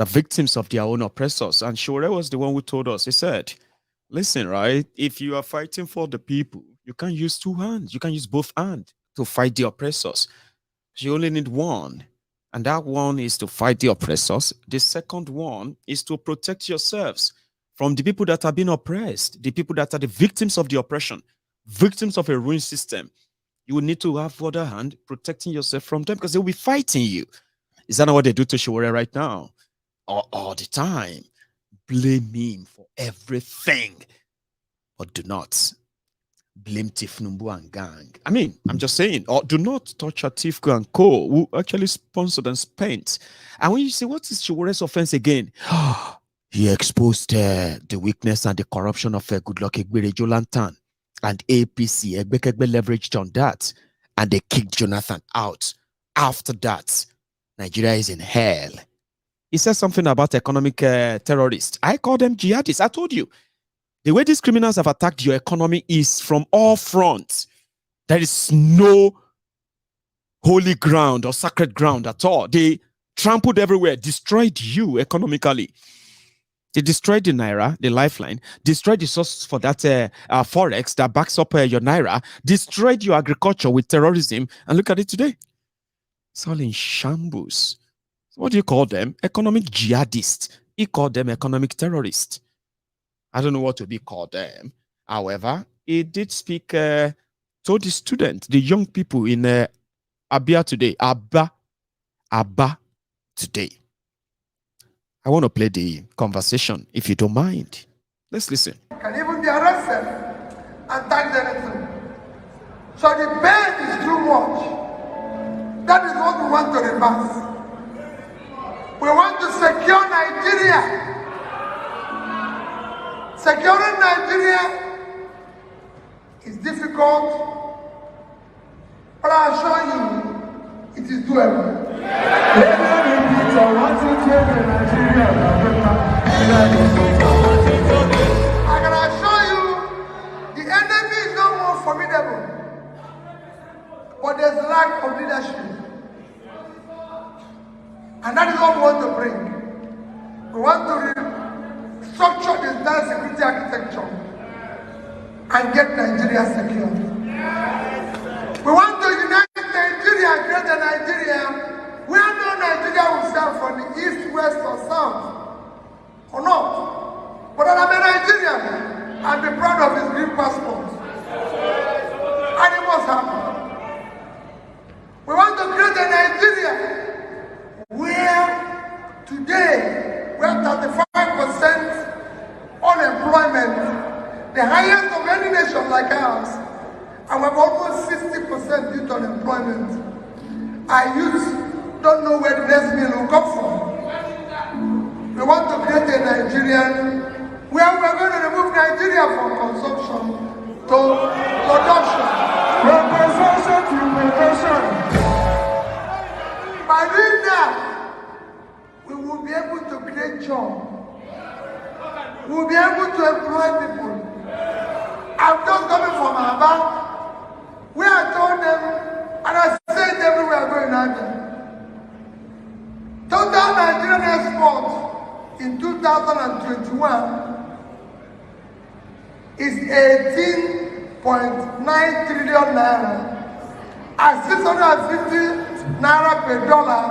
[SPEAKER 4] victims of their own oppressors. And Showore was the one who told us, he said, listen, right, if you are fighting for the people, you can't use two hands. You can use both hands to fight the oppressors. You only need one. And that one is to fight the oppressors. The second one is to protect yourselves from the people that are being oppressed, the people that are the victims of the oppression, victims of a ruined system. You will need to have other hand protecting yourself from them because they will be fighting you. Is that not what they do to Showore right now? All the time. Blame him for everything. But do not blame Tinubu and gang. I mean, I'm just saying, or do not torture Tifko and Co, who actually sponsored and spent. And when you say, what is Showore's offense again? He exposed the weakness and the corruption of Goodluck Egwere Jolantan and APC. Egbekegbe leveraged on that, and they kicked Jonathan out. After that, Nigeria is in hell. He said something about economic terrorists. I call them jihadists. I told you. The way these criminals have attacked your economy is from all fronts. There is no holy ground or sacred ground at all. They trampled everywhere, destroyed you economically. They destroyed the Naira, the lifeline, destroyed the source for that forex that backs up your Naira, destroyed your agriculture with terrorism, and look at it today. It's all in shambles. What do you call them? Economic jihadists. He called them economic terrorists. I don't know what to be called them. However, he did speak to the students, the young people in Abia today. Abba today. I want to play the conversation, if you don't mind. Let's listen.
[SPEAKER 18] Can even be arrested and tagged anything. So the pain is too much. That is what we want to reverse. We want to secure Nigeria. Securing Nigeria is difficult, but I assure you, it is doable. I can assure you, the enemy is no more formidable, but there's lack of leadership. And that is what we want to bring. We want to structure the entire security architecture and get Nigeria secure. We want to unite Nigeria and create a Nigeria where no Nigeria will serve from the east, west, or south, or not. But I'm a Nigerian and be proud of his green passport. And it must happen. We want to create a Nigeria where today we have 35% unemployment, the highest of any nation like ours, and we have almost 60% youth unemployment. Our youth don't know where the next meal will come from. We want to create a Nigerian where we are going to remove Nigeria from consumption to production. From consumption to production. By doing that, we will be able to create jobs. We will be able to employ people. I'm just coming from Aba, where I told them, and I said everywhere I go in Abia, total Nigerian exports in 2021 is 18.9 trillion naira, and 650 naira per dollar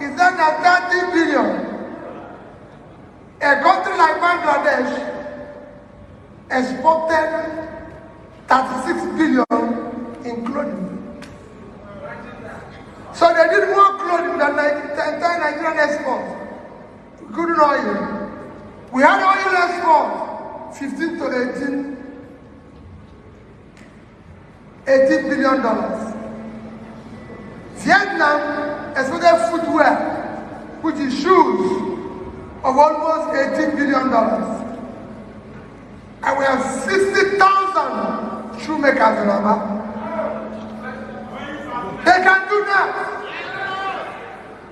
[SPEAKER 18] is then at 30 billion. A country like Bangladesh exported 36 billion in clothing. So they did more clothing than the entire Nigerian export. Good oil. We had oil export 15 to 18 billion dollars. Vietnam exported footwear, which is shoes, of almost $18 billion. And we have 60,000 shoemakers in Aba. They can do that.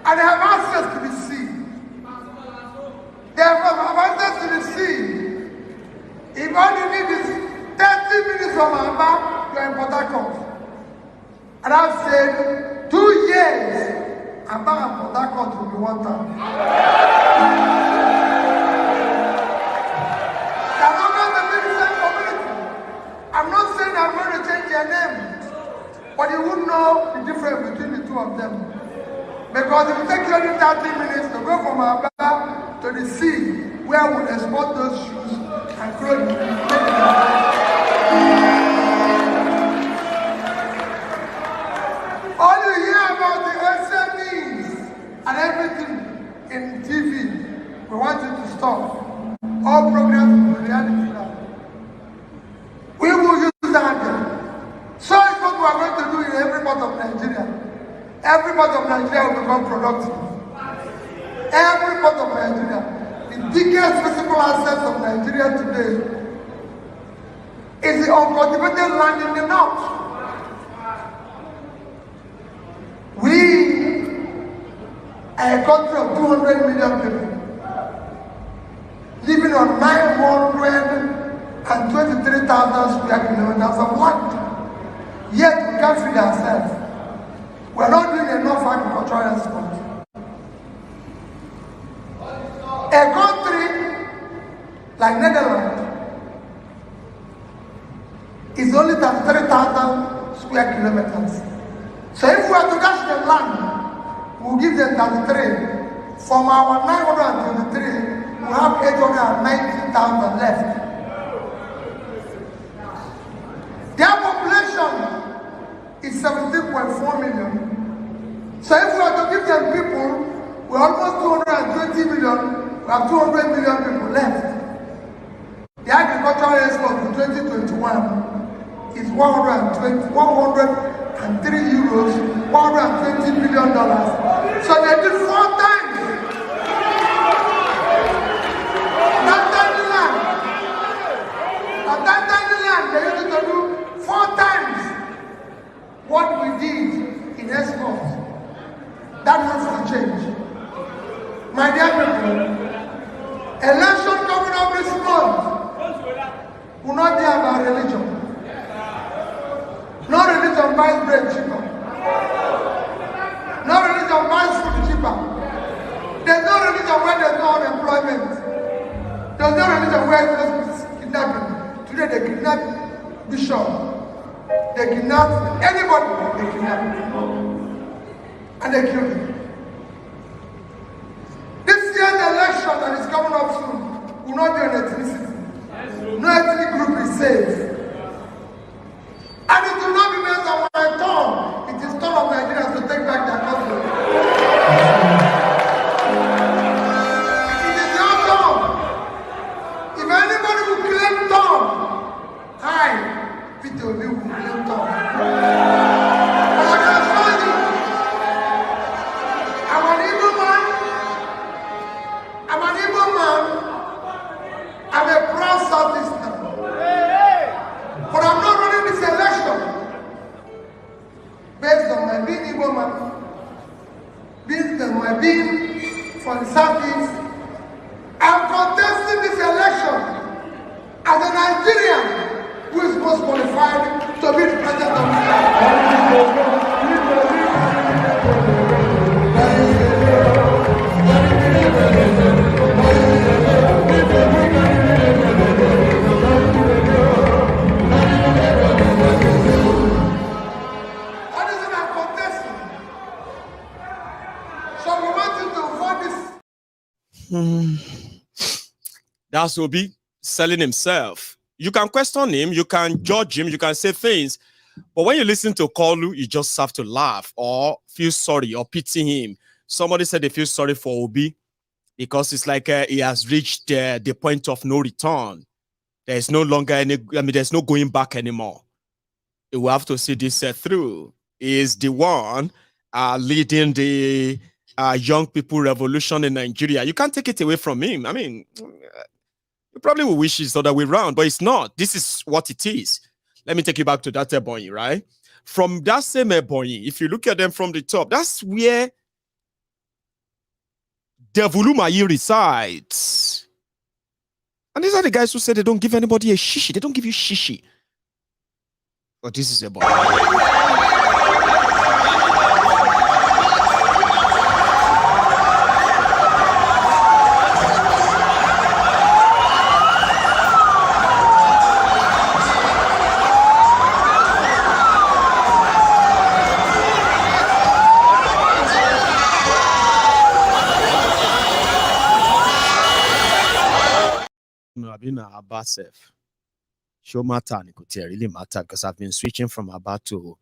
[SPEAKER 18] And they have access to the sea. They have access to the sea. If all you need is 30 minutes from Aba, you are in Port Harcourt. And I've said 2 years, Aba and Port Harcourt will be one time. I'm not saying I'm going to change their name, but you wouldn't know the difference between the two of them. Because if you take only 30 minutes to go from Aba to the sea, where we export those shoes, All you hear about the SMEs and everything in TV, we want you to stop. All programs are reality now. We will use that. So it's what we are going to do in every part of Nigeria. Every part of Nigeria will become productive. Every part of Nigeria. The biggest physical assets of Nigeria today is the uncultivated land in the north. We are a country of 200 million people living on 923,000 square kilometers of land. Yet we can't feed ourselves. We are not doing enough agricultural exports. A country like Netherlands is only 33,000 square kilometers. So if we are to dash them land, we'll give them 33. From our 923, we have 890,000 left. Their population is 17.4 million. So if we are to give them people, we're almost 220 million, we have 200 million people left. The agricultural export in 2021 is 103 euros, $120 billion. So they did 4 times. They used to do 4 times what we did in export. That has to change. My dear people, election coming up this month will not be about religion. No religion buys bread cheaper. No religion buys food cheaper. There's no religion where there's no unemployment. There's no religion where there's kidnapping. Today they kidnap bishop. They kidnap anybody. They kidnap him. And they kill him. This year's election that is coming up soon will not be an ethnicity. No ethnic group is safe. And it will not be based on my turn. It is turn of Nigerians to take back their country. It is your turn. If anybody will claim turn, I, Peter Obi, will claim turn. But I can assure you, I'm an Igbo man. I'm an Igbo man. I'm a proud Southeastern. But I'm not running this election based on my being Igbo man, based on my being from the Southeast. I'm contesting this election as a Nigerian who is most qualified to be the president of the country.
[SPEAKER 4] That's Obi selling himself. You can question him, you can judge him, you can say things, but when you listen to OFKoolu, you just have to laugh or feel sorry or pity him. Somebody said they feel sorry for Obi because it's like he has reached the point of no return. There is no longer any, there's no going back anymore. He will have to see this through. He is the one leading the young people revolution in Nigeria. You can't take it away from him. You probably will wish it's the other way around, but it's not. This is what it is. Let me take you back to that Ebonyi, right? From that same Ebonyi, if you look at them from the top, that's where Devulumayi resides. And these are the guys who say they don't give anybody a shishi. They don't give you shishi. But this is Ebonyi. self. Show matter, it really matter because I've been switching from Aba to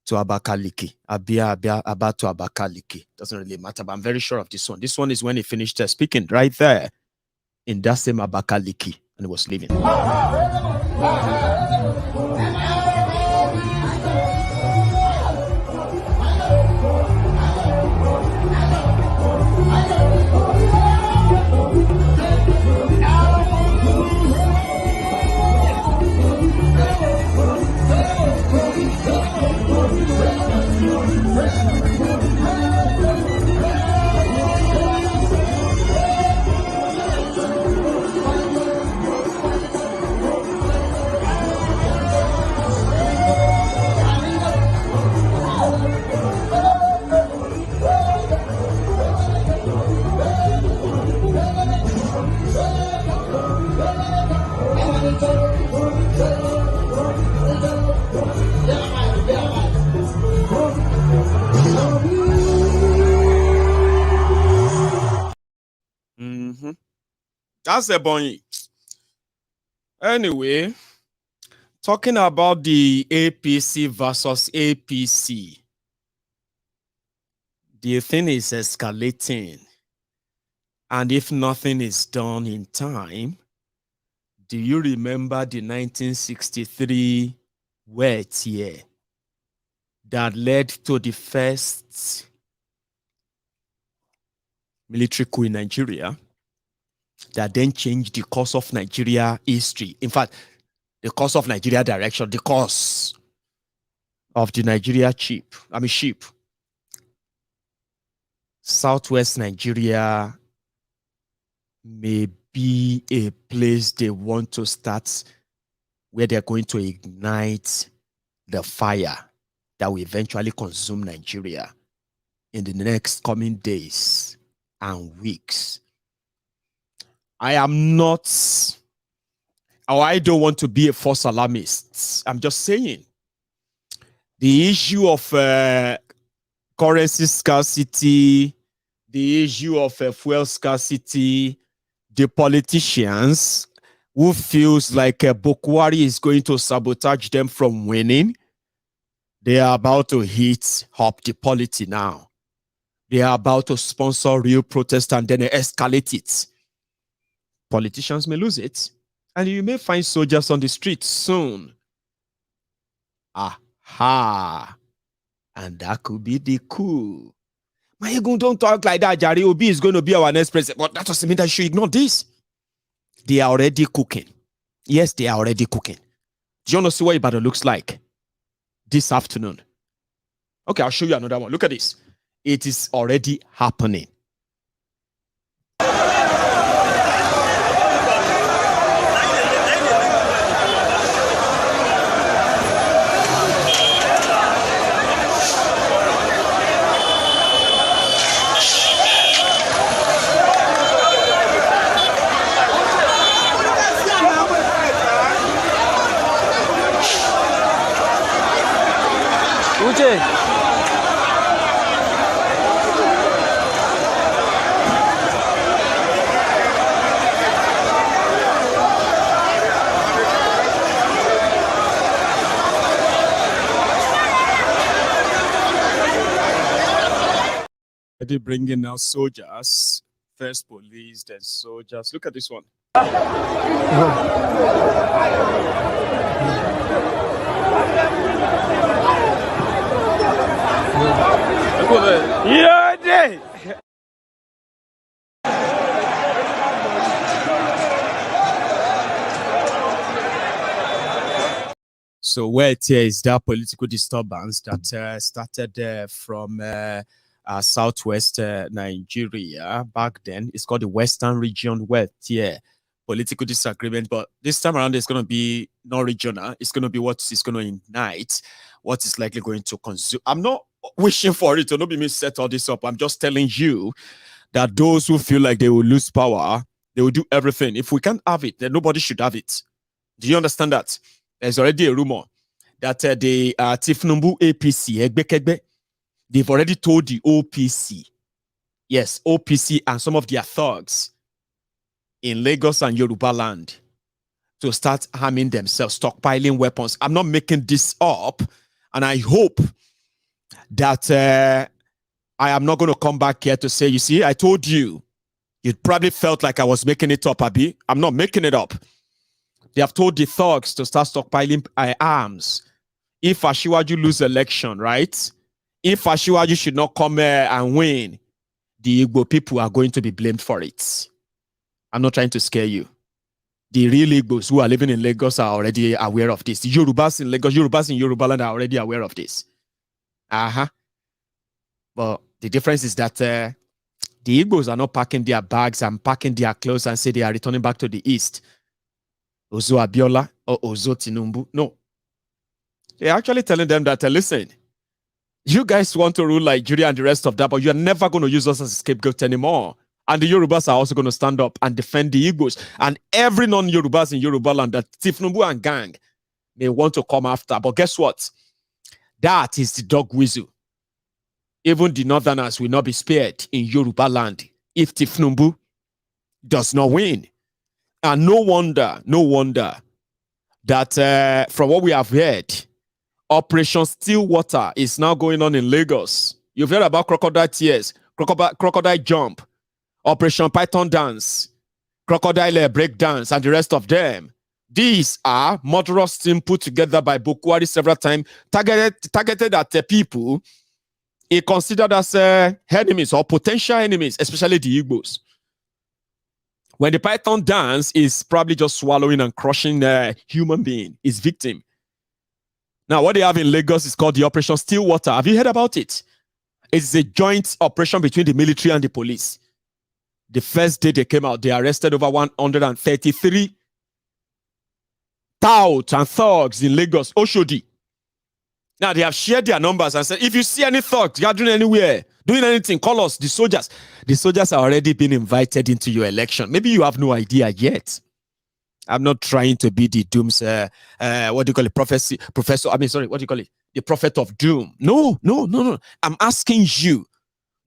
[SPEAKER 4] Abakaliki. Aba to Abakaliki. Doesn't really matter, but I'm very sure of this one. This one is when he finished speaking right there in that same Abakaliki and he was leaving. That's a bunny. Anyway, talking about the APC versus APC, the thing is escalating. And if nothing is done in time, do you remember the 1963 wet year that led to the first military coup in Nigeria that then changed the course of Nigeria history? In fact, the course of Nigeria direction, the course of the Nigeria ship. Southwest Nigeria may be a place they want to start where they're going to ignite the fire that will eventually consume Nigeria in the next coming days and weeks. I am not, or I don't want to be a false alarmist. I'm just saying the issue of currency scarcity, the issue of fuel scarcity, the politicians who feels like Buhari is going to sabotage them from winning, they are about to heat up the polity now. They are about to sponsor real protest and then escalate it. Politicians may lose it, and you may find soldiers on the streets soon. Aha. And that could be the coup. Mayegun, don't talk like that. Jari Obi is going to be our next president. But that doesn't mean that you should ignore this. They are already cooking. Yes, they are already cooking. Do you want to see what Ibadan looks like this afternoon? Okay, I'll show you another one. Look at this. It is already happening. They bring in now soldiers, first police, then soldiers. Look at this one. Yeah, so where it is that political disturbance that started from southwest Nigeria back then. It's called the Western Region, where political disagreement, but this time around it's going to be not regional. It's going to be what is going to ignite, what is likely going to consume. I'm not wishing for it to not be me set all this up. I'm just telling you that those who feel like they will lose power, they will do everything. If we can't have it, then nobody should have it. Do you understand that? There's already a rumor that the Tinubu APC, they've already told the OPC, yes, OPC and some of their thugs in Lagos and Yoruba land, to start harming themselves, stockpiling weapons. I'm not making this up, and I hope that I am not going to come back here to say, you see, I told you. You probably felt like I was making it up, Abi. I'm not making it up. They have told the thugs to start stockpiling arms. If Ashiwaju lose election, right? If Ashiwaju should not come here and win, the Igbo people are going to be blamed for it. I'm not trying to scare you. The real Igbos who are living in Lagos are already aware of this. The Yorubas in Lagos, Yorubas in Yorubaland are already aware of this. But the difference is that the Igbos are not packing their bags and packing their clothes and say they are returning back to the East. Ozo Abiola or Ozo Tinubu. No. They're actually telling them that, listen, you guys want to rule Nigeria and the rest of that, but you're never going to use us as a scapegoat anymore. And the Yorubas are also going to stand up and defend the Igbos. And every non-Yorubas in Yorubaland that Tinubu and gang may want to come after. But guess what? That is the dog whistle. Even the Northerners will not be spared in Yorubaland if Tinubu does not win. And no wonder that from what we have heard, Operation Stillwater is now going on in Lagos. You've heard about Crocodile Tears, Crocodile Jump, Operation Python Dance, Crocodile Break Dance, and the rest of them. These are murderous teams put together by Buhari several times, targeted at people considered as enemies or potential enemies, especially the Igbos. When the Python dance is probably just swallowing and crushing a human being, its victim. Now, what they have in Lagos is called the Operation Stillwater. Have you heard about it? It's a joint operation between the military and the police. The first day they came out, they arrested over 133 touts and thugs in Lagos, Oshodi. Now, they have shared their numbers and said, if you see any thugs gathering anywhere, doing anything, call us, the soldiers. The soldiers are already been invited into your election. Maybe you have no idea yet. I'm not trying to be the doom's, what do you call it, the prophet of doom. No. I'm asking you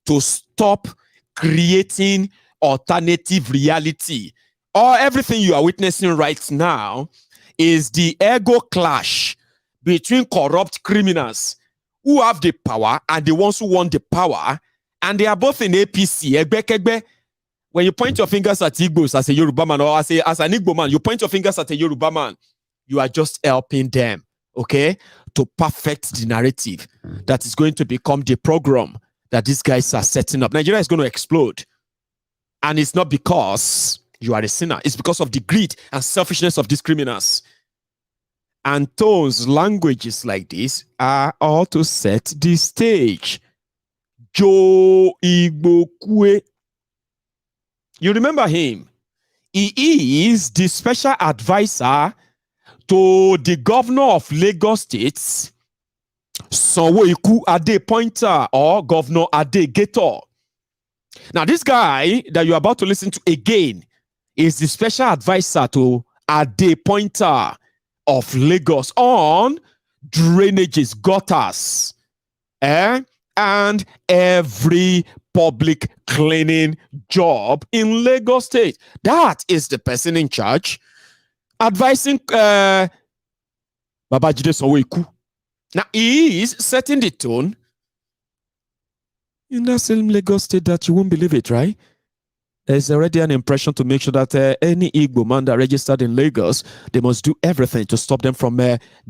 [SPEAKER 4] to stop creating alternative reality. Or everything you are witnessing right now is the ego clash between corrupt criminals who have the power and the ones who want the power, and they are both in APC. When you point your fingers at Igbos as a Yoruba man or as an Igbo man, you point your fingers at a Yoruba man, you are just helping them, okay, to perfect the narrative that is going to become the program that these guys are setting up. Nigeria is going to explode. And it's not because you are a sinner. It's because of the greed and selfishness of these criminals. And tones, languages like this are all to set the stage. Joe Igbokwe. You remember him? He is the special advisor to the governor of Lagos State, Sanwo-Iku Ade Pointer or Governor Ade Gator. Now, this guy that you're about to listen to again is the special advisor to Ade Pointer of Lagos on drainages, gutters, and every public cleaning job in Lagos State. That is the person in charge advising Babajide Sanwo-Iku. Now, he is setting the tone in that same Lagos State that you won't believe it, right? There's already an impression to make sure that any Igbo man that registered in Lagos, they must do everything to stop them from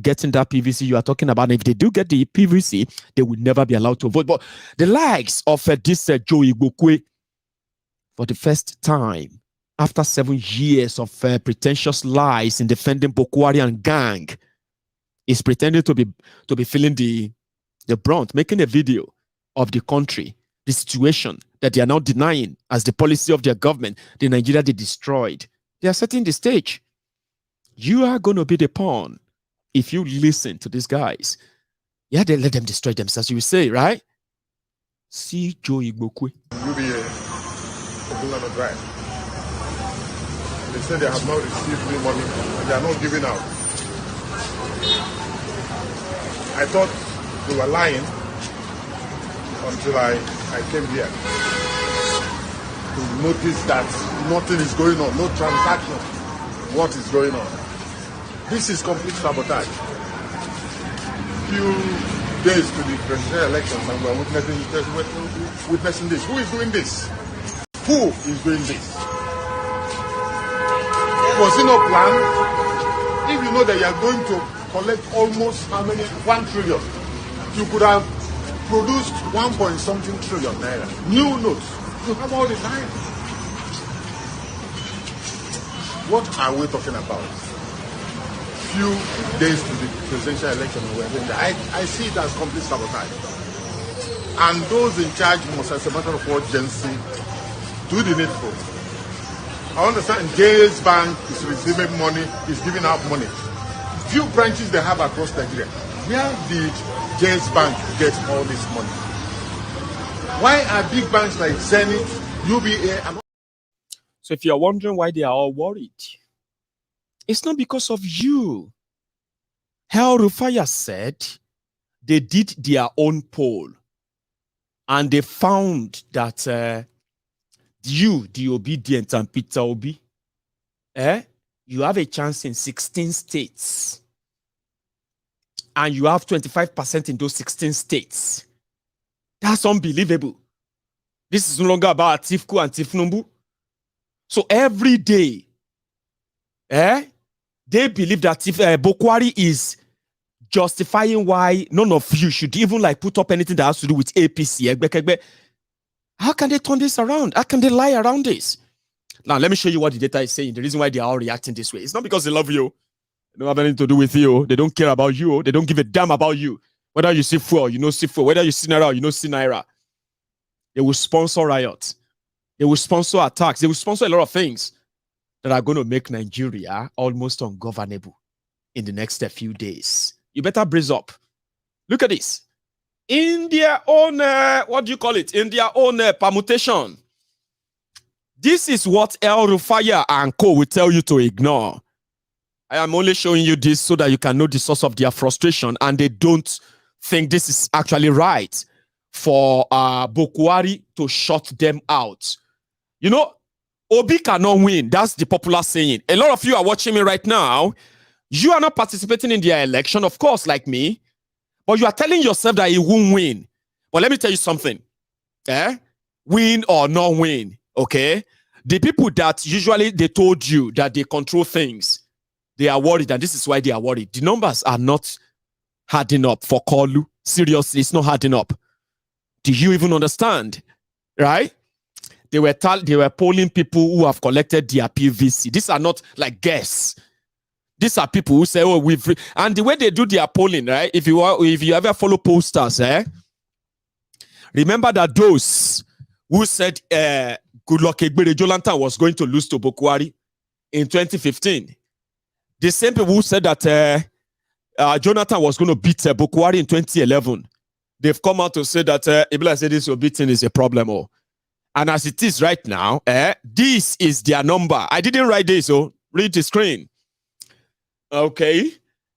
[SPEAKER 4] getting that PVC you are talking about. And if they do get the PVC, they will never be allowed to vote. But the likes of this Joe Igbokwe, for the first time, after 7 years of pretentious lies in defending Buhari and gang, is pretending to be feeling the brunt, making a video of the country, the situation that they are now denying as the policy of their government, the Nigeria they destroyed. They are setting the stage. You are going to be the pawn if you listen to these guys. Yeah, they let them destroy themselves, you will say, right? See Joe Igbokwe.
[SPEAKER 14] UVA, Kaduna Drive. They say they have not received any money and they are not giving out. I thought they were lying until I came here to notice that nothing is going on, no transaction. What is going on? This is complete sabotage. Few days to the presidential elections and we're witnessing this. Who is doing this? Who is doing this? Was it no plan? If you know that you are going to collect almost how many? 1 trillion. You could have produced 1.something trillion naira. New notes. You have all the time. What are we talking about? Few days to the presidential election, I see it as complete sabotage. And those in charge must, as a matter of urgency, do the needful. I understand Jay's bank is receiving money, is giving out money. Few branches they have across Nigeria. Where did Jay's bank get all this money? Why are big banks like Zenith, UBA, and
[SPEAKER 4] So if you're wondering why they are all worried, it's not because of you. Hell Rufai said they did their own poll and they found that you, the obedient, and Peter Obi, you have a chance in 16 states. And you have 25% in those 16 states. That's unbelievable. This is no longer about Tifku and Tifnumbu. So every day, they believe that if Buhari is justifying why none of you should even like put up anything that has to do with APC. How can they turn this around? How can they lie around this? Now, let me show you what the data is saying. The reason why they are all reacting this way. It's not because they love you. They don't have anything to do with you. They don't care about you. They don't give a damn about you. Whether you see fuel, you know see fuel. Whether you see Naira, you know see Naira. They will sponsor riots. They will sponsor attacks. They will sponsor a lot of things that are going to make Nigeria almost ungovernable in the next few days. You better brace up. Look at this. In their own, what do you call it? In their own permutation. This is what El Rufai and Co will tell you to ignore. I am only showing you this so that you can know the source of their frustration and they don't think this is actually right for Buhari to shut them out. You know, Obi cannot win. That's the popular saying. A lot of you are watching me right now. You are not participating in their election, of course, like me. But you are telling yourself that he won't win. But let me tell you something. Win or not win, okay? The people that usually they told you that they control things, they are worried, and this is why they are worried. The numbers are not adding up for Koolu. Seriously, it's not adding up. Do you even understand? Right? They were polling people who have collected their PVC. These are not like guests. These are people who say, "Oh, we've," and the way they do their polling, right? If you ever follow posters, remember that those who said Goodluck Egbere Jonathan was going to lose to Buhari in 2015, the same people who said that Jonathan was going to beat Buhari in 2011, they've come out to say that Ibla said this beating is a problem. And as it is right now, this is their number. I didn't write this, so read the screen. Okay.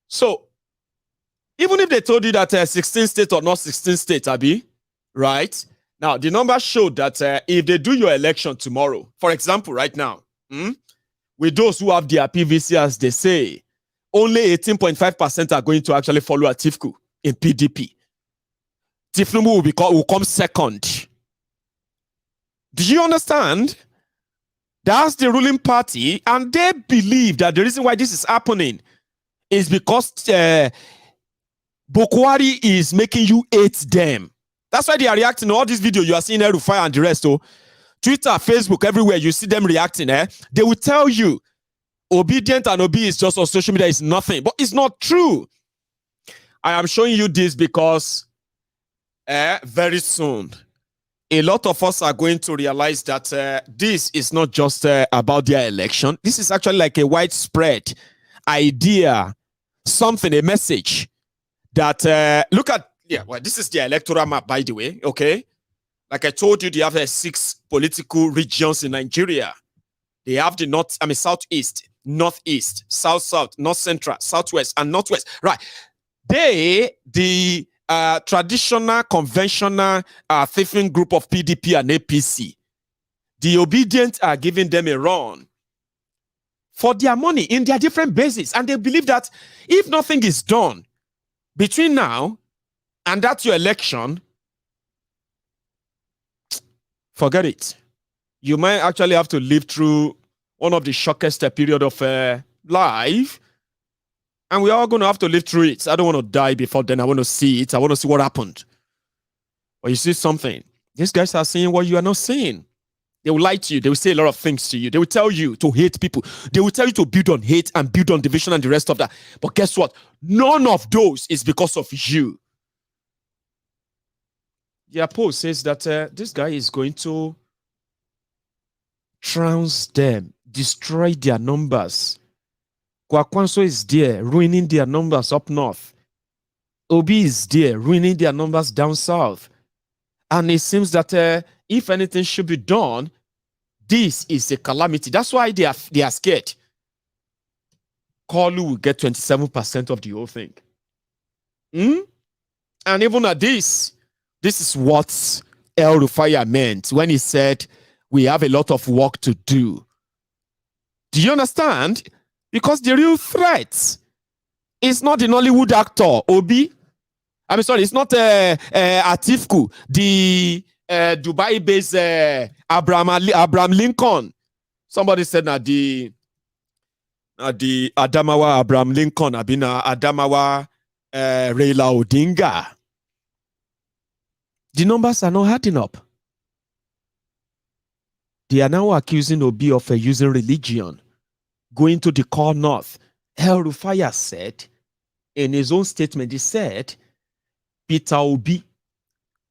[SPEAKER 4] So, even if they told you that 16 states or not 16 states, Abi, right? Now, the numbers showed that if they do your election tomorrow, for example, right now, with those who have their PVC, as they say, only 18.5% are going to actually follow Atiku in PDP. Tifnumbu will come second. Do you understand? That's the ruling party, and they believe that the reason why this is happening is because Buhari is making you hate them. That's why they are reacting to all this video. You are seeing Rufai and the rest. Twitter, Facebook, everywhere, you see them reacting. They will tell you, obedient and Obi is just on social media is nothing. But it's not true. I am showing you this because very soon, a lot of us are going to realize that this is not just about their election. This is actually like a widespread idea, something, a message that, look at, well, this is the electoral map, by the way, okay? Like I told you, they have 6 political regions in Nigeria. They have the southeast, northeast, south-south, north-central, southwest, and northwest. Right. The traditional, conventional thieving group of PDP and APC, the obedient are giving them a run for their money in their different bases. And they believe that if nothing is done between now and that's your election, forget it. You might actually have to live through one of the shockest period of life. And we're all going to have to live through it. I don't want to die before then. I want to see it. I want to see what happened. But you see something. These guys are saying what you are not saying. They will lie to you. They will say a lot of things to you. They will tell you to hate people. They will tell you to build on hate and build on division and the rest of that. But guess what? None of those is because of you. The apostle says that this guy is going to trounce them, destroy their numbers. Kwakwanso is there, ruining their numbers up north. Obi is there, ruining their numbers down south. And it seems that if anything should be done, this is a calamity. That's why they are scared. Kolu will get 27% of the whole thing. And even at this is what El Rufai meant when he said, we have a lot of work to do. Do you understand? Because the real threat is not the Nollywood actor, Obi. I'm sorry, it's not Atifku, the Dubai-based Abraham Lincoln. Somebody said that the Adamawa Abraham Lincoln, Abina Adamawa Raila Odinga. The numbers are not adding up. They are now accusing Obi of using religion, going to the core north. El Rufai said, in his own statement, he said, Peter Obi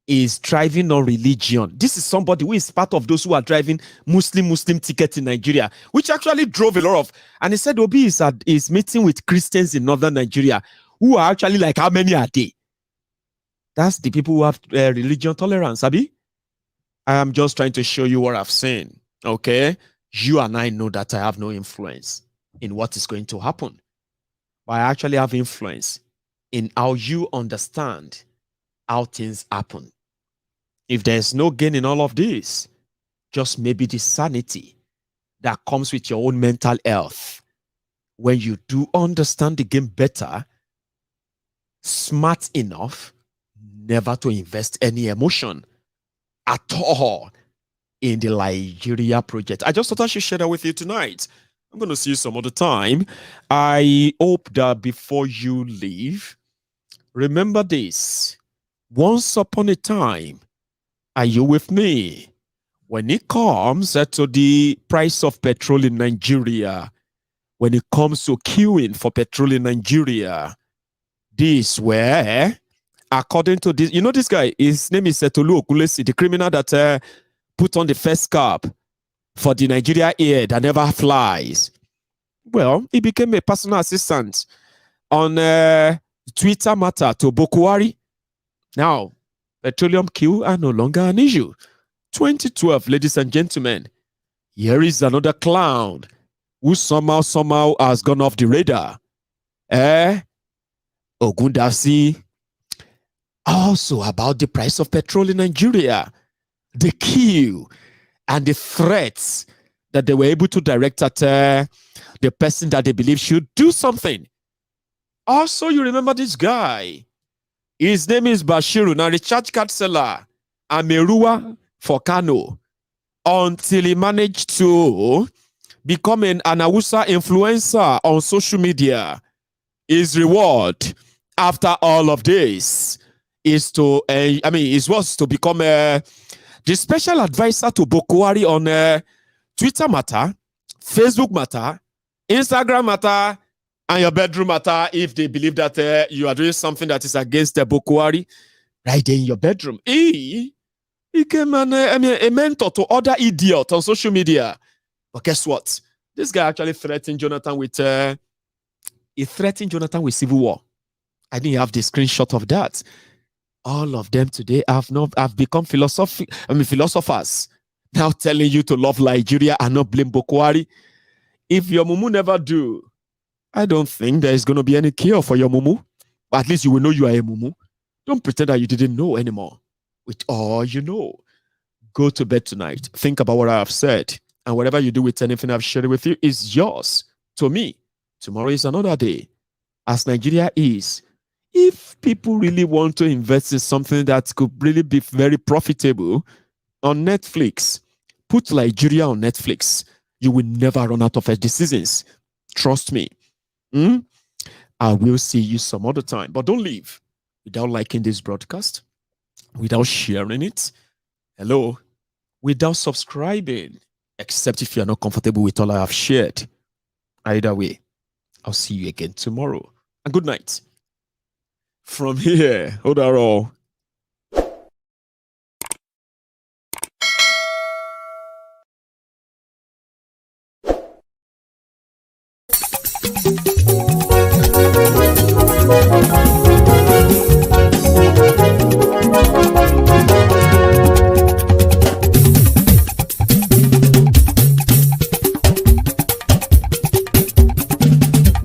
[SPEAKER 4] is driving on religion. This is somebody who is part of those who are driving Muslim ticket in Nigeria, which actually drove a lot of. And he said Obi is meeting with Christians in northern Nigeria, who are actually like, how many are they? That's the people who have religion tolerance, Abi. I am just trying to show you what I've seen. Okay? You and I know that I have no influence in what is going to happen. But I actually have influence in how you understand how things happen. If there's no gain in all of this, just maybe the sanity that comes with your own mental health. When you do understand the game better, smart enough never to invest any emotion at all in the Nigeria project. I just thought I should share that with you tonight. I'm going to see you some other time. I hope that before you leave, remember this. Once upon a time, are you with me? When it comes to the price of petrol in Nigeria, when it comes to queuing for petrol in Nigeria, this where, according to this, you know this guy, his name is Tolu Okulesi, the criminal that put on the first cap for the Nigeria Air that never flies. Well, he became a personal assistant on Twitter matter to Buhari. Now, petroleum queue are no longer an issue. 2012, ladies and gentlemen, here is another clown who somehow has gone off the radar. Ogundasi. Also about the price of petrol in Nigeria, the queue, and the threats that they were able to direct at the person that they believe should do something. Also, you remember this guy. His name is Bashiru, now recharge card seller, Amerua for Kano, until he managed to become an Hausa influencer on social media. His reward after all of this is to, it was to become the special advisor to Buhari on Twitter matter, Facebook matter, Instagram matter, and your bedroom matter if they believe that you are doing something that is against the Buhari right there in your bedroom. He became a mentor to other idiots on social media. But guess what? This guy actually threatened Jonathan with civil war. I didn't have the screenshot of that. All of them today have become philosophers. Now telling you to love Nigeria and not blame Buhari. If your mumu never do, I don't think there is going to be any cure for your mumu. But at least you will know you are a mumu. Don't pretend that you didn't know anymore. With all you know, go to bed tonight. Think about what I have said. And whatever you do with anything I've shared with you is yours To me, tomorrow is another day. As Nigeria is, if people really want to invest in something that could really be very profitable on Netflix, put Nigeria on Netflix. You will never run out of decisions. Trust me. I will see you some other time. But don't leave without liking this broadcast, without sharing it. Hello. Without subscribing, except if you are not comfortable with all I have shared. Either way, I'll see you again tomorrow. And good night. From here, Odaro.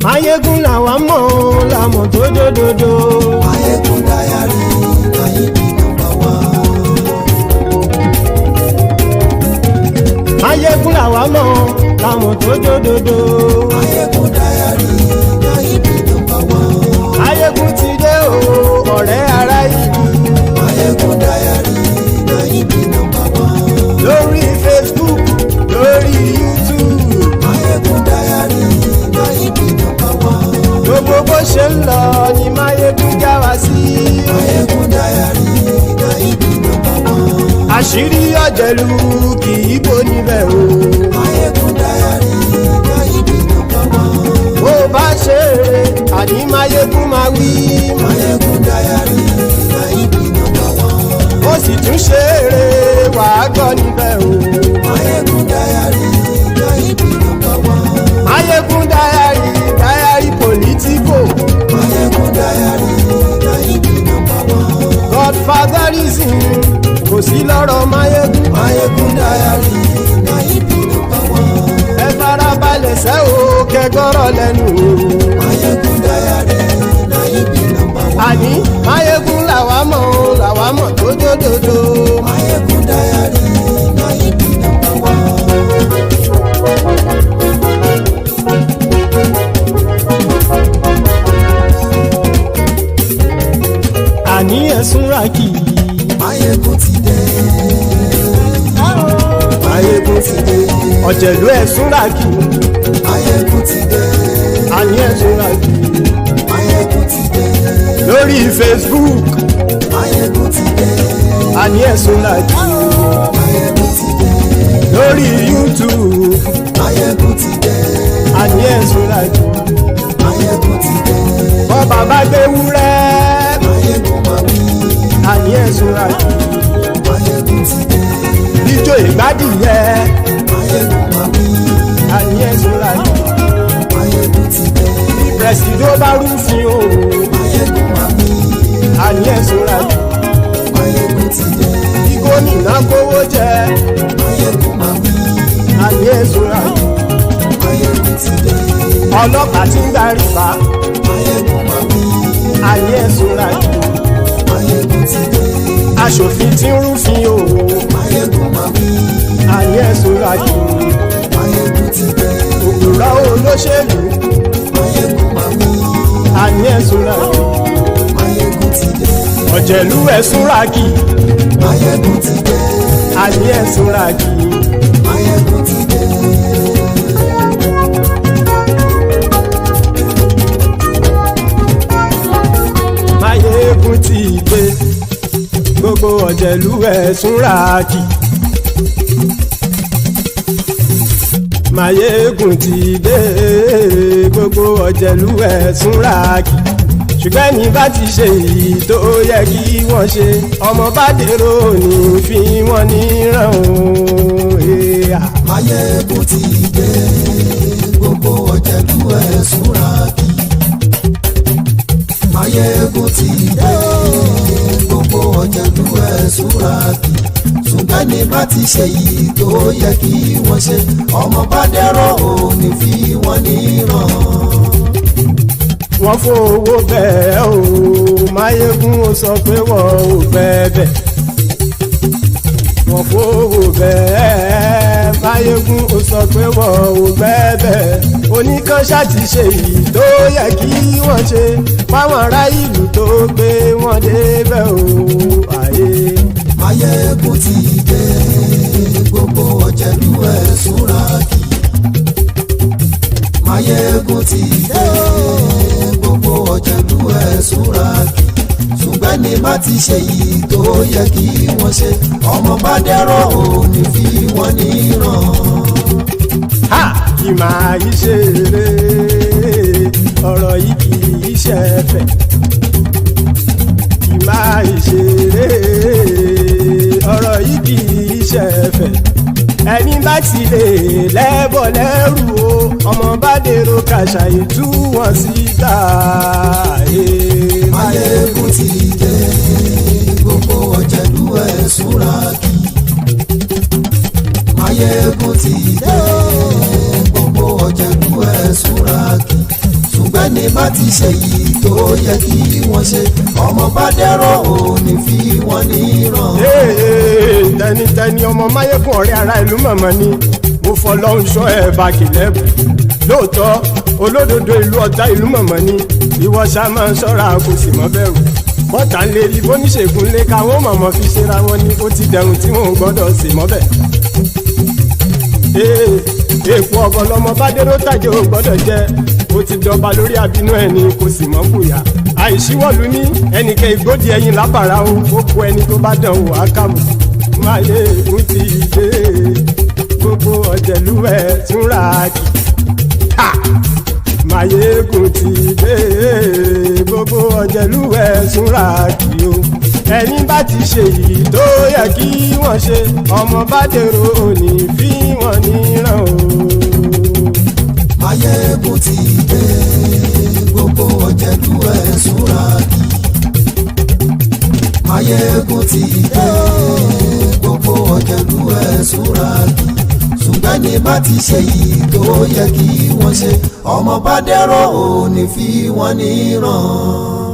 [SPEAKER 2] Mayegun làwa mọ̀ làmọ̀ tó dòdòdò. Mayegun dayari Mayegun number one. Mayegun làwa mọ̀ làmọ̀ tó dòdòdò. Mayegun dayari Mayegun number one. Mayegun ti dé o ọ̀rẹ́ ara ìlú. Mayegun dayari Mayegun number one. Lórí Facebook lórí YouTube. Mayegun dayari Mayegun number one. Gbogbo bó ṣe ń lọ ni Mayegun já wa sí. Mayegun dayari Mayegun number one. Àṣírí ọ̀jẹ̀lú kì í bò níbẹ̀ o. Mayegun dayari Mayegun number one. Bó bá ṣe eré àní Mayegun máa wí. Mayegun dayari Mayegun number one. Ó sì tún ṣe eré wàá gbọ́ níbẹ̀ o. Mayegun dayari Mayegun number one. Mayegun dayari politico. Mayegun dayari Mayegun number one. Godfatherism kò sí lọ́rọ̀ Mayegun. Mayegun dayari Mayegun number one. Ẹ farabalẹ̀ sẹ́ o kẹgọ́rọ̀ lẹ́nu o. Mayegun dayari Mayegun number one. Àní Mayegun làwa mọ̀ tó dòdòdò. Mayegun dayari Mayegun number one. Àní ẹ̀sùn ràkì. Mayegun ti dé. Mayegun ti dé. Ọ̀jẹ̀lú ẹ̀sùn ràkì. Mayegun ti dé. Àní ẹ̀sùn ràkì. Mayegun ti dé. Lórí Facebook. Mayegun ti dé. Àní ẹ̀sùn ràkì. Mayegun ti dé. Lórí YouTube. Mayegun ti dé. Àní ẹ̀sùn ràkì. Mayegun ti dé. Bọ́ bàbá gbé wúrẹ́. Mayegun máa wí. Àní ẹ̀sùn ràkì. Mayegun ti dé. Ijó ìgbádìyẹ. Mayegun máa wí. Àní ẹ̀sùn ràkì. Mayegun ti dé. Bí pẹ̀sìdó bá rúfin o. Mayegun máa wí. Àní ẹ̀sùn ràkì. Mayegun ti dé. Bí gómìnà kówó jẹ. Mayegun máa wí. Àní ẹ̀sùn ràkì. Mayegun ti dé. Ọlọ́pàá ti ń gba rìbá. Mayegun máa wí. Àní ẹ̀sùn ràkì. Mayegun ti dé. Aṣòfin tí ń rúfin o. Mayegun máa wí. Àní ẹ̀sùn ràkì. Mayegun ti dé. Òpùrọ́ olóṣèlú. Mayegun máa wí. Àní ẹ̀sùn ràkì. Mayegun ti dé. Ọ̀jẹ̀lú ẹ̀sùn ràkì. Mayegun ti dé. Àní ẹ̀sùn ràkì. Mayegun ti dé. Mayegun ti dé. Gbogbo ọ̀jẹ̀lú ẹ̀sùn ràkì. Mayegun ti dé. Gbogbo ọ̀jẹ̀lú ẹ̀sùn ràkì. Ṣùgbọ́n ní bá ti ṣe èyí tó yẹ kí wọ́n ṣe, ọmọ bá dèrò ní fi wọ́n níran o. Mayegun ti dé. Gbogbo ọ̀jẹ̀lú ẹ̀sùn ràkì. Mayegun ti dé. Gbogbo ọ̀jẹ̀lú ẹ̀sùn ràkì. Ṣùgbọ́n ní bá ti ṣe èyí tó yẹ kí wọ́n ṣe, ọmọ bá dèrò ní fi wọ́n níran. Wọ́n fowó bẹ́ẹ̀ o. Mayegun ó sọ pé wọ́n ò fẹ́ bẹ̀.
[SPEAKER 21] wọ́n fowó bẹ́ẹ̀ Máyégún ó sọ pé wọ́n ò bẹ́ẹ̀ oníkan ṣáàtì ṣe èyí tó yẹ kí wọ́n ṣe fáwọn ará ìlú tó gbé wọn débẹ̀ o àyè.
[SPEAKER 22] Máyégún ti dé gbogbo ọ̀jẹ̀lú ẹ̀ súnra kì Máyégún ti dé gbogbo ọ̀jẹ̀lú ẹ̀ súnra kì ṣùgbọ́n ní bá ti ṣe yìí tó yẹ kí wọ́n ṣe ọmọ bá dẹ́rọ̀ ò ní fi wọ́n níran.
[SPEAKER 21] Kì máa yí ṣe eré ọ̀rọ̀ yìí kì í ṣe ẹ̀fẹ̀ kì máa yí ṣe eré ọ̀rọ̀ yìí kì í ṣe ẹ̀fẹ̀ ẹni bá ti lè lẹ́bọ̀ lẹ́rù o ọmọ bá dèrò kàṣàyè tú wọn síta.
[SPEAKER 22] Máyégún ti dé gbogbo ọ̀jẹ̀lú ẹ̀ súnra kì Máyégún ti dé gbogbo ọ̀jẹ̀lú ẹ̀ súnra kì ṣùgbọ́n ní bá ti ṣe yìí tó yẹ kí wọ́n ṣe ọmọ bá dẹ́rọ̀ ò ní fi wọ́n níran.
[SPEAKER 21] tẹnitẹni ọmọ Máyégún ọ̀rẹ́ ara ìlú mọ̀mọ́ ni mo fọlọ́run sọ ẹ̀ bá kìlẹ́bù lóòótọ́ olódodo ìlú ọ̀tá ìlú mọ̀mọ́ ni ìwọ ṣá máa ń ṣọ́ra kò sì mọ́ bẹ̀rù bọ́tà ń lè rí bóníṣègùn lé káwọn mọ̀mọ́ fi ṣera wọn ni ó ti dẹrùn tí wọn ò gbọ́dọ̀ sè mọ́bẹ̀. èèpo ọ̀bọ lọmọ bá dérò tàjẹ́ ò gbọ́dọ̀ jẹ́ ó ti dọba lórí àbínú ẹni kò sì mọ́ bùyà àìsíwọ́lu ní ẹnìkẹ́ ìgbódì ẹyin lábàrá o ó kó ẹni tó bá dán wò á kàmù. Máyégún ti dé gbogbo ọ̀jẹ̀lú ẹ̀ túnra kì Máyégún ti dé gbogbo ọ̀jẹ̀lú ẹ̀ túnra kì o ẹni bá ti ṣe yìí tó yẹ kí wọ́n ṣe ọmọ bá dèrò òní fi wọ́n níran o.
[SPEAKER 22] Máyégún ti dé gbogbo ọ̀jẹ̀lú ẹ̀ súnra kì Máyégún ti dé gbogbo ọ̀jẹ̀lú ẹ̀ súnra kì ṣùgbọ́n ní bá ti ṣe yìí tó yẹ kí wọ́n ṣe ọmọ bá dẹ́rọ̀ ò ní fi wọ́n níran.